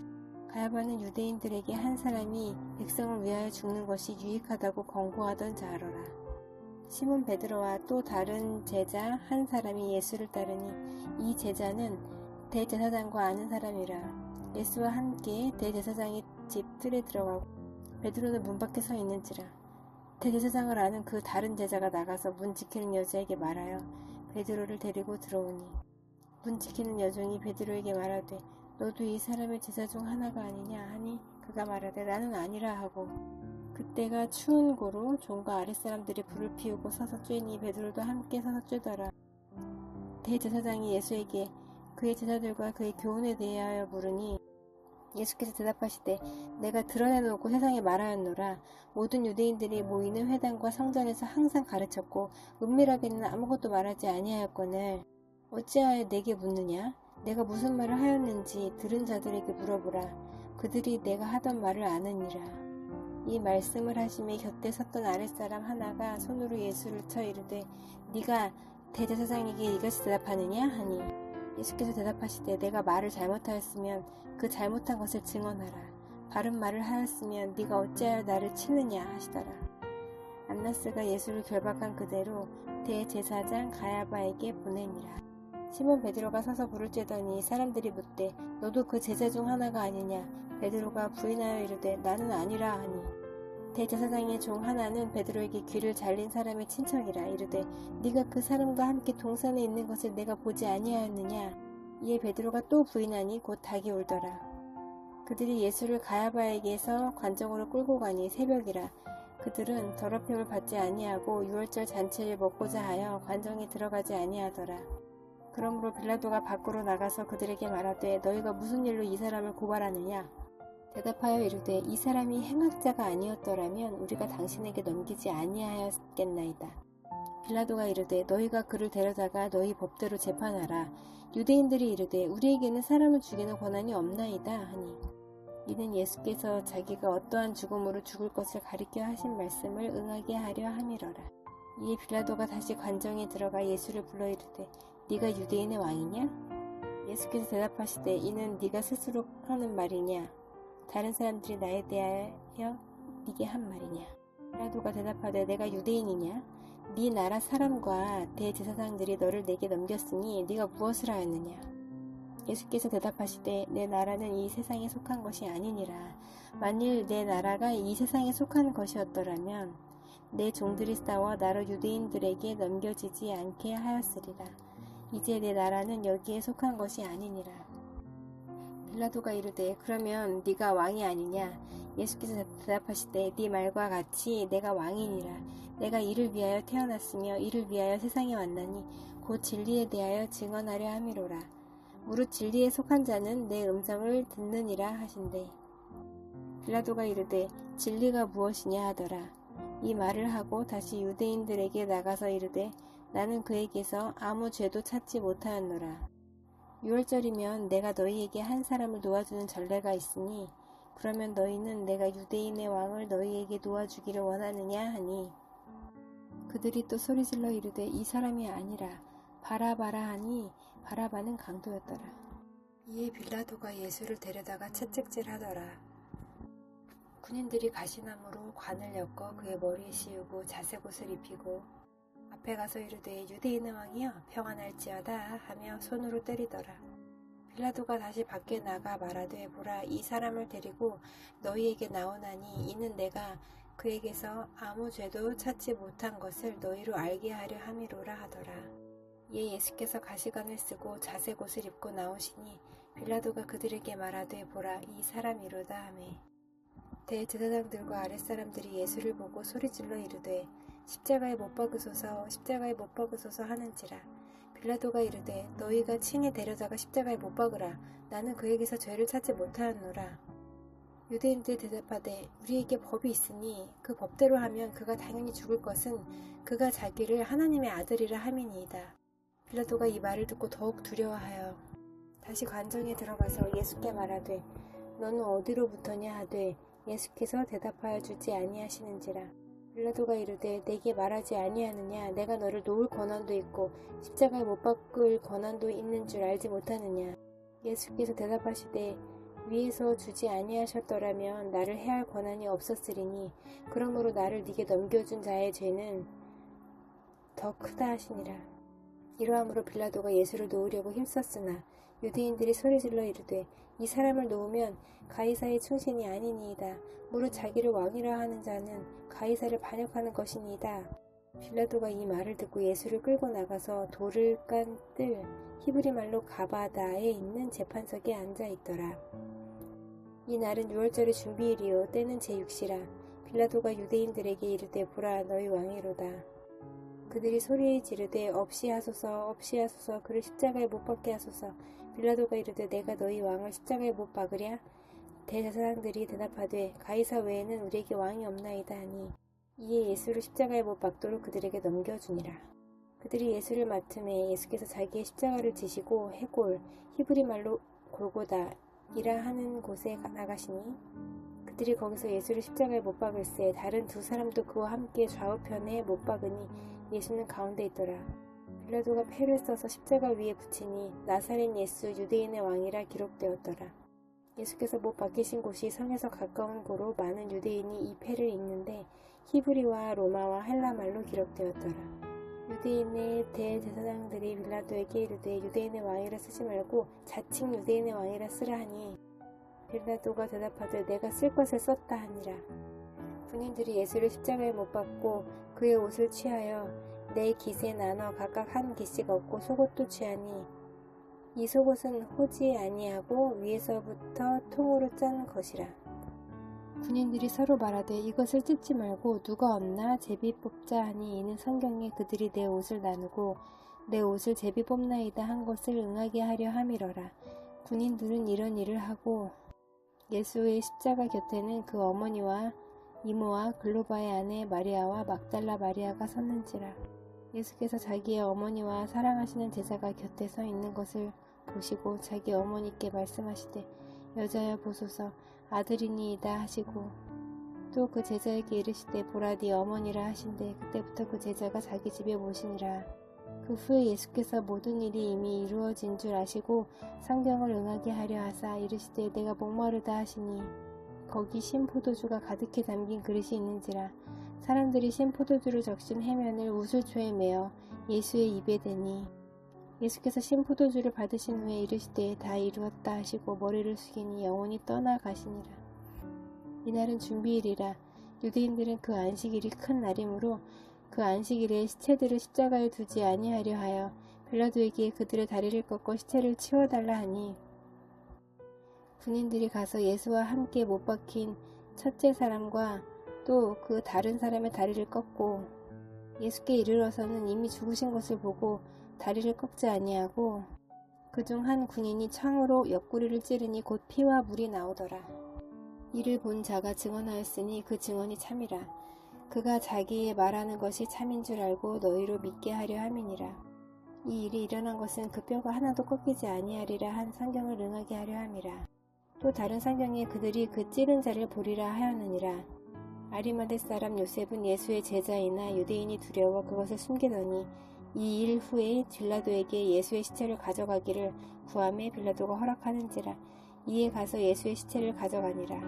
A: 가야바는 유대인들에게 한 사람이 백성을 위하여 죽는 것이 유익하다고 권고하던 자로라. 시몬 베드로와 또 다른 제자 한 사람이 예수를 따르니 이 제자는 대제사장과 아는 사람이라. 예수와 함께 대제사장의 집 틀에 들어가고 베드로는 문 밖에 서 있는지라. 대제사장을 아는 그 다른 제자가 나가서 문 지키는 여자에게 말하여 베드로를 데리고 들어오니 문 지키는 여종이 베드로에게 말하되 너도 이 사람의 제자 중 하나가 아니냐 하니 그가 말하되 나는 아니라 하고 그때가 추운 고로 종과 아랫사람들이 불을 피우고 서서 쬐니 베드로도 함께 서서 쬐더라. 대제사장이 예수에게 그의 제자들과 그의 교훈에 대하여 물으니 예수께서 대답하시되 내가 드러내놓고 세상에 말하였노라. 모든 유대인들이 모이는 회당과 성전에서 항상 가르쳤고 은밀하게는 아무것도 말하지 아니하였거늘 어찌하여 내게 묻느냐? 내가 무슨 말을 하였는지 들은 자들에게 물어보라. 그들이 내가 하던 말을 아느니라. 이 말씀을 하심에 곁에 섰던 아랫사람 하나가 손으로 예수를 쳐 이르되 네가 대제사장에게 이같이 대답하느냐 하니 예수께서 대답하시되 내가 말을 잘못하였으면 그 잘못한 것을 증언하라. 바른 말을 하였으면 네가 어찌하여 나를 치느냐 하시더라. 안나스가 예수를 결박한 그대로 대제사장 가야바에게 보내니라. 시몬 베드로가 서서 불을 쬐더니 사람들이 묻되 너도 그 제자 중 하나가 아니냐? 베드로가 부인하여 이르되 나는 아니라 하니 대제사장의 종 하나는 베드로에게 귀를 잘린 사람의 친척이라. 이르되 네가 그 사람과 함께 동산에 있는 것을 내가 보지 아니하였느냐? 이에 베드로가 또 부인하니 곧 닭이 울더라. 그들이 예수를 가야바에게서 관정으로 끌고 가니 새벽이라. 그들은 더럽힘을 받지 아니하고 유월절 잔치를 먹고자 하여 관정에 들어가지 아니하더라. 그러므로 빌라도가 밖으로 나가서 그들에게 말하되 너희가 무슨 일로 이 사람을 고발하느냐? 대답하여 이르되 이 사람이 행악자가 아니었더라면 우리가 당신에게 넘기지 아니하였겠나이다. 빌라도가 이르되 너희가 그를 데려다가 너희 법대로 재판하라. 유대인들이 이르되 우리에게는 사람을 죽이는 권한이 없나이다 하니 이는 예수께서 자기가 어떠한 죽음으로 죽을 것을 가리켜 하신 말씀을 응하게 하려 함이로라. 이에 빌라도가 다시 관정에 들어가 예수를 불러 이르되 네가 유대인의 왕이냐? 예수께서 대답하시되 이는 네가 스스로 하는 말이냐? 다른 사람들이 나에 대하여 네게 한 말이냐? 빌라도가 대답하되 내가 유대인이냐? 네 나라 사람과 대제사장들이 너를 내게 넘겼으니 네가 무엇을 하였느냐? 예수께서 대답하시되 내 나라는 이 세상에 속한 것이 아니니라. 만일 내 나라가 이 세상에 속한 것이었더라면 내 종들이 싸워 나로 유대인들에게 넘겨지지 않게 하였으리라. 이제 내 나라는 여기에 속한 것이 아니니라. 빌라도가 이르되 그러면 네가 왕이 아니냐? 예수께서 대답하시되 네 말과 같이 내가 왕이니라. 내가 이를 위하여 태어났으며 이를 위하여 세상에 왔나니 곧 진리에 대하여 증언하려 함이로라. 무릇 진리에 속한 자는 내 음성을 듣느니라 하신대. 빌라도가 이르되 진리가 무엇이냐 하더라. 이 말을 하고 다시 유대인들에게 나가서 이르되 나는 그에게서 아무 죄도 찾지 못하였노라. 유월절이면 내가 너희에게 한 사람을 놓아주는 전례가 있으니 그러면 너희는 내가 유대인의 왕을 너희에게 놓아주기를 원하느냐 하니 그들이 또 소리질러 이르되 이 사람이 아니라 바라바라 하니 바라바는 강도였더라. 이에 빌라도가 예수를 데려다가 채찍질하더라. 군인들이 가시나무로 관을 엮어 그의 머리에 씌우고 자색옷을 입히고 앞에 가서 이르되 유대인의 왕이여 평안할지어다 하며 손으로 때리더라. 빌라도가 다시 밖에 나가 말하되 보라 이 사람을 데리고 너희에게 나오나니 이는 내가 그에게서 아무 죄도 찾지 못한 것을 너희로 알게 하려 함이로라 하더라. 이에 예수께서 가시관을 쓰고 자색옷을 입고 나오시니 빌라도가 그들에게 말하되 보라 이 사람이로다 하매 대제사장들과 아랫사람들이 예수를 보고 소리질러 이르되 십자가에 못 박으소서 십자가에 못 박으소서 하는지라. 빌라도가 이르되 너희가 친히 데려다가 십자가에 못 박으라. 나는 그에게서 죄를 찾지 못하였노라. 유대인들이 대답하되 우리에게 법이 있으니 그 법대로 하면 그가 당연히 죽을 것은 그가 자기를 하나님의 아들이라 함이니이다. 빌라도가 이 말을 듣고 더욱 두려워하여 다시 관정에 들어가서 예수께 말하되 너는 어디로부터냐 하되 예수께서 대답하여 주지 아니하시는지라. 빌라도가 이르되 내게 말하지 아니하느냐 내가 너를 놓을 권한도 있고 십자가에 못 박을 권한도 있는 줄 알지 못하느냐. 예수께서 대답하시되 위에서 주지 아니하셨더라면 나를 해할 권한이 없었으리니 그러므로 나를 네게 넘겨준 자의 죄는 더 크다 하시니라. 이러함으로 빌라도가 예수를 놓으려고 힘썼으나 유대인들이 소리질러 이르되 이 사람을 놓으면 가이사의 충신이 아니니이다. 무릇 자기를 왕이라 하는 자는 가이사를 반역하는 것이니이다. 빌라도가 이 말을 듣고 예수를 끌고 나가서 돌을 깐 뜰 히브리 말로 가바다에 있는 재판석에 앉아 있더라. 이 날은 6월절의 준비일이요 때는 제6시라. 빌라도가 유대인들에게 이르되 보라 너희 왕이로다. 그들이 소리 지르되 없이 하소서 없이 하소서 그를 십자가에 못 박게 하소서. 빌라도가 이르되 내가 너희 왕을 십자가에 못 박으랴. 대제사장들이 대답하되 가이사 외에는 우리에게 왕이 없나이다 하니 이에 예수를 십자가에 못 박도록 그들에게 넘겨주니라. 그들이 예수를 맡음에 예수께서 자기의 십자가를 지시고 해골 히브리 말로 골고다 이라 하는 곳에 나가시니 그들이 거기서 예수를 십자가에 못 박을새 다른 두 사람도 그와 함께 좌우편에 못 박으니 예수는 가운데 있더라. 빌라도가 패를 써서 십자가 위에 붙이니 나사렛 예수 유대인의 왕이라 기록되었더라. 예수께서 못 박히신 곳이 성에서 가까운 고로 많은 유대인이 이 패를 읽는데 히브리와 로마와 헬라말로 기록되었더라. 유대인의 대제사장들이 빌라도에게 이르되 유대인의 왕이라 쓰지 말고 자칭 유대인의 왕이라 쓰라 하니 빌라도가 대답하되 내가 쓸 것을 썼다 하니라. 군인들이 예수를 십자가에 못 박고 그의 옷을 취하여 네 깃에 나눠 각각 한 깃씩 얻고 속옷도 취하니 이 속옷은 호지 아니하고 위에서부터 통으로 짠 것이라. 군인들이 서로 말하되 이것을 찢지 말고 누가 얻나 제비 뽑자 하니 이는 성경에 그들이 내 옷을 나누고 내 옷을 제비 뽑나이다 한 것을 응하게 하려 함이러라. 군인들은 이런 일을 하고 예수의 십자가 곁에는 그 어머니와 이모와 글로바의 아내 마리아와 막달라 마리아가 섰는지라. 예수께서 자기의 어머니와 사랑하시는 제자가 곁에 서 있는 것을 보시고 자기 어머니께 말씀하시되 여자여 보소서 아들이니이다 하시고 또 그 제자에게 이르시되 보라 네 어머니라 하신대 그때부터 그 제자가 자기 집에 모시니라. 그 후에 예수께서 모든 일이 이미 이루어진 줄 아시고 성경을 응하게 하려 하사 이르시되 내가 목마르다 하시니 거기 신포도주가 가득히 담긴 그릇이 있는지라. 사람들이 신포도주를 적신 해면을 우슬초에 메어 예수의 입에 대니 예수께서 신포도주를 받으신 후에 이르시되 다 이루었다 하시고 머리를 숙이니 영혼이 떠나가시니라. 이날은 준비일이라. 유대인들은 그 안식일이 큰 날이므로 그 안식일에 시체들을 십자가에 두지 아니하려 하여 빌라도에게 그들의 다리를 꺾고 시체를 치워달라 하니 군인들이 가서 예수와 함께 못 박힌 첫째 사람과 또 그 다른 사람의 다리를 꺾고 예수께 이르러서는 이미 죽으신 것을 보고 다리를 꺾지 아니하고 그중 한 군인이 창으로 옆구리를 찌르니 곧 피와 물이 나오더라. 이를 본 자가 증언하였으니 그 증언이 참이라. 그가 자기의 말하는 것이 참인 줄 알고 너희로 믿게 하려 함이니라. 이 일이 일어난 것은 그 뼈가 하나도 꺾이지 아니하리라 한 성경을 응하게 하려 함이라. 또 다른 성경에 그들이 그 찌른 자를 보리라 하였느니라. 아리마대 사람 요셉은 예수의 제자이나 유대인이 두려워 그것을 숨기더니 이 일 후에 빌라도에게 예수의 시체를 가져가기를 구하매 빌라도가 허락하는지라. 이에 가서 예수의 시체를 가져가니라.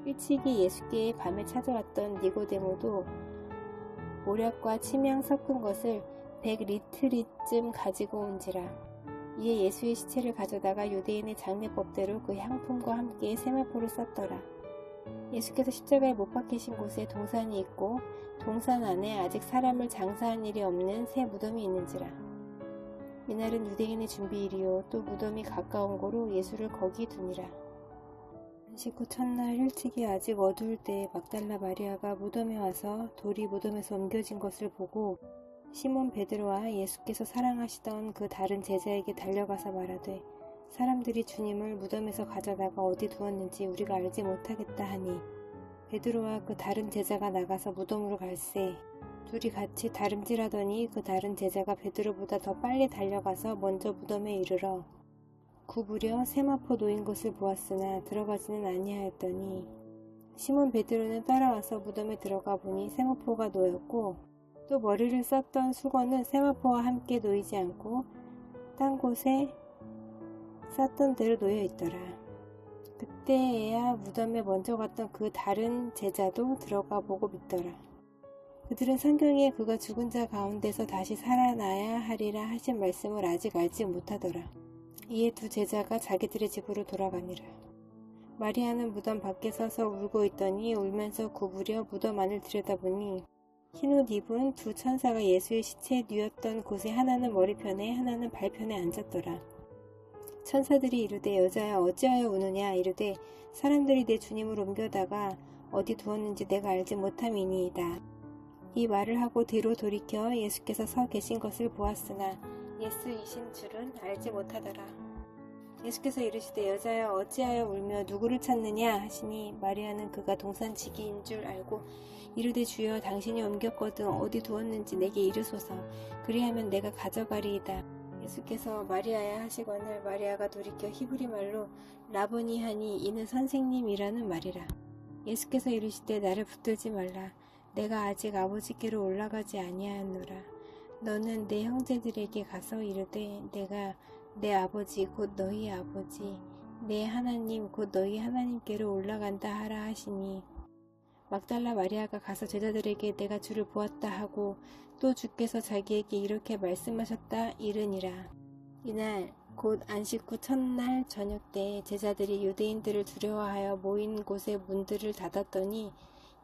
A: 일찍이 예수께 밤에 찾아왔던 니고데모도 모략과 침향 섞은 것을 100리트리쯤 가지고 온지라. 이에 예수의 시체를 가져다가 유대인의 장례법대로 그 향품과 함께 세마포를 쌌더라. 예수께서 십자가에 못 박히신 곳에 동산이 있고 동산 안에 아직 사람을 장사한 일이 없는 새 무덤이 있는지라. 이날은 유대인의 준비일이요 또 무덤이 가까운 고로 예수를 거기 두니라. 안식 후 첫날 일찍이 아직 어두울 때에 막달라 마리아가 무덤에 와서 돌이 무덤에서 옮겨진 것을 보고 시몬 베드로와 예수께서 사랑하시던 그 다른 제자에게 달려가서 말하되 사람들이 주님을 무덤에서 가져다가 어디 두었는지 우리가 알지 못하겠다 하니 베드로와 그 다른 제자가 나가서 무덤으로 갈새 둘이 같이 다름질하더니 그 다른 제자가 베드로보다 더 빨리 달려가서 먼저 무덤에 이르러 구부려 세마포 놓인 것을 보았으나 들어가지는 아니하였더니 시몬 베드로는 따라와서 무덤에 들어가 보니 세마포가 놓였고 또 머리를 썼던 수건은 세마포와 함께 놓이지 않고 딴 곳에 쌌던 대로 놓여 있더라. 그때에야 무덤에 먼저 갔던 그 다른 제자도 들어가 보고 믿더라. 그들은 성경에 그가 죽은 자 가운데서 다시 살아나야 하리라 하신 말씀을 아직 알지 못하더라. 이에 두 제자가 자기들의 집으로 돌아가니라. 마리아는 무덤 밖에 서서 울고 있더니 울면서 구부려 무덤 안을 들여다보니 흰옷 입은 두 천사가 예수의 시체에 누웠던 곳에 하나는 머리편에 하나는 발편에 앉았더라. 천사들이 이르되 여자야 어찌하여 우느냐 이르되 사람들이 내 주님을 옮겨다가 어디 두었는지 내가 알지 못함이니이다. 이 말을 하고 뒤로 돌이켜 예수께서 서 계신 것을 보았으나 예수이신 줄은 알지 못하더라. 예수께서 이르시되 여자야 어찌하여 울며 누구를 찾느냐 하시니 마리아는 그가 동산지기인 줄 알고 이르되 주여 당신이 옮겼거든 어디 두었는지 내게 이르소서 그리하면 내가 가져가리이다. 예수께서 마리아야 하시거늘 마리아가 돌이켜 히브리 말로 라보니 하니 이는 선생님이라는 말이라. 예수께서 이르시되 나를 붙들지 말라. 내가 아직 아버지께로 올라가지 아니하였노라. 너는 내 형제들에게 가서 이르되 내가 내 아버지 곧 너희 아버지 내 하나님 곧 너희 하나님께로 올라간다 하라 하시니 막달라 마리아가 가서 제자들에게 내가 주를 보았다 하고 또 주께서 자기에게 이렇게 말씀하셨다 이르니라. 이날 곧 안식 후 첫날 저녁 때 제자들이 유대인들을 두려워하여 모인 곳의 문들을 닫았더니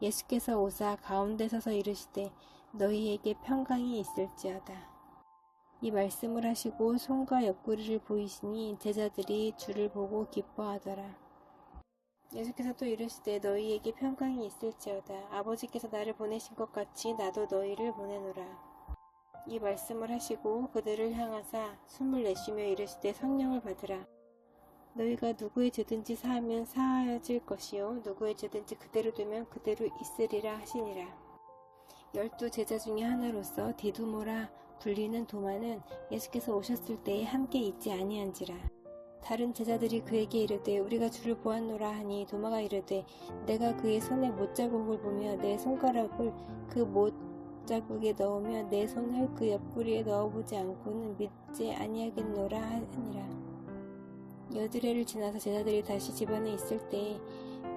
A: 예수께서 오사 가운데 서서 이르시되 너희에게 평강이 있을지어다. 이 말씀을 하시고 손과 옆구리를 보이시니 제자들이 주를 보고 기뻐하더라. 예수께서 또 이르시되 너희에게 평강이 있을지어다. 아버지께서 나를 보내신 것 같이 나도 너희를 보내노라. 이 말씀을 하시고 그들을 향하사 숨을 내쉬며 이르시되 성령을 받으라. 너희가 누구의 죄든지 사하면 사하여질 것이요 누구의 죄든지 그대로 두면 그대로 있으리라 하시니라. 12 제자 중에 하나로서 디두모라 불리는 도마는 예수께서 오셨을 때에 함께 있지 아니한지라. 다른 제자들이 그에게 이르되 우리가 주를 보았노라 하니 도마가 이르되 내가 그의 손에 못자국을 보며 내 손가락을 그 못자국에 넣으며 내 손을 그 옆구리에 넣어보지 않고는 믿지 아니하겠노라 하니라. 여드레를 지나서 제자들이 다시 집안에 있을 때에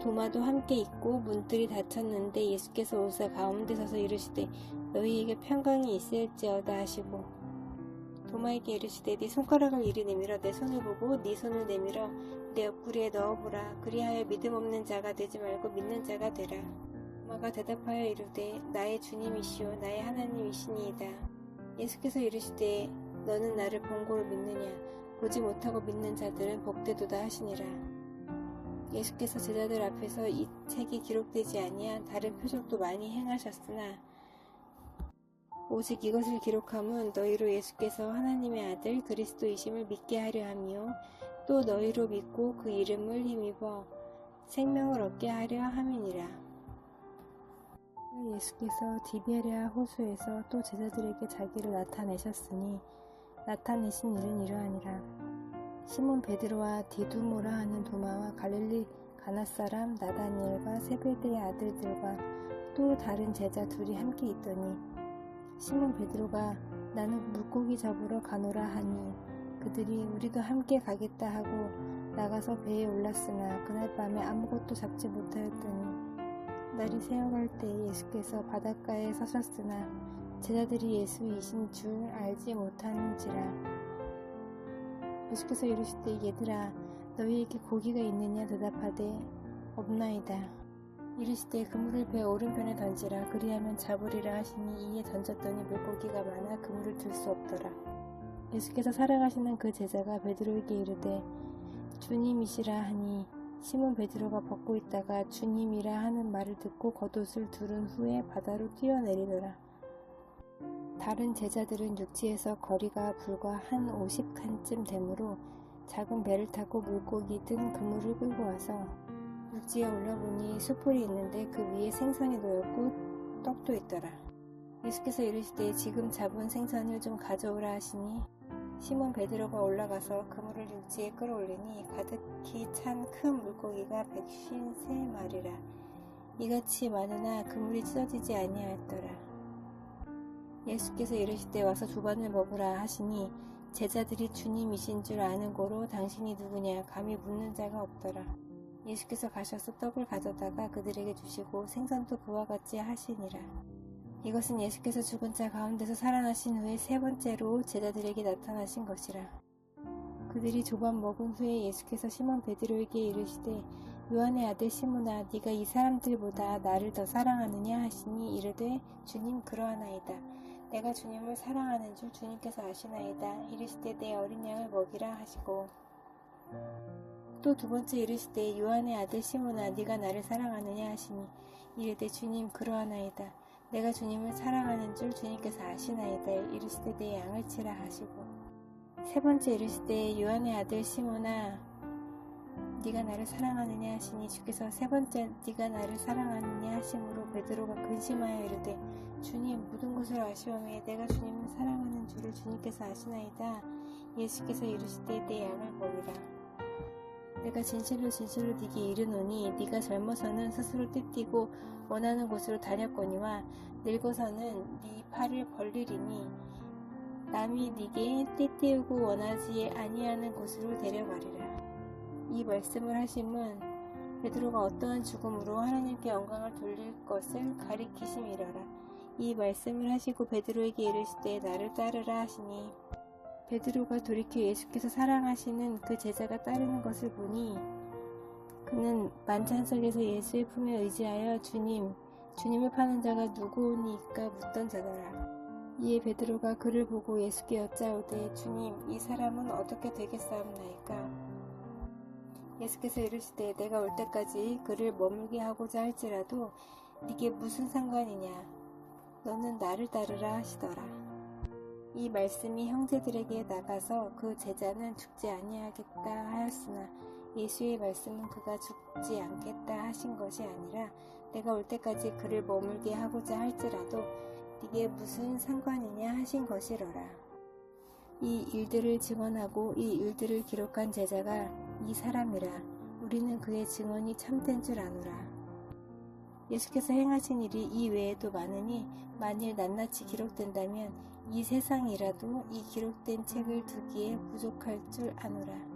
A: 도마도 함께 있고 문들이 닫혔는데 예수께서 오사 가운데 서서 이르시되 너희에게 평강이 있을지어다 하시고 도마에게 이르시되 네 손가락을 이리 내밀어 내 손을 보고 네 손을 내밀어 내 옆구리에 넣어보라. 그리하여 믿음 없는 자가 되지 말고 믿는 자가 되라. 도마가 대답하여 이르되 나의 주님이시오 나의 하나님이시니이다. 예수께서 이르시되 너는 나를 본 고로 믿느냐 보지 못하고 믿는 자들은 복되도다 하시니라. 예수께서 제자들 앞에서 이 책이 기록되지 아니한 다른 표적도 많이 행하셨으나 오직 이것을 기록함은 너희로 예수께서 하나님의 아들 그리스도이심을 믿게 하려 함이요 또 너희로 믿고 그 이름을 힘입어 생명을 얻게 하려 함이니라. 예수께서 디베랴 호수에서 또 제자들에게 자기를 나타내셨으니 나타내신 일은 이러하니라. 시몬 베드로와 디두모라 하는 도마와 갈릴리 가나 사람 나다니엘과 세베대의 아들들과 또 다른 제자 둘이 함께 있더니 시몬 베드로가 나는 물고기 잡으러 가노라 하니 그들이 우리도 함께 가겠다 하고 나가서 배에 올랐으나 그날 밤에 아무것도 잡지 못하였더니 날이 새어갈 때 예수께서 바닷가에 서셨으나 제자들이 예수이신 줄 알지 못하는지라. 예수께서 이르시되 얘들아 너희에게 고기가 있느냐 대답하되 없나이다. 이르시되 그물을 배 오른편에 던지라 그리하면 잡으리라 하시니 이에 던졌더니 물고기가 많아 그물을 들 수 없더라. 예수께서 사랑하시는 그 제자가 베드로에게 이르되 주님이시라 하니 시몬 베드로가 벗고 있다가 주님이라 하는 말을 듣고 겉옷을 두른 후에 바다로 뛰어내리더라. 다른 제자들은 육지에서 거리가 불과 한 50칸쯤 되므로 작은 배를 타고 물고기 든 그물을 끌고 와서 육지에 올라보니 숯불이 있는데 그 위에 생선이 놓였고 떡도 있더라. 예수께서 이르시되 지금 잡은 생선을 좀 가져오라 하시니 시몬 베드로가 올라가서 그물을 육지에 끌어올리니 가득히 찬 큰 물고기가 153마리라. 이같이 많으나 그물이 찢어지지 아니하였더라. 예수께서 이르시되 와서 두 반을 먹으라 하시니 제자들이 주님이신 줄 아는 고로 당신이 누구냐 감히 묻는 자가 없더라. 예수께서 가셔서 떡을 가져다가 그들에게 주시고 생선도 그와 같이 하시니라. 이것은 예수께서 죽은 자 가운데서 살아나신 후에 세 번째로 제자들에게 나타나신 것이라. 그들이 조반 먹은 후에 예수께서 시몬 베드로에게 이르시되 요한의 아들 시몬아 네가 이 사람들보다 나를 더 사랑하느냐 하시니 이르되 주님 그러하나이다. 내가 주님을 사랑하는 줄 주님께서 아시나이다. 이르시되 내 어린 양을 먹이라 하시고 또 두 번째 이르시되 요한의 아들 시몬아 네가 나를 사랑하느냐 하시니 이르되 주님 그러하나이다. 내가 주님을 사랑하는 줄 주님께서 아시나이다. 이르시되 내 양을 치라 하시고 세 번째 이르시되 요한의 아들 시몬아 네가 나를 사랑하느냐 하시니 주께서 세 번째 네가 나를 사랑하느냐 하심으로 베드로가 근심하여 이르되 주님 모든 것을 아시오매 내가 주님을 사랑하는 줄을 주님께서 아시나이다. 예수께서 이르시되 내 양을 먹이라. 내가 진실로 진실로 네게 이르노니 네가 젊어서는 스스로 띠띠고 원하는 곳으로 다녔거니와 늙어서는 네 팔을 벌리리니 남이 네게 띠띠우고 원하지 아니하는 곳으로 데려가리라. 이 말씀을 하심은 베드로가 어떠한 죽음으로 하나님께 영광을 돌릴 것을 가리키심이라라. 이 말씀을 하시고 베드로에게 이르시되 나를 따르라 하시니 베드로가 돌이켜 예수께서 사랑하시는 그 제자가 따르는 것을 보니 그는 만찬석에서 예수의 품에 의지하여 주님을 파는 자가 누구니까 묻던 자더라. 이에 베드로가 그를 보고 예수께 여짜오되 주님 이 사람은 어떻게 되겠사옵나이까? 예수께서 이르시되 내가 올 때까지 그를 머물게 하고자 할지라도 네게 무슨 상관이냐 너는 나를 따르라 하시더라. 이 말씀이 형제들에게 나가서 그 제자는 죽지 아니하겠다 하였으나 예수의 말씀은 그가 죽지 않겠다 하신 것이 아니라 내가 올 때까지 그를 머물게 하고자 할지라도 네게 무슨 상관이냐 하신 것이로라. 이 일들을 증언하고 이 일들을 기록한 제자가 이 사람이라. 우리는 그의 증언이 참된 줄 아노라. 예수께서 행하신 일이 이 외에도 많으니 만일 낱낱이 기록된다면 이 세상이라도 이 기록된 책을 두기에 부족할 줄 아노라.